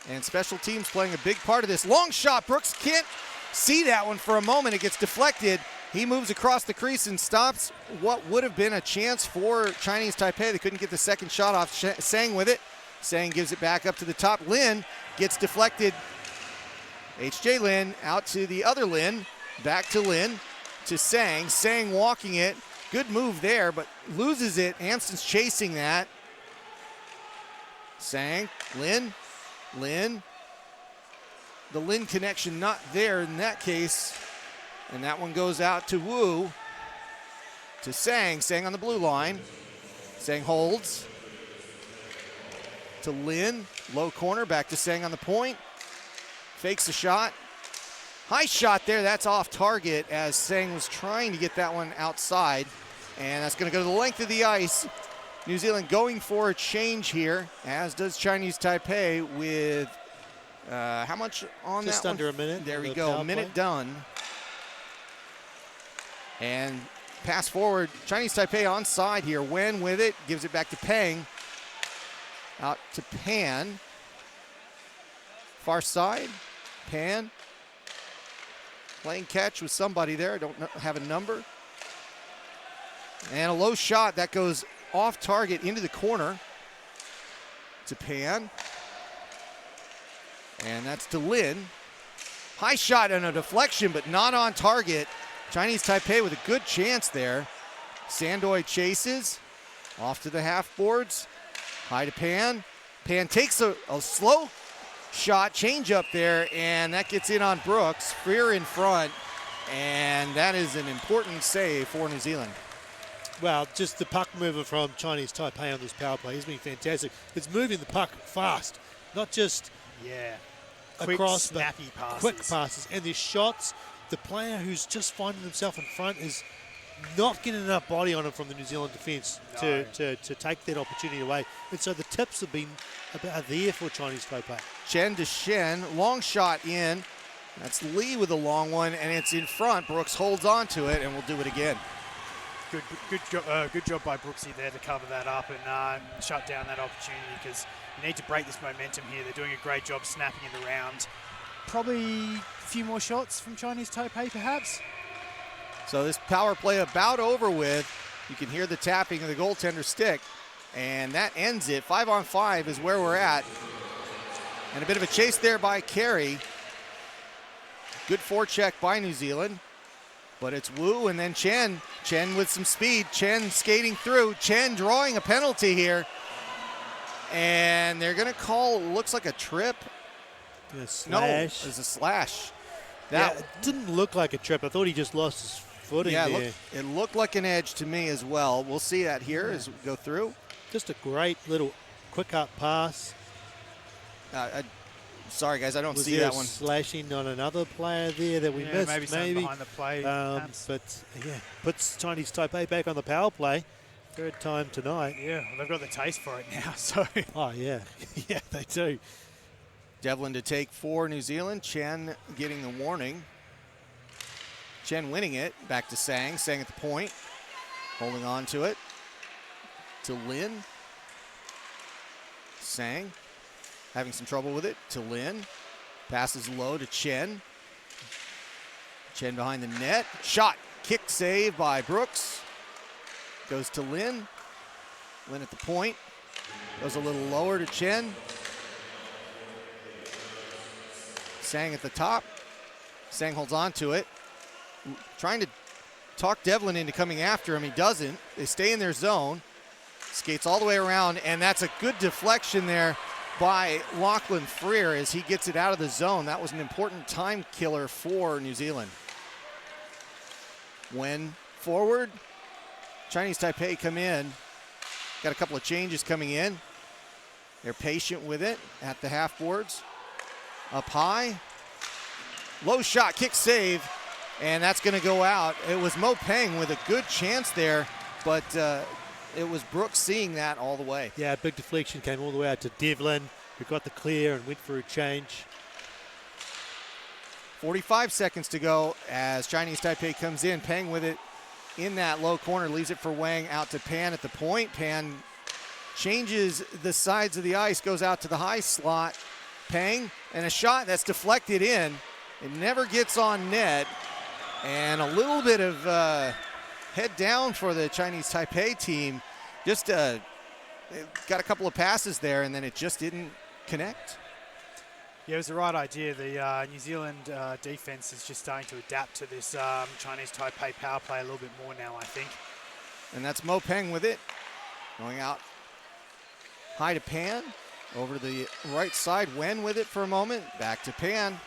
And special teams playing a big part of this. Long shot, Brooks can't see that one for a moment. It gets deflected. He moves across the crease and stops what would have been a chance for Chinese Taipei. They couldn't get the second shot off. Sang with it. Sang gives it back up to the top. Lin gets deflected. H.J. Lin out to the other Lin. Back to Lin to Sang. Sang walking it. Good move there, but loses it. Amston's chasing that. Sang, Lin. The Lin connection not there in that case. And that one goes out to Wu. To Sang. Sang on the blue line. Sang holds. To Lin. Low corner. Back to Sang on the point. Fakes the shot. High shot there. That's off target as Sang was trying to get that one outside. And that's going to go to the length of the ice. New Zealand going for a change here, as does Chinese Taipei with how much on that? Just under a minute. There we go. A minute done. And pass forward. Chinese Taipei onside here. Wen with it. Gives it back to Peng. Out to Pan. Far side. Pan. Playing catch with somebody there. I don't have a number. And a low shot that goes off target into the corner. To Pan. And that's to Lin. High shot and a deflection, but not on target. Chinese Taipei with a good chance there. Sandoy chases. Off to the half boards. High to Pan. Pan takes a slow shot, change up there, and that gets in on Brooks. Freer in front, and that is an important save for New Zealand. Well, just the puck movement from Chinese Taipei on this power play has been fantastic. It's moving the puck fast, not just quick, across, snappy but passes. quick passes. And their shots, the player who's just finding himself in front is not getting enough body on him from the New Zealand defence to take that opportunity away. And so the tips have been about there for Chinese Taipei. Chen to Shen, long shot in. That's Lee with a long one, and it's in front. Brooks holds on to it, and we'll do it again. Good job by Brooksy there to cover that up and shut down that opportunity, because you need to break this momentum here. They're doing a great job snapping it around. Probably a few more shots from Chinese Taipei, perhaps. So this power play about over with. You can hear the tapping of the goaltender's stick, and that ends it. 5-on-5 is where we're at. And a bit of a chase there by Carey. Good forecheck by New Zealand. But it's Wu and then Chen. Chen with some speed. Chen skating through. Chen drawing a penalty here. And they're going to call, looks like a trip. A slash. No, it's a slash. It didn't look like a trip. I thought he just lost his footing there. It looked like an edge to me as well. We'll see that here as we go through. Just a great little quick up pass. Sorry, guys, I don't Was see there that one. Slashing on another player there that we missed. Maybe something behind the play. But yeah, puts Chinese Taipei back on the power play. Third time tonight. Yeah, well, they've got the taste for it now. So. Oh yeah, yeah they do. Devlin to take for New Zealand. Chen getting the warning. Chen winning it. Back to Sang. Sang at the point. Holding on to it. To Lin. Sang. Having some trouble with it. To Lin. Passes low to Chen. Chen behind the net. Shot. Kick save by Brooks. Goes to Lin. Lin at the point. Goes a little lower to Chen. Sang at the top. Sang holds on to it. Trying to talk Devlin into coming after him. He doesn't. They stay in their zone. Skates all the way around, and that's a good deflection there by Lachlan Freer as he gets it out of the zone. That was an important time killer for New Zealand. When forward, Chinese Taipei come in. Got a couple of changes coming in. They're patient with it at the half boards. Up high. Low shot, kick save, and that's going to go out. It was Mo Peng with a good chance there, but it was Brooks seeing that all the way. Yeah, big deflection came all the way out to Devlin, who got the clear and went for a change. 45 seconds to go as Chinese Taipei comes in. Peng with it in that low corner, leaves it for Wang, out to Pan at the point. Pan changes the sides of the ice, goes out to the high slot. Peng, and a shot that's deflected in. It never gets on net. And a little bit of head down for the Chinese Taipei team. Just got a couple of passes there, and then it just didn't connect. Yeah, it was the right idea. The New Zealand defense is just starting to adapt to this Chinese Taipei power play a little bit more now, I think. And that's Mo Peng with it. Going out high to Pan. Over to the right side, Wen with it for a moment. Back to Pan.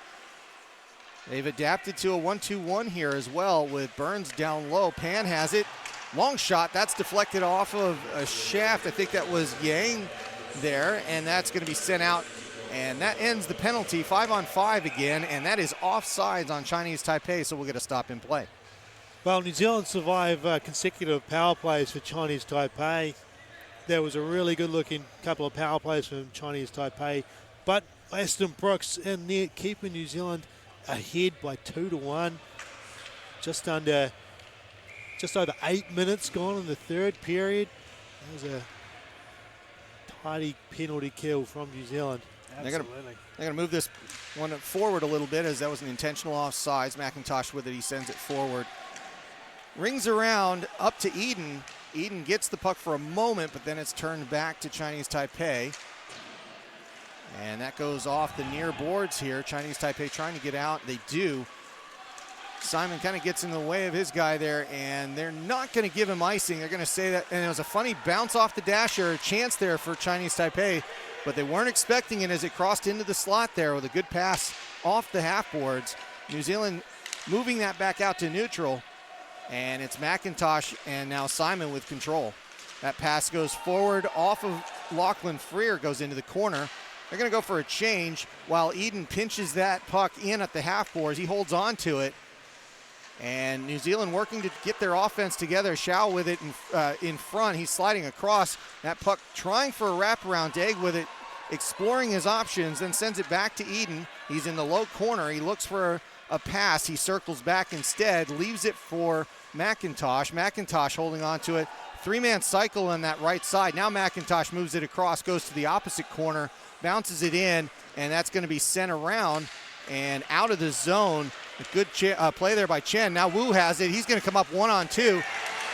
They've adapted to a 1-2-1 here as well with Burns down low. Pan has it. Long shot. That's deflected off of a shaft. I think that was Yang there. And that's going to be sent out. And that ends the penalty. 5-on-5 again. And that is offsides on Chinese Taipei. So we'll get a stop in play. Well, New Zealand survived consecutive power plays for Chinese Taipei. There was a really good-looking couple of power plays from Chinese Taipei, but Aston Brooks in there keeping New Zealand ahead by 2-1. Just over 8 minutes gone in the third period. That was a tidy penalty kill from New Zealand. Absolutely. They're going to move this one forward a little bit as that was an intentional offsides. McIntosh with it, he sends it forward. Rings around up to Eden. Eden gets the puck for a moment, but then it's turned back to Chinese Taipei. And that goes off the near boards here. Chinese Taipei trying to get out. They do. Simon kind of gets in the way of his guy there, and they're not going to give him icing. They're going to say that, and it was a funny bounce off the dasher, chance there for Chinese Taipei, but they weren't expecting it as it crossed into the slot there with a good pass off the half boards. New Zealand moving that back out to neutral. And it's McIntosh and now Simon with control. That pass goes forward off of Lachlan Freer, goes into the corner. They're going to go for a change while Eden pinches that puck in at the half boards. He holds on to it. And New Zealand working to get their offense together. Shao with it in front. He's sliding across. That puck trying for a wraparound. Daig with it, exploring his options, then sends it back to Eden. He's in the low corner. He looks for a pass. He circles back instead, leaves it for McIntosh. McIntosh holding on to it. Three-man cycle on that right side. Now McIntosh moves it across, goes to the opposite corner, bounces it in, and that's going to be sent around and out of the zone. A good play there by Chen. Now Wu has it. He's going to come up 1-on-2,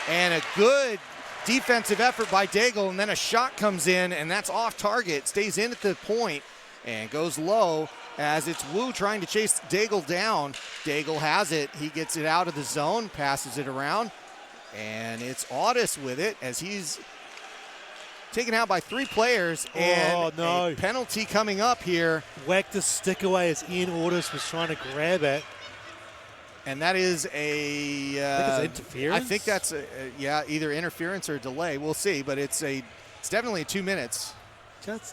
and a good defensive effort by Daigle, and then a shot comes in, and that's off target. Stays in at the point and goes low as it's Wu trying to chase Daigle down. Daigle has it. He gets it out of the zone, passes it around, and it's Audis with it as he's taken out by 3 players, and no. a penalty coming up here. Whacked the stick away as Ian Ordis was trying to grab it. And that is a... I think it's interference? I think that's, either interference or delay. We'll see, but it's definitely 2 minutes.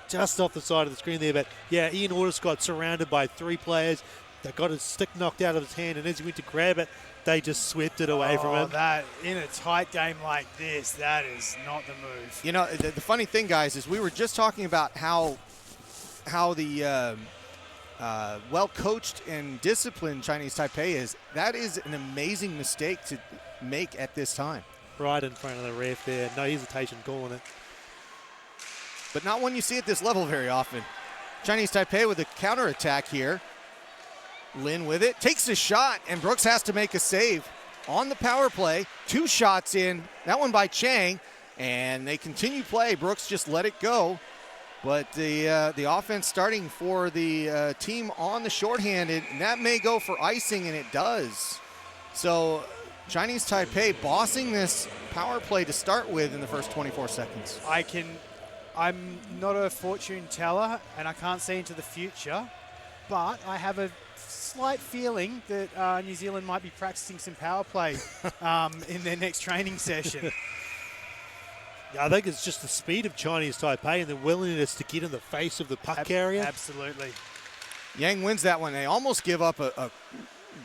Just off the side of the screen there, but yeah, Ian Ordis got surrounded by 3 players that got his stick knocked out of his hand, and as he went to grab it, they just swept it away from him. That, in a tight game like this, that is not the move. You know, the funny thing, guys, is we were just talking about how the well-coached and disciplined Chinese Taipei is. That is an amazing mistake to make at this time. Right in front of the ref there. No hesitation calling it. But not one you see at this level very often. Chinese Taipei with a counterattack here. Lin with it, takes a shot, and Brooks has to make a save on the power play. 2 shots in, that one by Chang, and they continue play. Brooks just let it go. But the offense starting for the team on the shorthanded, and that may go for icing, and it does. So Chinese Taipei bossing this power play to start with in the first 24 seconds. I'm not a fortune teller, and I can't see into the future, but I have a slight feeling that New Zealand might be practicing some power play in their next training session. Yeah, I think it's just the speed of Chinese Taipei and the willingness to get in the face of the puck carrier. Absolutely. Yang wins that one. They almost give up a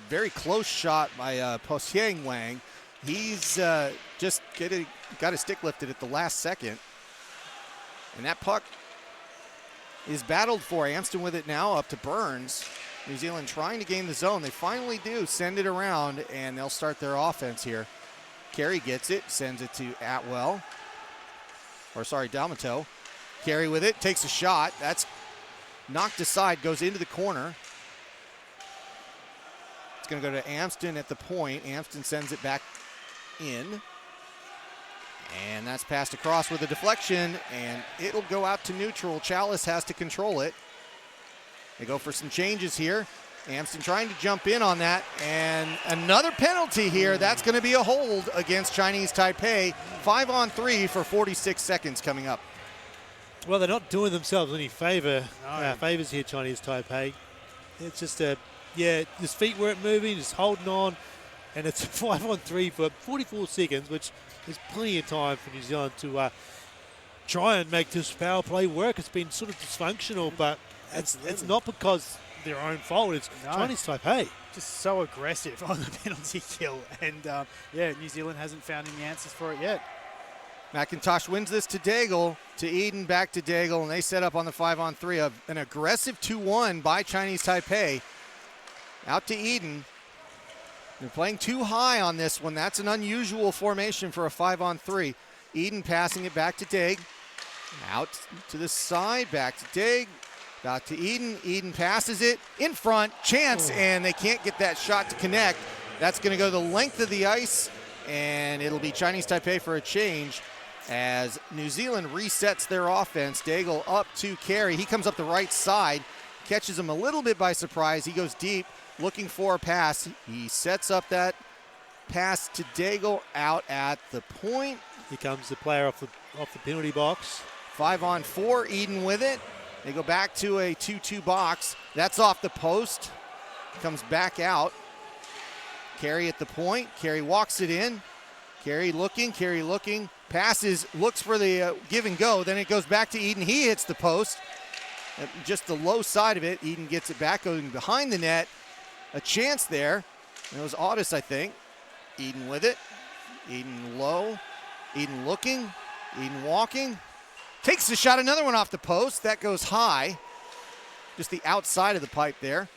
very close shot by Po Xiang Wang. He's just got his stick lifted at the last second. And that puck is battled for. Amston with it now up to Burns. New Zealand trying to gain the zone. They finally do send it around, and they'll start their offense here. Carey gets it, sends it to Atwell. D'Amato. Carey with it, takes a shot. That's knocked aside, goes into the corner. It's going to go to Amston at the point. Amston sends it back in. And that's passed across with a deflection, and it'll go out to neutral. Chalice has to control it. They go for some changes here. Amston trying to jump in on that, and another penalty here. That's going to be a hold against Chinese Taipei. 5-on-3 for 46 seconds coming up. Well, they're not doing themselves any favors here, Chinese Taipei. It's just his feet weren't moving, just holding on, and it's 5-on-3 for 44 seconds, which is plenty of time for New Zealand to try and make this power play work. It's been sort of dysfunctional, but it's not because their own fault. It's Chinese Taipei. Just so aggressive on the penalty kill. And, New Zealand hasn't found any answers for it yet. McIntosh wins this to Daigle, to Eden, back to Daigle, and they set up on the 5-on-3. An aggressive 2-1 by Chinese Taipei. Out to Eden. They're playing too high on this one. That's an unusual formation for a 5-on-3. Eden passing it back to Daig. Out to the side, back to Daig. Back to Eden. Eden passes it in front. Chance, and they can't get that shot to connect. That's going to go the length of the ice, and it'll be Chinese Taipei for a change as New Zealand resets their offense. Daigle up to Carey. He comes up the right side, catches him a little bit by surprise. He goes deep, looking for a pass. He sets up that pass to Daigle out at the point. Here comes the player off the penalty box. 5-on-4, Eden with it. They go back to a 2-2 box. That's off the post. Comes back out. Carey at the point. Carey walks it in. Carey looking. Passes, looks for the give and go. Then it goes back to Eden. He hits the post. Just the low side of it. Eden gets it back, going behind the net. A chance there. It was Audis, I think. Eden with it. Eden low. Eden looking. Eden walking. Takes the shot, another one off the post. That goes high. Just the outside of the pipe there.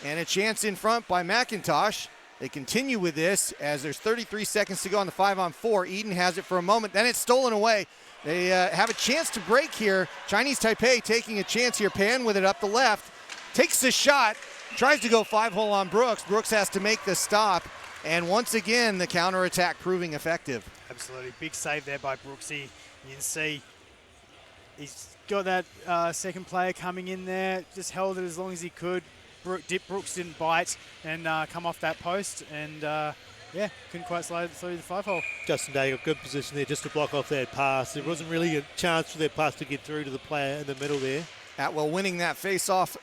And a chance in front by McIntosh. They continue with this as there's 33 seconds to go on the 5-on-4. Eden has it for a moment, then it's stolen away. They have a chance to break here. Chinese Taipei taking a chance here. Pan with it up the left. Takes the shot. Tries to go 5-hole on Brooks. Brooks has to make the stop. And once again, the counterattack proving effective. Absolutely. Big save there by Brooksy. You can see he's got that second player coming in there. Just held it as long as he could. Brooks didn't bite and come off that post. And Yeah, couldn't quite slide through the 5-hole. Justin Daigle, good position there just to block off that pass. There wasn't really a chance for that pass to get through to the player in the middle there. Atwell winning that face-off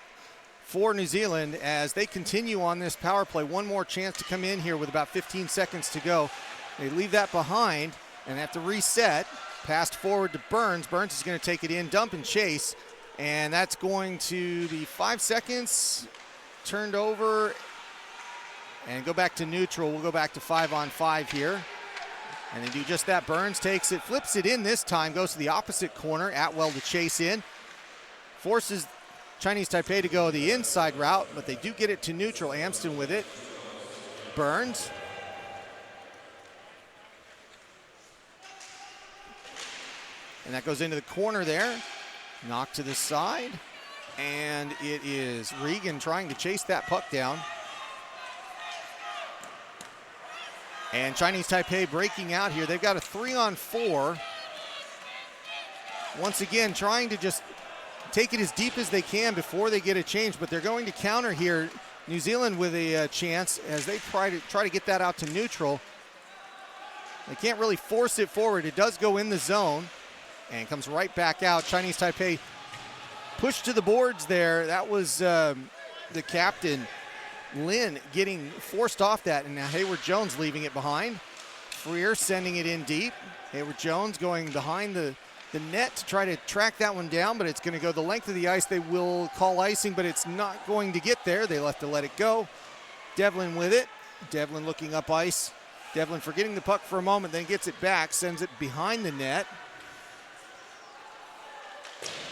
for New Zealand as they continue on this power play. One more chance to come in here with about 15 seconds to go. They leave that behind and have to reset. Passed forward to Burns. Burns is going to take it in, dump and chase. And that's going to be 5 seconds. Turned over and go back to neutral. We'll go back to 5-on-5 here. And they do just that. Burns takes it, flips it in this time, goes to the opposite corner. Atwell to chase in. Forces Chinese Taipei to go the inside route, but they do get it to neutral. Amston with it. Burns. And that goes into the corner there. Knocked to the side. And it is Regan trying to chase that puck down. And Chinese Taipei breaking out here. They've got a 3-on-4. Once again, trying to just take it as deep as they can before they get a change, but they're going to counter here. New Zealand with a chance as they try to get that out to neutral. They can't really force it forward. It does go in the zone and comes right back out. Chinese Taipei pushed to the boards there. That was the captain, Lin, getting forced off that, and now Hayward Jones leaving it behind. Freer sending it in deep. Hayward Jones going behind the net to try to track that one down, but it's going to go the length of the ice. They will call icing, but it's not going to get there. They left to let it go. Devlin with it. Devlin looking up ice. Devlin forgetting the puck for a moment, then gets it back, sends it behind the net.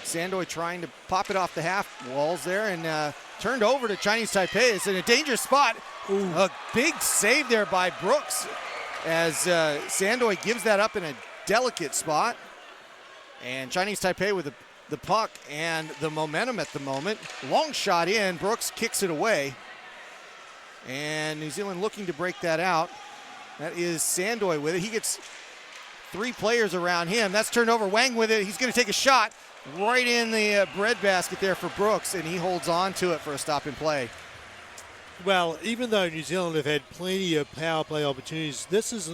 Sandoy trying to pop it off the half walls there and turned over to Chinese Taipei. It's in a dangerous spot. Ooh. A big save there by Brooks as Sandoy gives that up in a delicate spot. And Chinese Taipei with the puck and the momentum at the moment. Long shot in. Brooks kicks it away. And New Zealand looking to break that out. That is Sandoy with it. He gets 3 players around him. That's turned over. Wang with it. He's going to take a shot right in the breadbasket there for Brooks, and he holds on to it for a stop and play. Well, even though New Zealand have had plenty of power play opportunities, this is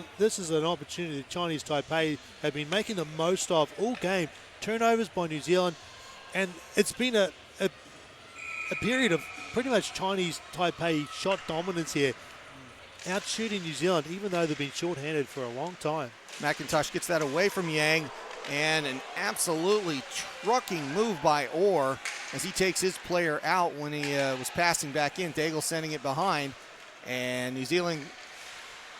an opportunity that Chinese Taipei have been making the most of all game. Turnovers by New Zealand, and it's been a period of pretty much Chinese Taipei shot dominance here, out-shooting New Zealand, even though they've been short-handed for a long time. McIntosh gets that away from Yang, and an absolutely trucking move by Orr as he takes his player out when he was passing back in. Daigle sending it behind, and New Zealand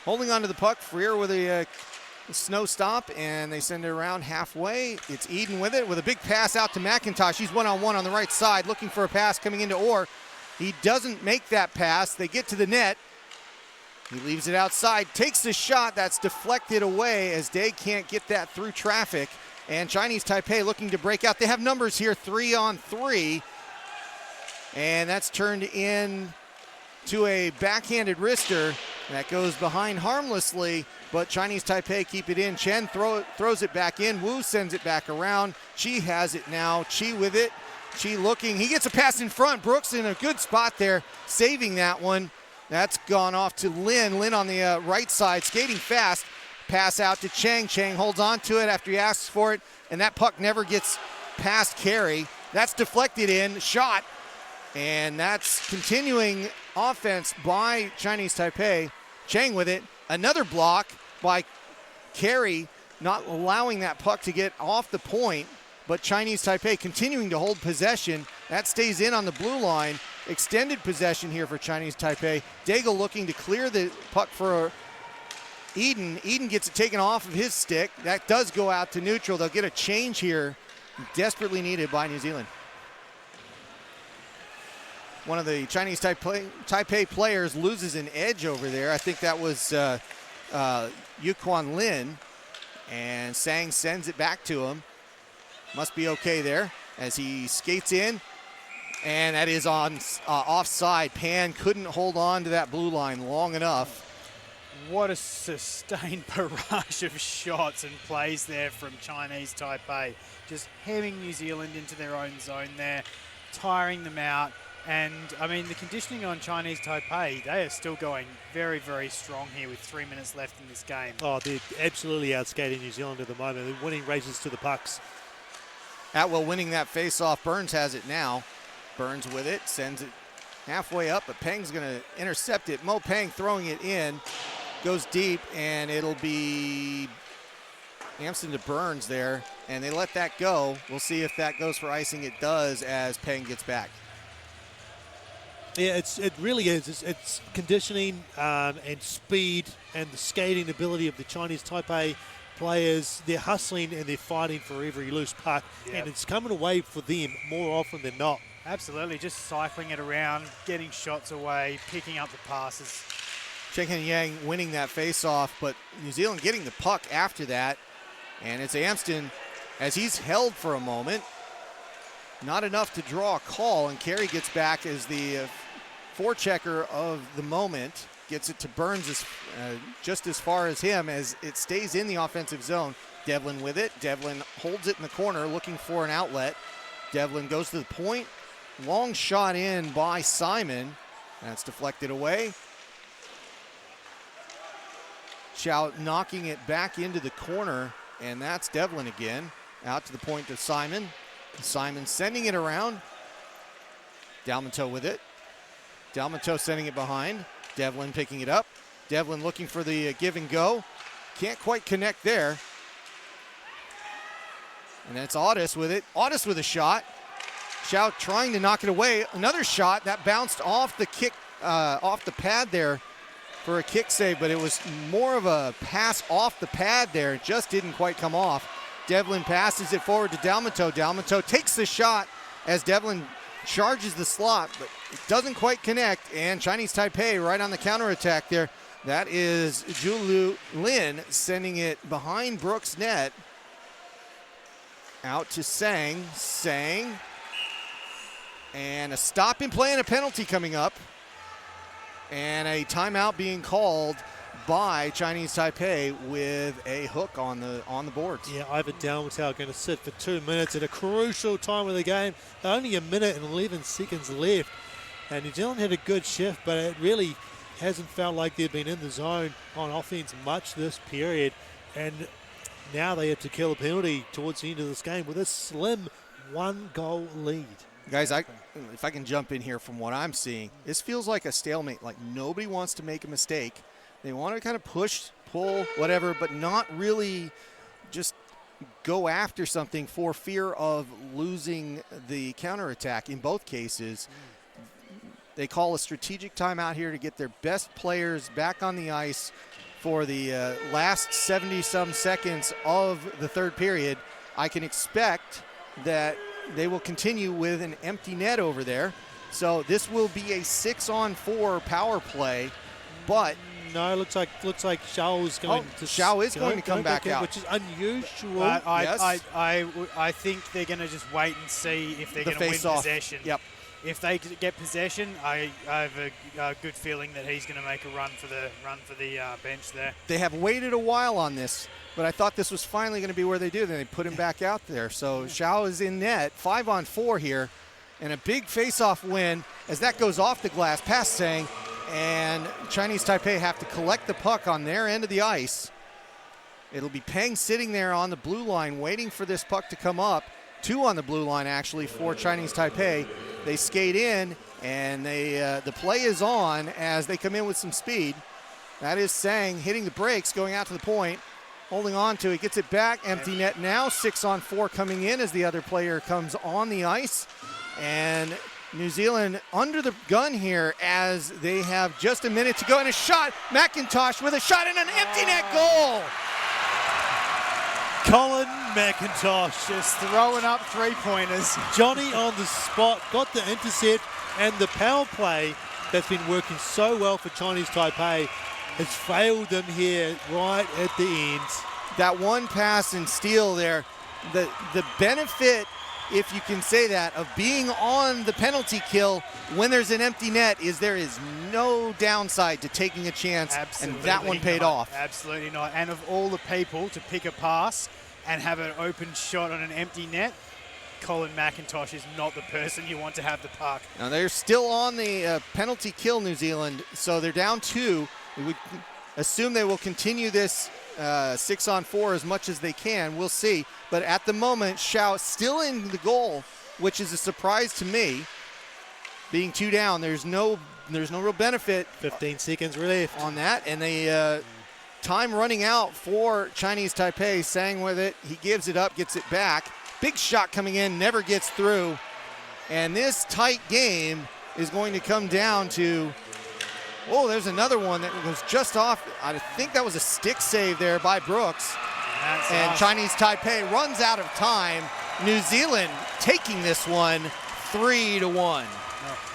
holding onto the puck. Freer with a snow stop, and they send it around halfway. It's Eden with it, with a big pass out to McIntosh. He's one-on-one on the right side, looking for a pass coming into Orr. He doesn't make that pass. They get to the net. He leaves it outside, takes the shot. That's deflected away as Day can't get that through traffic. And Chinese Taipei looking to break out. They have numbers here, 3-on-3. And that's turned in to a backhanded wrister. That goes behind harmlessly, but Chinese Taipei keep it in. Chen throws it back in. Wu sends it back around. Chi has it now. Chi with it. Chi looking. He gets a pass in front. Brooks in a good spot there, saving that one. That's gone off to Lin. Lin on the right side, skating fast. Pass out to Chang. Chang holds on to it after he asks for it, and that puck never gets past Carey. That's deflected in, shot, and that's continuing offense by Chinese Taipei. Chang with it. Another block by Carey, not allowing that puck to get off the point, but Chinese Taipei continuing to hold possession. That stays in on the blue line. Extended possession here for Chinese Taipei. Daigle looking to clear the puck for Eden. Eden gets it taken off of his stick. That does go out to neutral. They'll get a change here, desperately needed by New Zealand. One of the Chinese Taipei players loses an edge over there. I think that was Yuquan Lin, and Sang sends it back to him. Must be okay there as he skates in. And that is on offside. Pan couldn't hold on to that blue line long enough. What a sustained barrage of shots and plays there from Chinese Taipei. Just hemming New Zealand into their own zone there, tiring them out. And, I mean, the conditioning on Chinese Taipei, they are still going very, very strong here with 3 minutes left in this game. Oh, they're absolutely outskating New Zealand at the moment. They're winning races to the pucks. Atwell winning that face-off. Burns has it now. Burns with it, sends it halfway up, but Peng's going to intercept it. Mo Peng throwing it in, goes deep, and it'll be Amston to Burns there, and they let that go. We'll see if that goes for icing. It does as Peng gets back. Yeah, it really is. It's conditioning and speed and the skating ability of the Chinese Taipei players. They're hustling and they're fighting for every loose puck, and it's coming away for them more often than not. Absolutely, just cycling it around, getting shots away, picking up the passes. Chen Ken Yang winning that face-off, but New Zealand getting the puck after that, and it's Amston as he's held for a moment. Not enough to draw a call, and Carey gets back as the forechecker of the moment. Gets it to Burns just as far as him as it stays in the offensive zone. Devlin with it. Devlin holds it in the corner looking for an outlet. Devlin goes to the point. Long shot in by Simon. That's deflected away. Chow knocking it back into the corner, and that's Devlin again. Out to the point to Simon. Simon sending it around. Dalmanteau with it. Dalmanteau sending it behind. Devlin picking it up. Devlin looking for the give and go. Can't quite connect there. And then it's Audis with it. Audis with a shot. Chow trying to knock it away. Another shot that bounced off the kick, off the pad there for a kick save, but it was more of a pass off the pad there. It just didn't quite come off. Devlin passes it forward to Dalmanteau. Dalmanteau takes the shot as Devlin charges the slot, but it doesn't quite connect, and Chinese Taipei right on the counterattack there. That is Zhu Lin sending it behind Brooks' net. Out to Sang. Sang. And a stop in play and a penalty coming up. And a timeout being called by Chinese Taipei with a hook on the boards. Yeah, Ivan Dalmanteau going to sit for 2 minutes at a crucial time of the game. Only a minute and 11 seconds left. And New Zealand had a good shift, but it really hasn't felt like they've been in the zone on offense much this period. And now they have to kill a penalty towards the end of this game with a slim 1-goal lead. Guys, if I can jump in here from what I'm seeing, this feels like a stalemate. Like nobody wants to make a mistake. They want to kind of push, pull, whatever, but not really just go after something for fear of losing the counterattack. In both cases, they call a strategic timeout here to get their best players back on the ice for the last 70-some seconds of the third period. I can expect that they will continue with an empty net over there. So this will be a 6-on-4 power play, but no, looks like Xiao is going to. Xiao is going to come back out, which is unusual. I think they're going to just wait and see if they're going to win possession. Yep. If they get possession, I have a good feeling that he's going to make a run for the bench there. They have waited a while on this, but I thought this was finally going to be where they do. Then they put him back out there. So Xiao is in net, 5-on-4 here, and a big face-off win as that goes off the glass past Sang. And Chinese Taipei have to collect the puck on their end of the ice. It'll be Peng sitting there on the blue line waiting for this puck to come up. 2 on the blue line, actually, for Chinese Taipei. They skate in, and the play is on as they come in with some speed. That is Sang hitting the brakes, going out to the point, holding on to it, gets it back. Empty net now, 6-on-4 coming in as the other player comes on the ice. And New Zealand under the gun here as they have just a minute to go, and a shot. McIntosh with a shot and an empty net goal. Colin McIntosh just throwing up 3-pointers. Johnny on the spot, got the intercept, and the power play that's been working so well for Chinese Taipei has failed them here right at the end. That one pass and steal there, the benefit, if you can say that, of being on the penalty kill when there's an empty net is there is no downside to taking a chance. Absolutely, and that one paid off. Absolutely not. And of all the people to pick a pass and have an open shot on an empty net, Colin McIntosh is not the person you want to have the puck. Now they're still on the penalty kill, New Zealand, so they're down 2. We would assume they will continue this 6-on-4 as much as they can. We'll see. But at the moment, Shao still in the goal, which is a surprise to me. Being 2 down, there's no real benefit. 15 seconds left on that, and the time running out for Chinese Taipei. Sang with it. He gives it up, gets it back. Big shot coming in, never gets through. And this tight game is going to come down to, oh, there's another one that goes just off. I think that was a stick save there by Brooks. And Chinese Taipei runs out of time. New Zealand taking this one 3-1.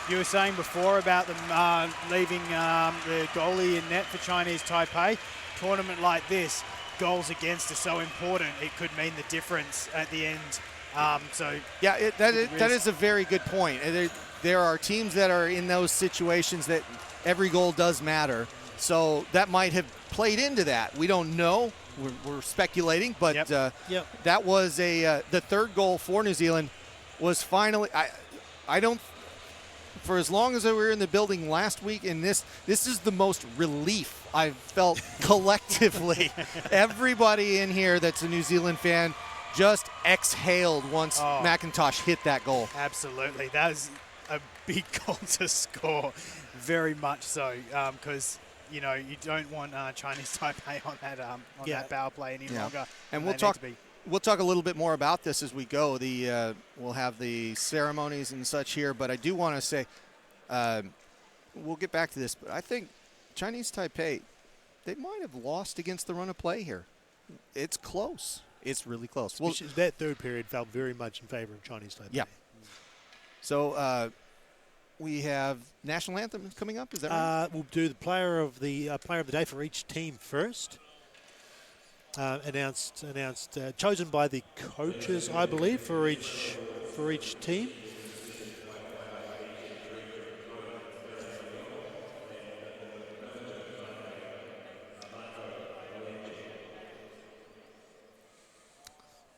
You were saying before about them leaving the goalie in net for Chinese Taipei. Tournament like this, goals against are so important. It could mean the difference at the end. Yeah, that is a very good point. There are teams that are in those situations that every goal does matter. So that might have played into that. We don't know. We're speculating, but that was the third goal for New Zealand was finally. I don't. For as long as we were in the building last week, and this is the most relief I've felt collectively. Everybody in here that's a New Zealand fan just exhaled once McIntosh hit that goal. Absolutely. That was a big goal to score. Very much so, because you don't want Chinese Taipei on that power play any longer. And we'll talk a little bit more about this as we go. We'll have the ceremonies and such here, but I do want to say, we'll get back to this, but I think Chinese Taipei, they might have lost against the run of play here. It's close. It's really close. Well, that third period felt very much in favor of Chinese Taipei. Yeah. So we have national anthem coming up. Is that right? We'll do the player of the day for each team first. Chosen by the coaches, I believe, for each team.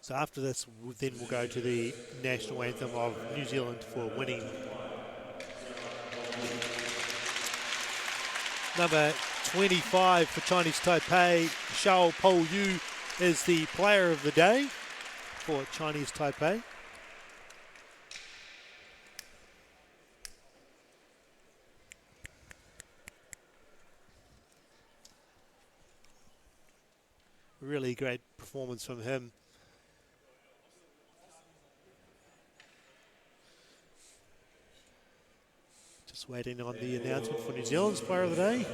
So after this, then we'll go to the national anthem of New Zealand for winning. Number 25 for Chinese Taipei, Shao Po Yu is the player of the day for Chinese Taipei. Really great performance from him. Just waiting on the announcement for New Zealand's player of the day.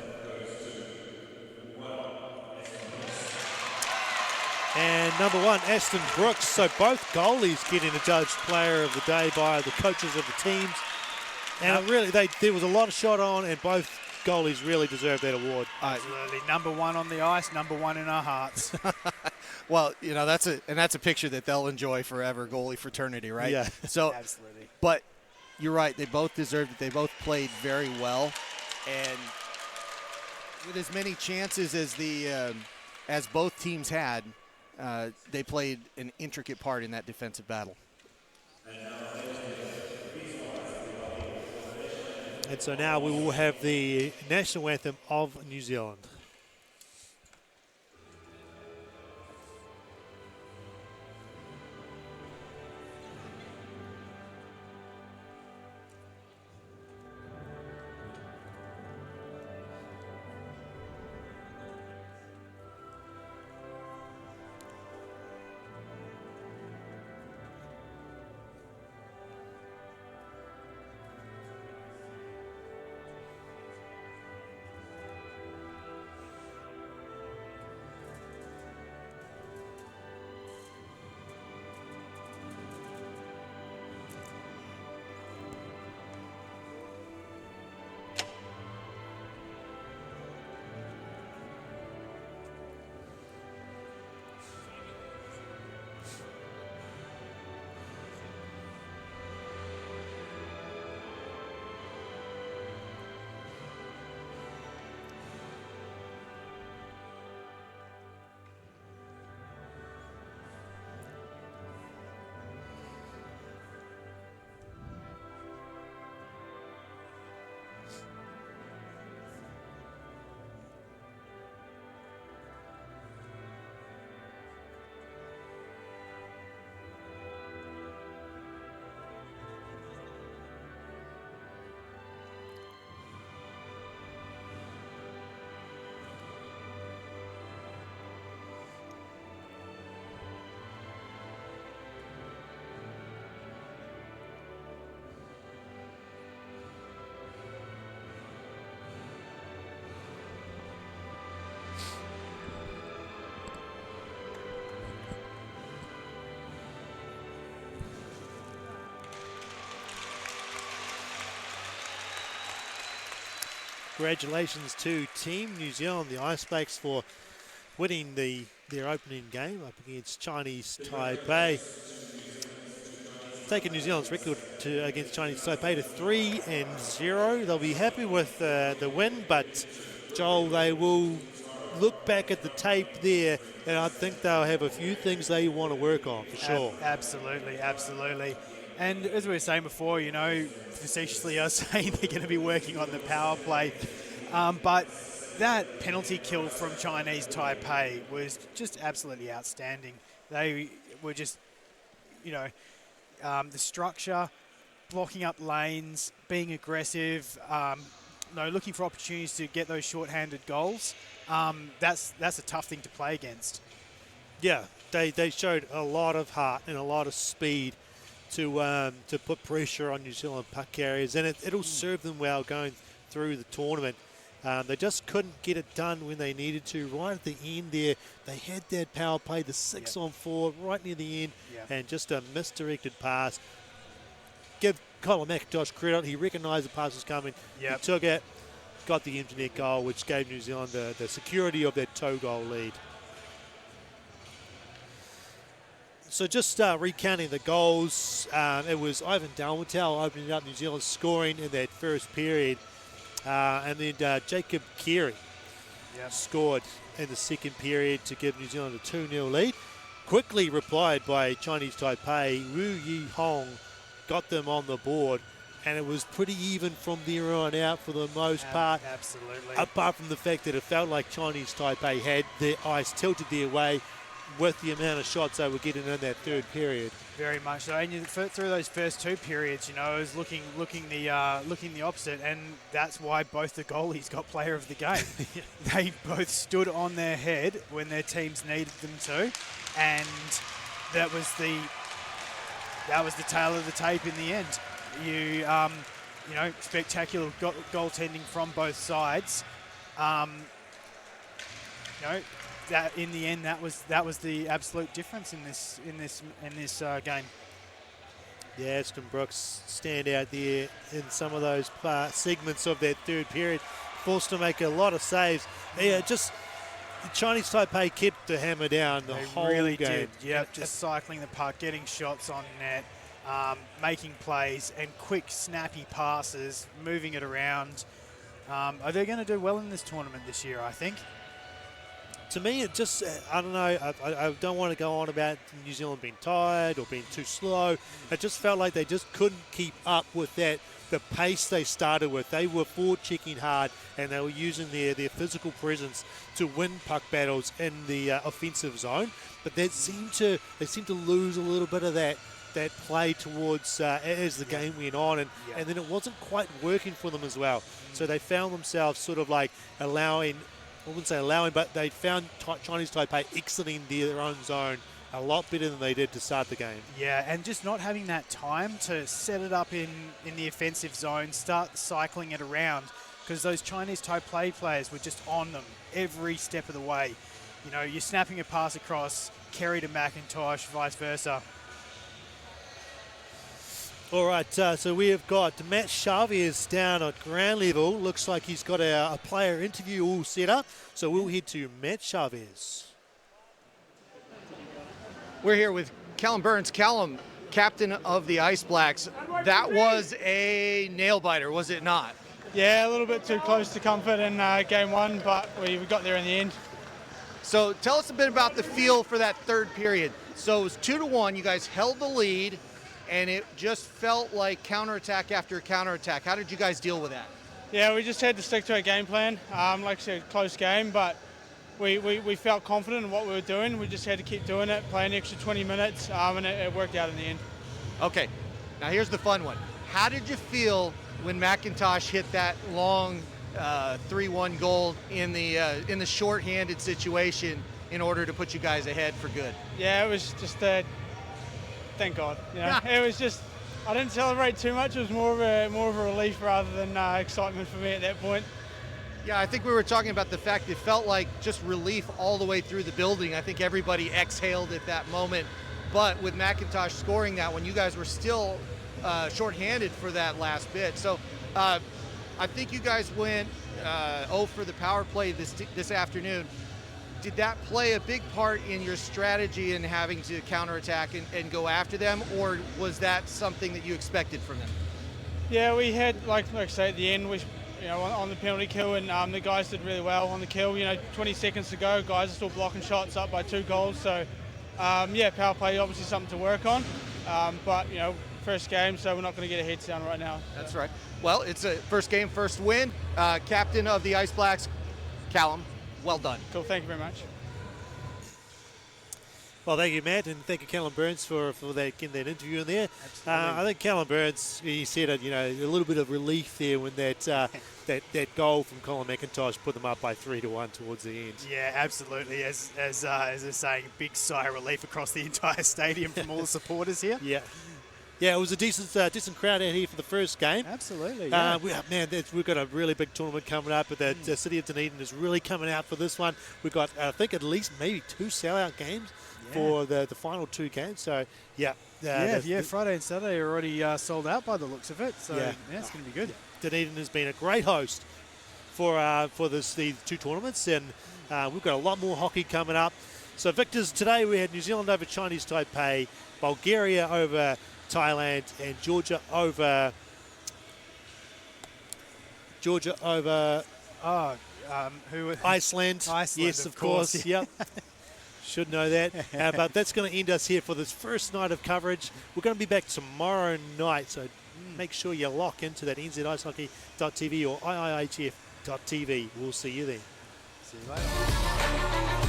And number 1, Aston Brooks. So both goalies getting adjudged player of the day by the coaches of the teams. And there was a lot of shot on, and both goalies really deserve that award. Absolutely. Number 1 on the ice, number 1 in our hearts. Well, that's a picture that they'll enjoy forever, goalie fraternity, right? Yeah. So, absolutely. But you're right. They both deserved it. They both played very well, and with as many chances as both teams had, they played an intricate part in that defensive battle. And so now we will have the national anthem of New Zealand. Congratulations to Team New Zealand, the Ice Blacks, for winning their opening game up against Chinese Taipei. Taking New Zealand's record against Chinese Taipei to 3-0. They'll be happy with the win, but Joel, they will look back at the tape there, and I think they'll have a few things they want to work on for sure. Absolutely, absolutely. And as we were saying before, you know, facetiously I was saying they're going to be working on the power play, but that penalty kill from Chinese Taipei was just absolutely outstanding. They were just, you know, the structure, blocking up lanes, being aggressive, looking for opportunities to get those short-handed goals. That's a tough thing to play against. Yeah, they showed a lot of heart and a lot of speed to put pressure on New Zealand puck carriers, and it'll serve them well going through the tournament. They just couldn't get it done when they needed to. Right at the end there, they had that power play, the 6-on-4, right near the end, and just a misdirected pass. Give Colin McIntosh credit. He recognised the pass was coming. He took it, got the empty net goal, which gave New Zealand the security of that two-goal lead. So just recounting the goals, it was Ivan Dalmatau opening up New Zealand scoring in that first period. And then Jacob Carey scored in the second period to give New Zealand a 2-0 lead. Quickly replied by Chinese Taipei. Wu Yi Hong got them on the board, and it was pretty even from there on out for the most part. Absolutely. Apart from the fact that it felt like Chinese Taipei had their eyes tilted their way with the amount of shots they were getting in that third period. Very much so. And through those first two periods, you know, it was looking the opposite, and that's why both the goalies got player of the game. They both stood on their head when their teams needed them to, and that was the tail of the tape in the end. You know, spectacular goaltending from both sides. You know, that in the end, that was the absolute difference in this game. Yeah, Aston Brooks stand out there in some of those segments of that third period, forced to make a lot of saves. Yeah, just Chinese Taipei kept the hammer down the whole really game. Did. Yep, just cycling the puck, getting shots on net, making plays, and quick, snappy passes, moving it around. Are they going to do well in this tournament this year, I think? To me, it just, I don't know, I don't want to go on about New Zealand being tired or being too slow. It just felt like they just couldn't keep up with the pace they started with. They were forward-checking hard, and they were using their physical presence to win puck battles in the offensive zone. But they seemed to lose a little bit of that play towards as the game went on, and then it wasn't quite working for them as well. So they found themselves sort of like I wouldn't say allowing, but they found Chinese Taipei exiting their own zone a lot better than they did to start the game. Yeah, and just not having that time to set it up in the offensive zone, start cycling it around, because those Chinese Taipei players were just on them every step of the way. You know, you're snapping a pass across, Kerry to McIntosh, vice versa. All right, so we have got Matt Chavez down at ground level. Looks like he's got a player interview all set up. So we'll head to Matt Chavez. We're here with Callum Burns. Callum, captain of the Ice Blacks. That was a nail-biter, was it not? Yeah, a little bit too close to comfort in game one, but we got there in the end. So tell us a bit about the feel for that third period. So it was 2-1. You guys held the lead, and it just felt like counterattack after counterattack. How did you guys deal with that? Yeah, we just had to stick to our game plan. Like I said, close game, but we felt confident in what we were doing. We just had to keep doing it, play an extra 20 minutes, and it worked out in the end. Okay, now here's the fun one. How did you feel when McIntosh hit that long 3-1 goal in the short-handed situation in order to put you guys ahead for good? Yeah, it was just thank God. You know, it was just, I didn't celebrate too much. It was more of a relief rather than excitement for me at that point. Yeah, I think we were talking about the fact it felt like just relief all the way through the building. I think everybody exhaled at that moment. But with McIntosh scoring that one, you guys were still shorthanded for that last bit. So I think you guys went for the power play this afternoon. Did that play a big part in your strategy in having to counterattack and go after them, or was that something that you expected from them? Yeah, we had, like I say, at the end, on the penalty kill, and the guys did really well on the kill. 20 seconds to go, guys are still blocking shots up by 2 goals. So, power play obviously something to work on. But first game, so we're not going to get our heads down right now. That's right. Well, it's a first game, first win. Captain of the Ice Blacks, Callum, well done. Cool, thank you very much. Well, thank you, Matt, and thank you, Callum Burns, for that interview in there. I think Callum Burns, he said it, a little bit of relief there when that goal from Colin McIntosh put them up by 3-1 towards the end. Yeah, absolutely. As they're saying, big sigh of relief across the entire stadium from all the supporters here. Yeah. Yeah, it was a decent crowd out here for the first game. Absolutely, yeah. We've got a really big tournament coming up, but the City of Dunedin is really coming out for this one. We've got, I think, at least maybe 2 sellout games for the final 2 games. So, Friday and Saturday are already sold out by the looks of it. So, it's going to be good. Yeah. Dunedin has been a great host for these 2 tournaments, and we've got a lot more hockey coming up. So, victors today, we had New Zealand over Chinese Taipei, Bulgaria over Thailand, and Georgia over Iceland. Yes, of course. Yep. Should know that. But that's going to end us here for this first night of coverage. We're going to be back tomorrow night, so make sure you lock into that NZIHL.tv or IIHF.tv. We'll see you then. See you later.